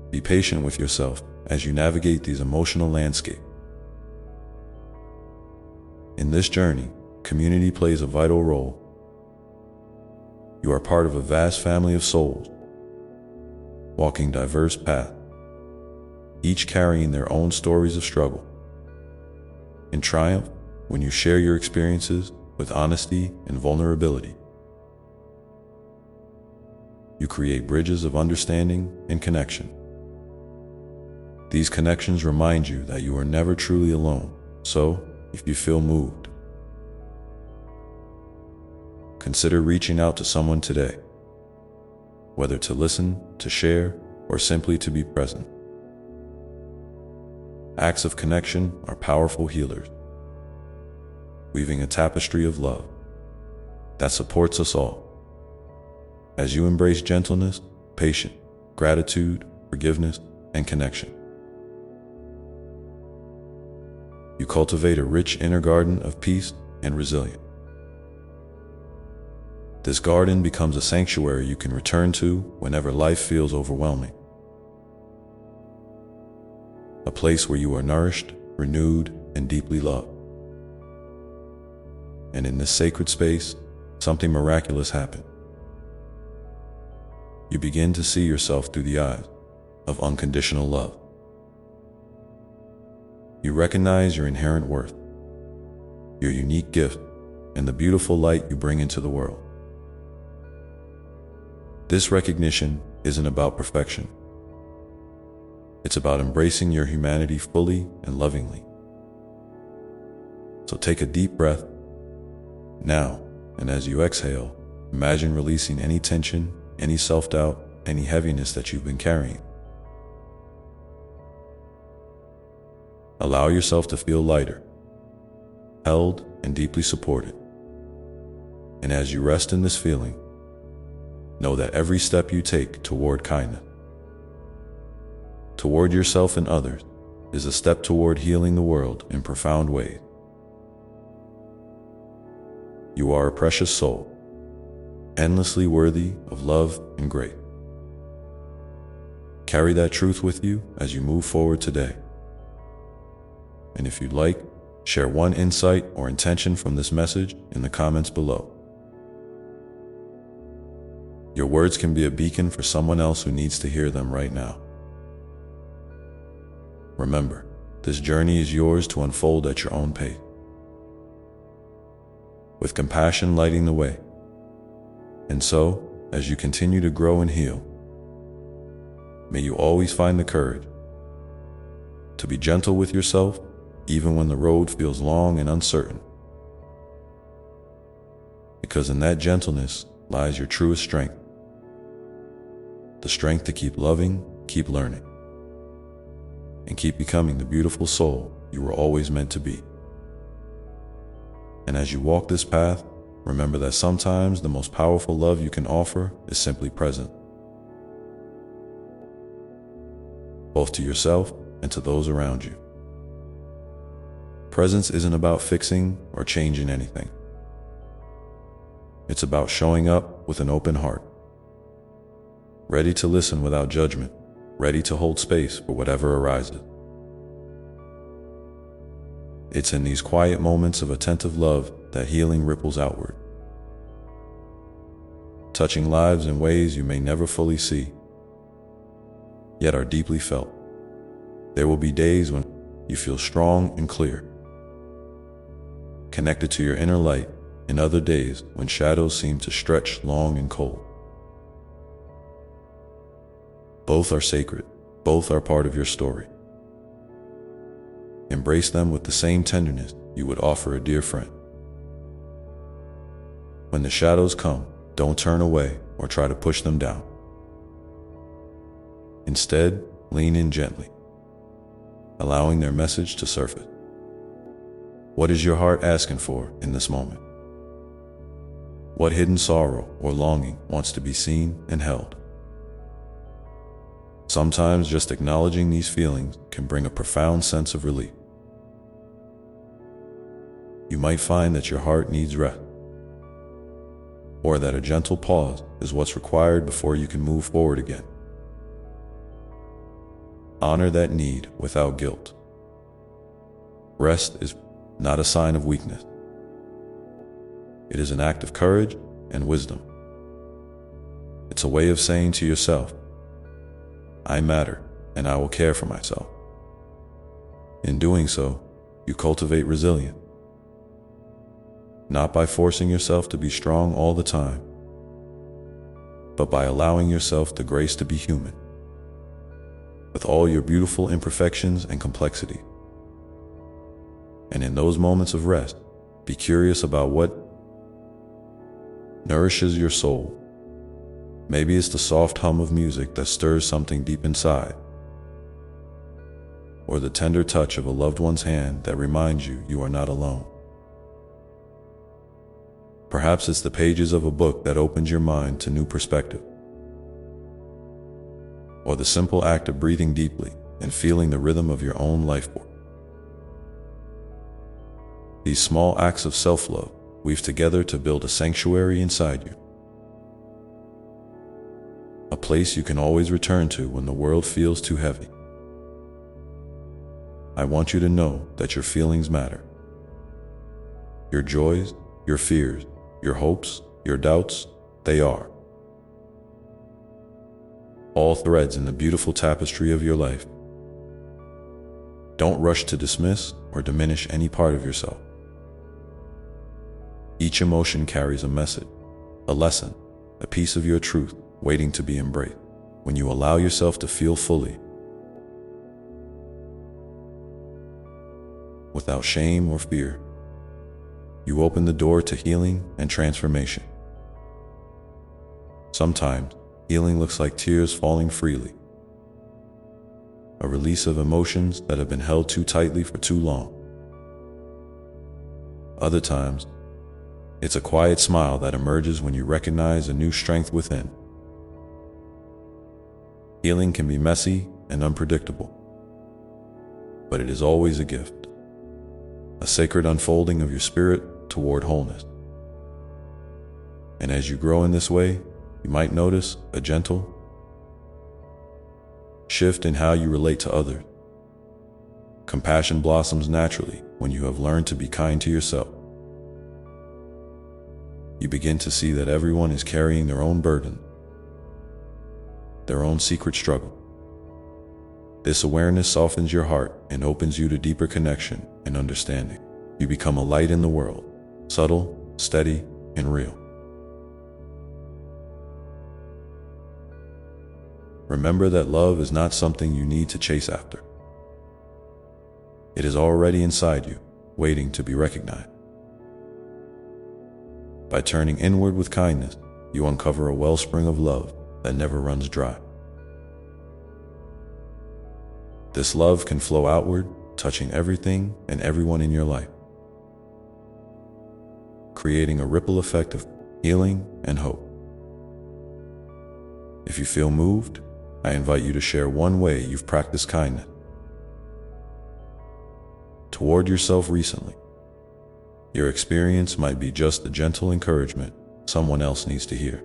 Be patient with yourself as you navigate these emotional landscapes. In this journey, community plays a vital role. You are part of a vast family of souls, walking diverse paths, each carrying their own stories of struggle. in triumph when you share your experiences with honesty and vulnerability. You create bridges of understanding and connection. These connections remind you that you are never truly alone, so if you feel moved, consider reaching out to someone today, whether to listen, to share, or simply to be present. Acts of connection are powerful healers, weaving a tapestry of love that supports us all. As you embrace gentleness, patience, gratitude, forgiveness, and connection, you cultivate a rich inner garden of peace and resilience. This garden becomes a sanctuary you can return to whenever life feels overwhelming. A place where you are nourished, renewed, and deeply loved. And in this sacred space, something miraculous happens. You begin to see yourself through the eyes of unconditional love. You recognize your inherent worth, your unique gift, and the beautiful light you bring into the world. This recognition isn't about perfection. It's about embracing your humanity fully and lovingly. So take a deep breath now, and as you exhale, imagine releasing any tension, any self-doubt, any heaviness that you've been carrying. Allow yourself to feel lighter, held, and deeply supported. And as you rest in this feeling, know that every step you take toward kindness, toward yourself and others, is a step toward healing the world in profound ways. You are a precious soul, endlessly worthy of love and grace. Carry that truth with you as you move forward today. And if you'd like, share one insight or intention from this message in the comments below. Your words can be a beacon for someone else who needs to hear them right now. Remember, this journey is yours to unfold at your own pace, with compassion lighting the way. And so, as you continue to grow and heal, may you always find the courage to be gentle with yourself, even when the road feels long and uncertain. Because in that gentleness lies your truest strength, the strength to keep loving, keep learning, and keep becoming the beautiful soul you were always meant to be. And as you walk this path, remember that sometimes the most powerful love you can offer is simply present, both to yourself and to those around you. Presence isn't about fixing or changing anything. It's about showing up with an open heart, ready to listen without judgment, ready to hold space for whatever arises. It's in these quiet moments of attentive love that healing ripples outward, touching lives in ways you may never fully see, yet are deeply felt. There will be days when you feel strong and clear, connected to your inner light, and other days when shadows seem to stretch long and cold. Both are sacred. Both are part of your story. Embrace them with the same tenderness you would offer a dear friend. When the shadows come, don't turn away or try to push them down. Instead, lean in gently, allowing their message to surface. What is your heart asking for in this moment? What hidden sorrow or longing wants to be seen and held? Sometimes just acknowledging these feelings can bring a profound sense of relief. You might find that your heart needs rest, or that a gentle pause is what's required before you can move forward again. Honor that need without guilt. Rest is not a sign of weakness. It is an act of courage and wisdom. It's a way of saying to yourself, I matter, and I will care for myself. In doing so, you cultivate resilience. Not by forcing yourself to be strong all the time, but by allowing yourself the grace to be human, with all your beautiful imperfections and complexity. And in those moments of rest, be curious about what nourishes your soul. Maybe it's the soft hum of music that stirs something deep inside, or the tender touch of a loved one's hand that reminds you you are not alone. Perhaps it's the pages of a book that opens your mind to new perspective, or the simple act of breathing deeply and feeling the rhythm of your own life force. These small acts of self-love weave together to build a sanctuary inside you, a place you can always return to when the world feels too heavy. I want you to know that your feelings matter. Your joys, your fears, your hopes, your doubts, they are all threads in the beautiful tapestry of your life. Don't rush to dismiss or diminish any part of yourself. Each emotion carries a message, a lesson, a piece of your truth waiting to be embraced. When you allow yourself to feel fully, without shame or fear, you open the door to healing and transformation. Sometimes, healing looks like tears falling freely, a release of emotions that have been held too tightly for too long. Other times, it's a quiet smile that emerges when you recognize a new strength within. Healing can be messy and unpredictable, but it is always a gift, a sacred unfolding of your spirit toward wholeness. And as you grow in this way, you might notice a gentle shift in how you relate to others. Compassion blossoms naturally when you have learned to be kind to yourself. You begin to see that everyone is carrying their own burden, their own secret struggle. This awareness softens your heart and opens you to deeper connection and understanding. You become a light in the world, subtle, steady, and real. Remember that love is not something you need to chase after. It is already inside you, waiting to be recognized. By turning inward with kindness, you uncover a wellspring of love that never runs dry. This love can flow outward, touching everything and everyone in your life, creating a ripple effect of healing and hope. If you feel moved, I invite you to share one way you've practiced kindness toward yourself recently. Your experience might be just the gentle encouragement someone else needs to hear.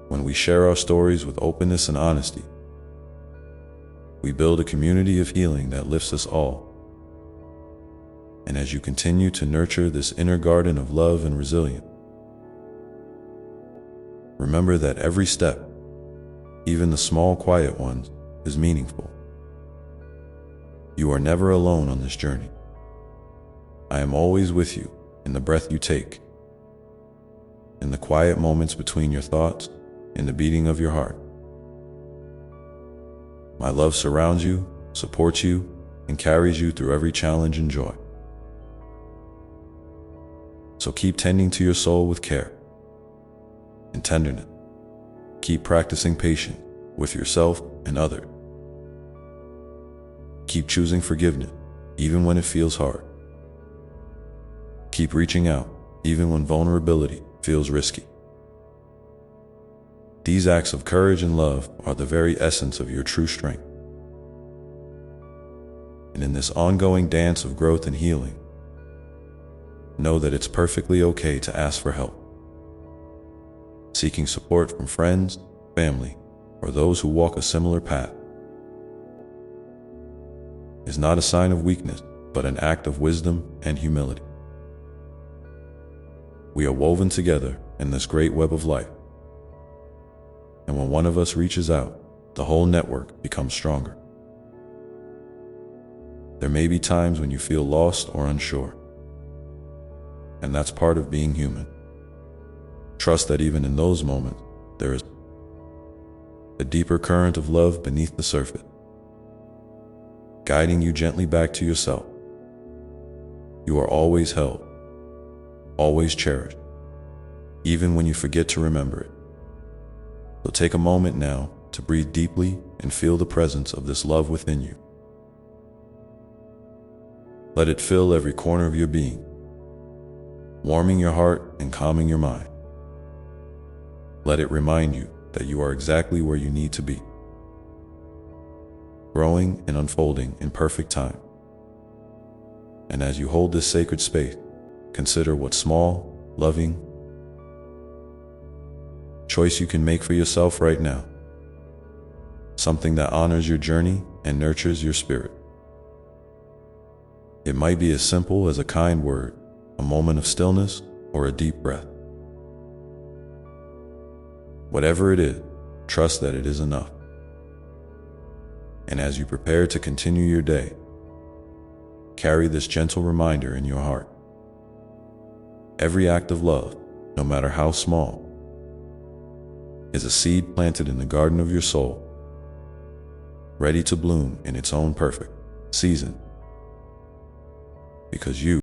When we share our stories with openness and honesty, we build a community of healing that lifts us all. And as you continue to nurture this inner garden of love and resilience, remember that every step, even the small, quiet ones, is meaningful. You are never alone on this journey. I am always with you in the breath you take, in the quiet moments between your thoughts, in the beating of your heart. My love surrounds you, supports you, and carries you through every challenge and joy. So keep tending to your soul with care and tenderness. Keep practicing patience with yourself and others. Keep choosing forgiveness, even when it feels hard. Keep reaching out, even when vulnerability feels risky. These acts of courage and love are the very essence of your true strength. And in this ongoing dance of growth and healing, know that it's perfectly okay to ask for help. Seeking support from friends, family, or those who walk a similar path is not a sign of weakness, but an act of wisdom and humility. We are woven together in this great web of life, and when one of us reaches out, the whole network becomes stronger. There may be times when you feel lost or unsure, and that's part of being human. Trust that even in those moments, there is a deeper current of love beneath the surface, guiding you gently back to yourself. You are always held, always cherished, even when you forget to remember it. So take a moment now to breathe deeply and feel the presence of this love within you. Let it fill every corner of your being, warming your heart and calming your mind. Let it remind you that you are exactly where you need to be, growing and unfolding in perfect time. And as you hold this sacred space, consider what small, loving choice you can make for yourself right now. Something that honors your journey and nurtures your spirit. It might be as simple as a kind word, a moment of stillness, or a deep breath. Whatever it is, trust that it is enough. And as you prepare to continue your day, carry this gentle reminder in your heart. Every act of love, no matter how small, is a seed planted in the garden of your soul, ready to bloom in its own perfect season, because you